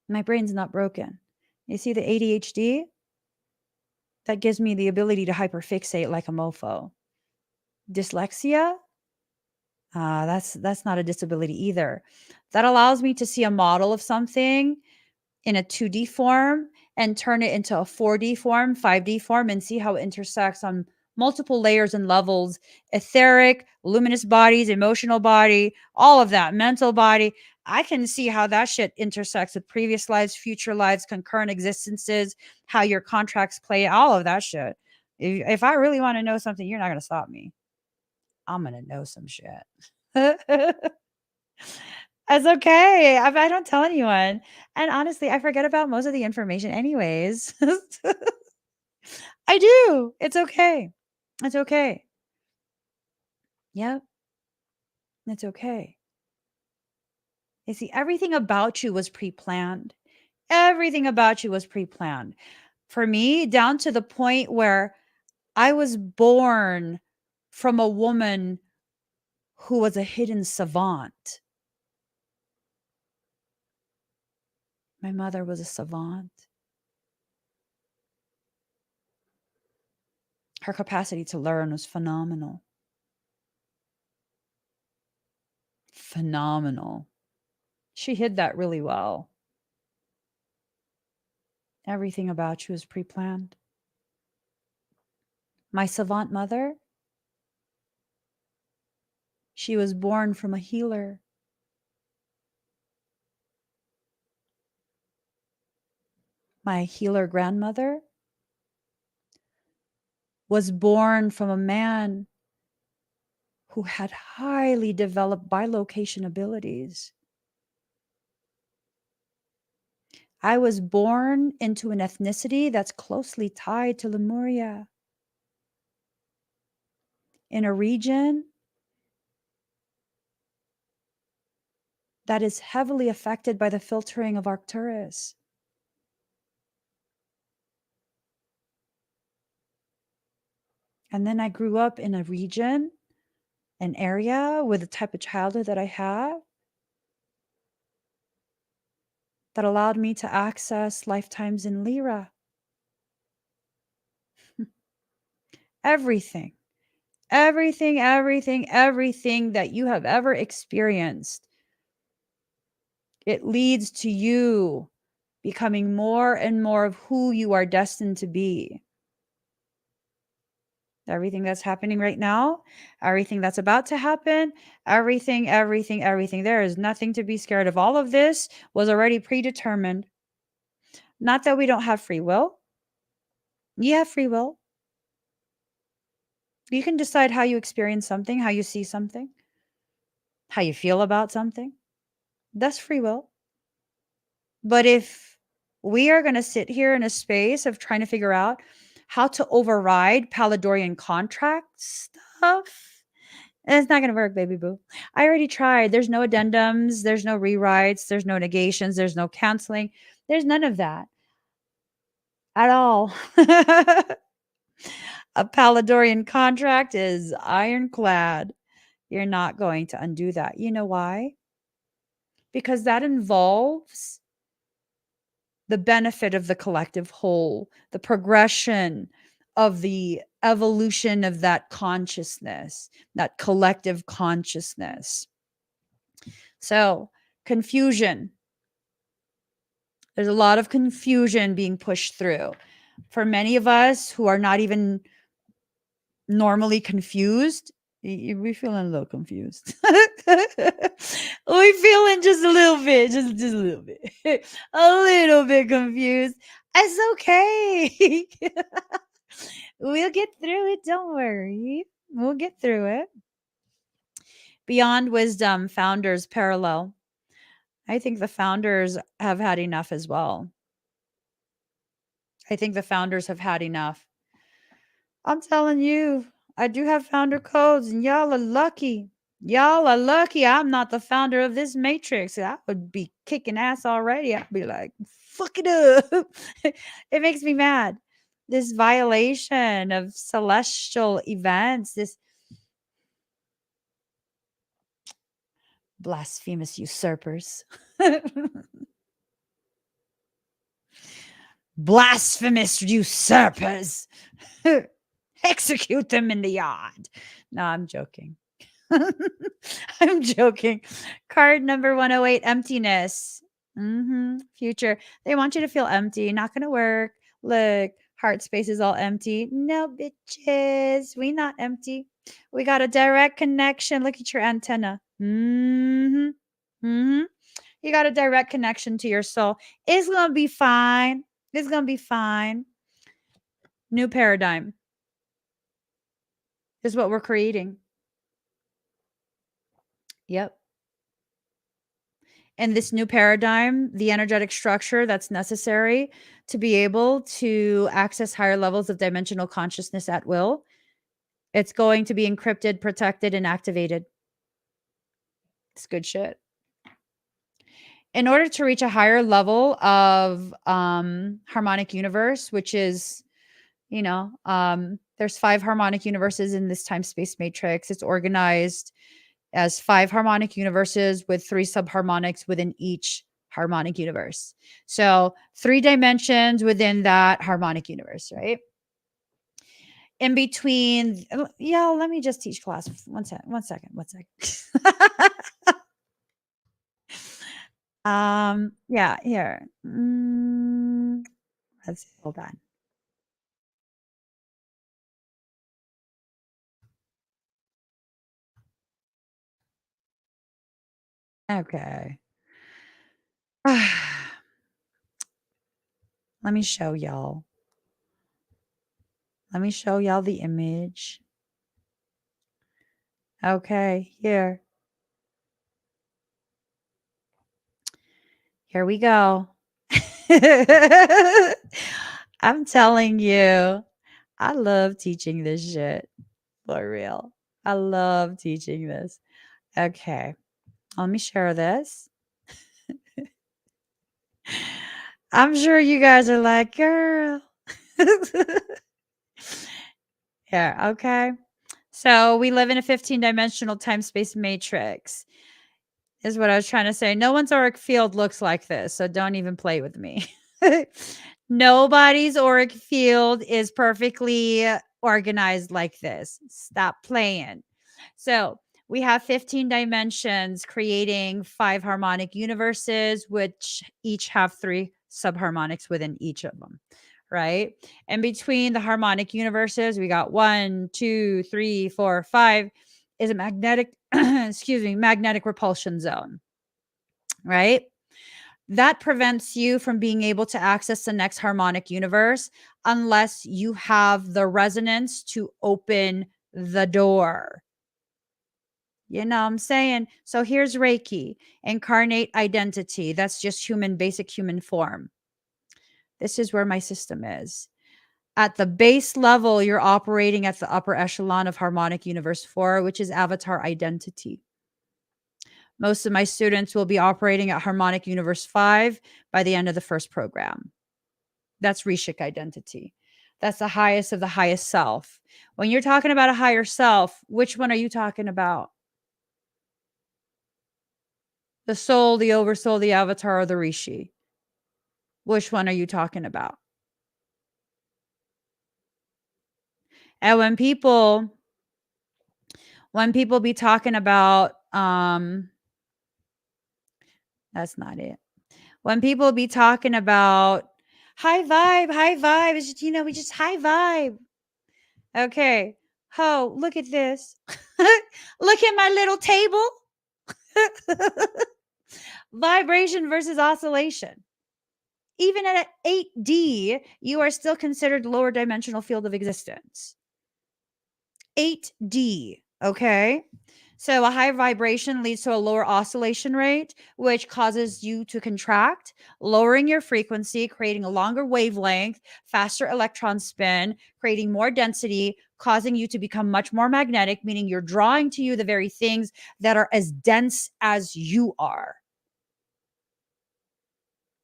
My brain's not broken. You see the ADHD? That gives me the ability to hyperfixate like a mofo. Dyslexia? That's not a disability either. That allows me to see a model of something in a 2D form and turn it into a 4D form, 5D form, and see how it intersects on multiple layers and levels: etheric, luminous bodies, emotional body, all of that, mental body. I can see how that shit intersects with previous lives, future lives, concurrent existences, how your contracts play, all of that shit. If I really want to know something, you're not going to stop me. I'm going to know some shit. It's okay. I don't tell anyone. And honestly, I forget about most of the information anyways. I do. It's okay. It's okay. Yep. It's okay. You see, everything about you was pre-planned. Everything about you was pre-planned. For me, down to the point where I was born from a woman who was a hidden savant. My mother was a savant. Her capacity to learn was phenomenal. Phenomenal. She hid that really well. Everything about you is pre-planned. My savant mother, she was born from a healer. My healer grandmother was born from a man who had highly developed bilocation abilities. I was born into an ethnicity that's closely tied to Lemuria, in a region that is heavily affected by the filtering of Arcturus. And then I grew up in a region, an area with the type of childhood that I have that allowed me to access lifetimes in Lyra. Everything, everything that you have ever experienced, it leads to you becoming more and more of who you are destined to be. Everything that's happening right now, everything that's about to happen, everything. There is nothing to be scared of. All of this was already predetermined. Not that we don't have free will. You have free will. You can decide how you experience something, how you see something, how you feel about something. That's free will. But if we are going to sit here in a space of trying to figure out how to override Palladorian contract stuff, it's not going to work, baby boo. I already tried. There's no addendums. There's no rewrites. There's no negations. There's no canceling. There's none of that at all. A Palladorian contract is ironclad. You're not going to undo that. You know why? Because that involves the benefit of the collective whole, the progression of the evolution of that consciousness, that collective consciousness. So, confusion. There's a lot of confusion being pushed through. For many of us who are not even normally confused, we feeling a little confused. We feeling just a little bit, just a little bit, a little bit confused. It's okay. We'll get through it. Don't worry. We'll get through it. Beyond wisdom, founders parallel. I think the founders have had enough as well. I think the founders have had enough. I'm telling you, I do have founder codes, and y'all are lucky. Y'all are lucky I'm not the founder of this matrix. I would be kicking ass already. I'd be like, fuck it up. It makes me mad. This violation of celestial events, this blasphemous usurpers. Blasphemous usurpers. Execute them in the yard. No, I'm joking. I'm joking. Card number 108, emptiness. Future. They want you to feel empty. Not going to work. Look, heart space is all empty. No, bitches. We not empty. We got a direct connection. Look at your antenna. You got a direct connection to your soul. It's going to be fine. It's going to be fine. New paradigm is what we're creating. Yep. And this new paradigm, the energetic structure that's necessary to be able to access higher levels of dimensional consciousness at will, it's going to be encrypted, protected, and activated. It's good shit. In order to reach a higher level of harmonic universe, which is, there's 5 harmonic universes in this time-space matrix. It's organized as 5 harmonic universes with 3 subharmonics within each harmonic universe. So 3 dimensions within that harmonic universe, right? in between. Y'all, let me just teach class. One second. Yeah, here. Let's see, hold on. Okay. Let me show y'all. Let me show y'all the image. Okay, here. Here we go. I'm telling you, I love teaching this shit. For real. I love teaching this. Okay. Let me share this. I'm sure you guys are like, girl. Yeah, okay. So we live in a 15-dimensional time-space matrix, is what I was trying to say. No one's auric field looks like this, so don't even play with me. Nobody's auric field is perfectly organized like this. Stop playing. So we have 15 dimensions creating 5 harmonic universes, which each have 3 subharmonics within each of them, right? And between the harmonic universes, we got 1, 2, 3, 4, 5 is a magnetic, magnetic repulsion zone, right? That prevents you from being able to access the next harmonic universe unless you have the resonance to open the door. You know what I'm saying? So here's Reiki, incarnate identity. That's just basic human form. This is where my system is. At the base level, you're operating at the upper echelon of harmonic universe 4, which is avatar identity. Most of my students will be operating at harmonic universe 5 by the end of the first program. That's Rishik identity. That's the highest of the highest self. When you're talking about a higher self, which one are you talking about? The soul, the oversoul, the avatar, or the Rishi? Which one are you talking about? And when people be talking about, that's not it. When people be talking about high vibe, it's just, we just high vibe. Okay. Oh, look at this. Look at my little table. Vibration versus oscillation. Even at 8D, you are still considered lower dimensional field of existence. 8D, okay? So a higher vibration leads to a lower oscillation rate, which causes you to contract, lowering your frequency, creating a longer wavelength, faster electron spin, creating more density, causing you to become much more magnetic, meaning you're drawing to you the very things that are as dense as you are.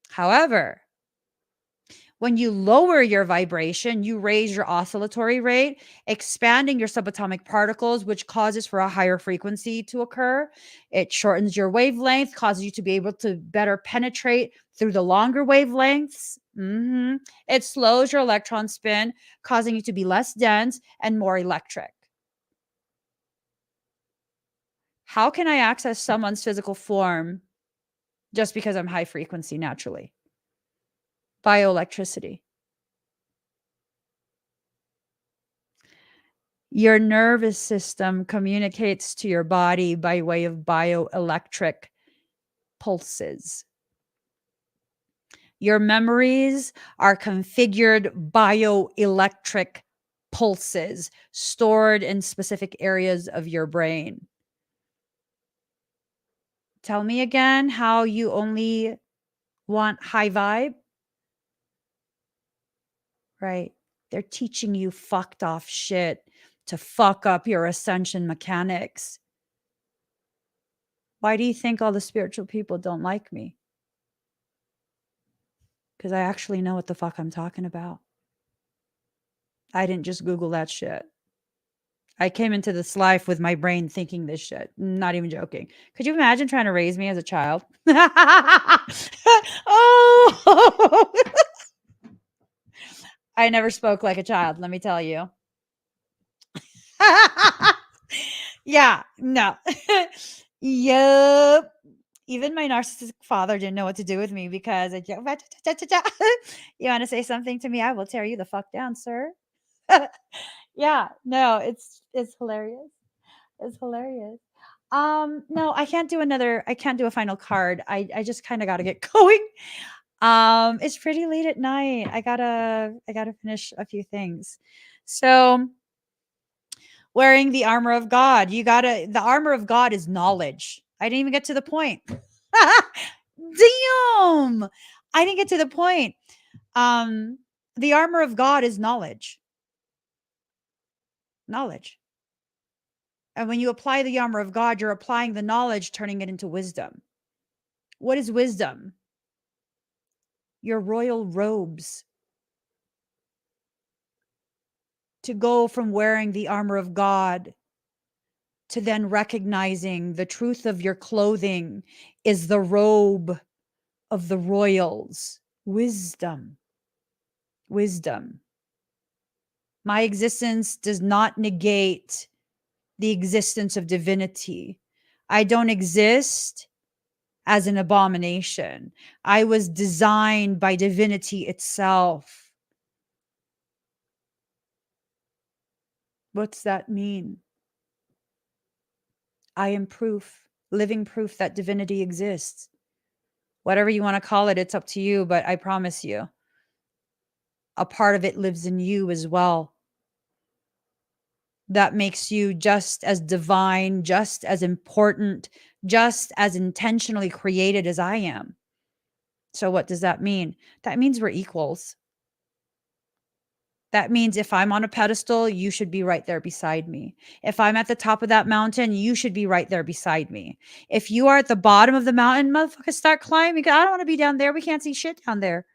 However, when you lower your vibration, you raise your oscillatory rate, expanding your subatomic particles, which causes for a higher frequency to occur. It shortens your wavelength, causes you to be able to better penetrate through the longer wavelengths. It slows your electron spin, causing you to be less dense and more electric. How can I access someone's physical form just because I'm high frequency naturally? Bioelectricity. Your nervous system communicates to your body by way of bioelectric pulses. Your memories are configured bioelectric pulses stored in specific areas of your brain. Tell me again how you only want high vibe? Right. They're teaching you fucked off shit to fuck up your ascension mechanics. Why do you think all the spiritual people don't like me? Because I actually know what the fuck I'm talking about. I didn't just Google that shit. I came into this life with my brain thinking this shit. Not even joking. Could you imagine trying to raise me as a child? Oh, I never spoke like a child, let me tell you. Yeah, no. Yup. Even my narcissistic father didn't know what to do with me because I you want to say something to me? I will tear you the fuck down, sir. Yeah, no, it's hilarious. It's hilarious. No, I can't do a final card. I just kind of got to get going. It's pretty late at night. I gotta finish a few things. So, wearing the armor of God, the armor of God is knowledge. I didn't even get to the point. Damn. I didn't get to the point. The armor of God is knowledge. Knowledge. And when you apply the armor of God, you're applying the knowledge, turning it into wisdom. What is wisdom? Your royal robes. To go from wearing the armor of God to then recognizing the truth of your clothing is the robe of the royals. Wisdom. Wisdom. My existence does not negate the existence of divinity. I don't exist as an abomination. I was designed by divinity itself. What's that mean? I am proof, living proof that divinity exists. Whatever you want to call it, it's up to you, but I promise you, a part of it lives in you as well. That makes you just as divine, just as important, just as intentionally created as I am. So what does that mean? That means we're equals. That means if I'm on a pedestal, you should be right there beside me. If I'm at the top of that mountain, you should be right there beside me. If you are at the bottom of the mountain, motherfucker, start climbing. I don't want to be down there. We can't see shit down there.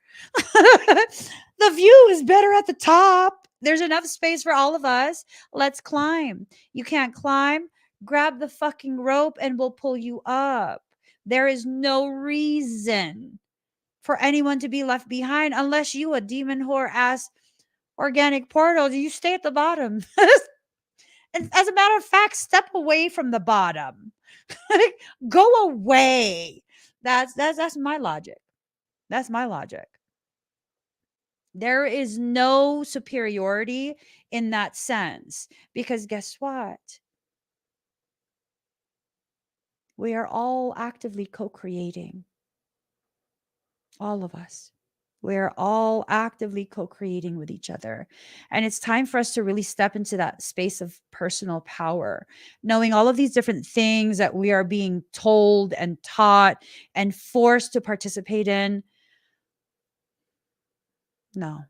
The view is better at the top. There's enough space for all of us. Let's climb. You can't climb? Grab the fucking rope and we'll pull you up. There is no reason for anyone to be left behind unless you, a demon whore ass organic portal, you stay at the bottom. And as a matter of fact, step away from the bottom. Go away. That's my logic. That's my logic. There is no superiority in that sense because guess what? We are all actively co-creating. All of us. We're all actively co-creating with each other. And it's time for us to really step into that space of personal power, knowing all of these different things that we are being told and taught and forced to participate in. No,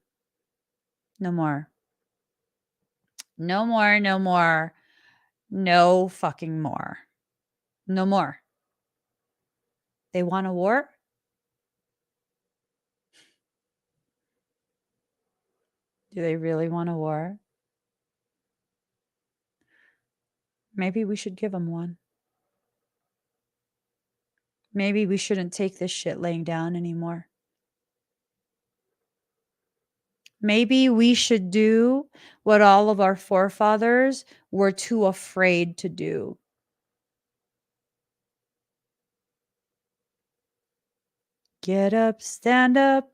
no more. No more, no more. No fucking more. No more. They want a war? Do they really want a war? Maybe we should give them one. Maybe we shouldn't take this shit laying down anymore. Maybe we should do what all of our forefathers were too afraid to do. Get up, stand up.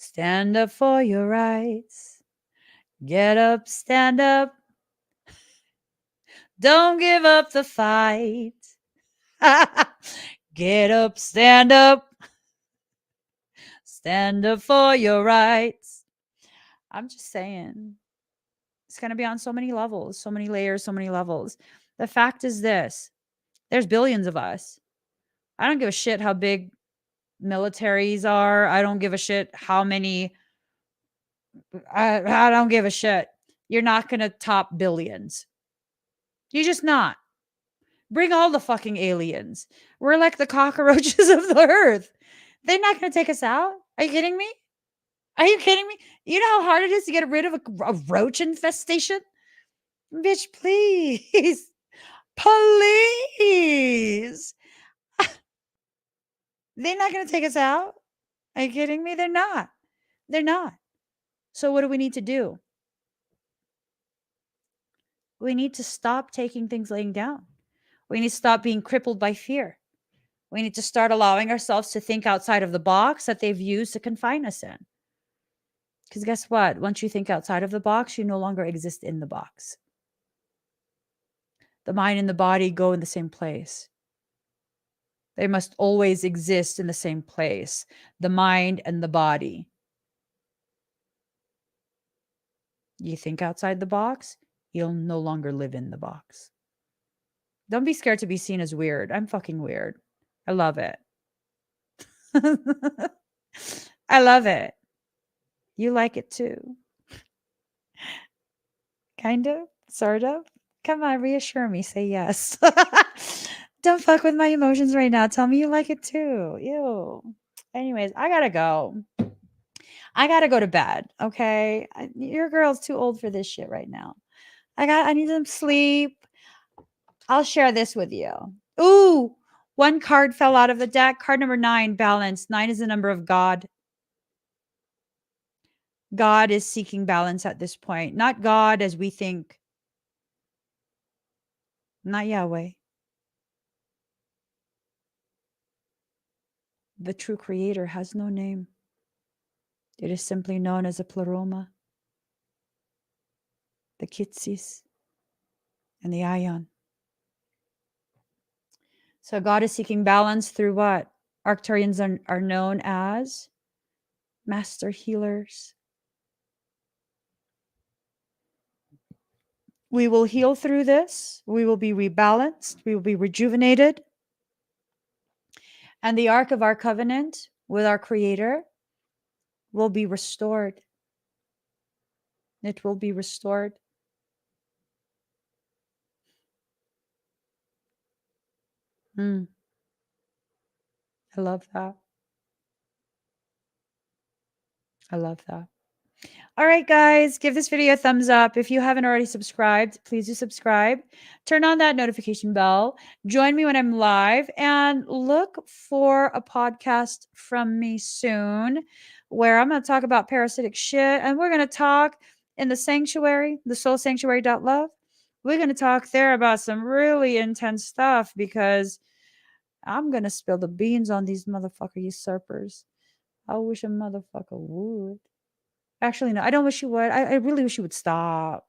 Stand up for your rights. Get up, stand up. Don't give up the fight. Get up, stand up. Stand up for your rights. I'm just saying. It's going to be on so many levels, so many layers, so many levels. The fact is this. There's billions of us. I don't give a shit how big militaries are. I don't give a shit how many. I don't give a shit. You're not going to top billions. You're just not. Bring all the fucking aliens. We're like the cockroaches of the earth. They're not going to take us out. Are you kidding me? Are you kidding me? You know how hard it is to get rid of a roach infestation? Bitch, please. Please. They're not going to take us out. Are you kidding me? They're not. They're not. So what do we need to do? We need to stop taking things laying down. We need to stop being crippled by fear. We need to start allowing ourselves to think outside of the box that they've used to confine us in. Because guess what? Once you think outside of the box, you no longer exist in the box. The mind and the body go in the same place. They must always exist in the same place. The mind and the body. You think outside the box, you'll no longer live in the box. Don't be scared to be seen as weird. I'm fucking weird. I love it. I love it. You like it too. Kind of, sort of. Come on, reassure me. Say yes. Don't fuck with my emotions right now. Tell me you like it too. Ew. Anyways, I gotta go. I gotta go to bed. Okay. Your girl's too old for this shit right now. I need some sleep. I'll share this with you. Ooh, one card fell out of the deck. Card number 9, balance. 9 is the number of God. God is seeking balance at this point. Not God as we think. Not Yahweh. The true creator has no name. It is simply known as a pleroma, the kitsis, and the ion. So God is seeking balance through what? Arcturians are known as master healers. We will heal through this. We will be rebalanced. We will be rejuvenated. And the ark of our covenant with our creator will be restored. It will be restored. I love that. I love that. All right, guys, give this video a thumbs up. If you haven't already subscribed, please do subscribe. Turn on that notification bell. Join me when I'm live and look for a podcast from me soon where I'm going to talk about parasitic shit. And we're going to talk in the sanctuary, the soul sanctuary.love. We're going to talk there about some really intense stuff because I'm going to spill the beans on these motherfucker usurpers. I wish a motherfucker would. Actually, no, I don't wish you would. I really wish you would stop.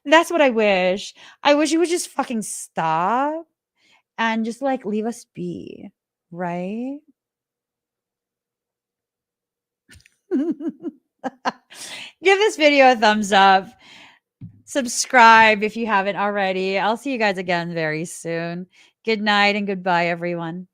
That's what I wish. I wish you would just fucking stop and just like leave us be, right? Give this video a thumbs up. Subscribe if you haven't already. I'll see you guys again very soon. Good night and goodbye, everyone.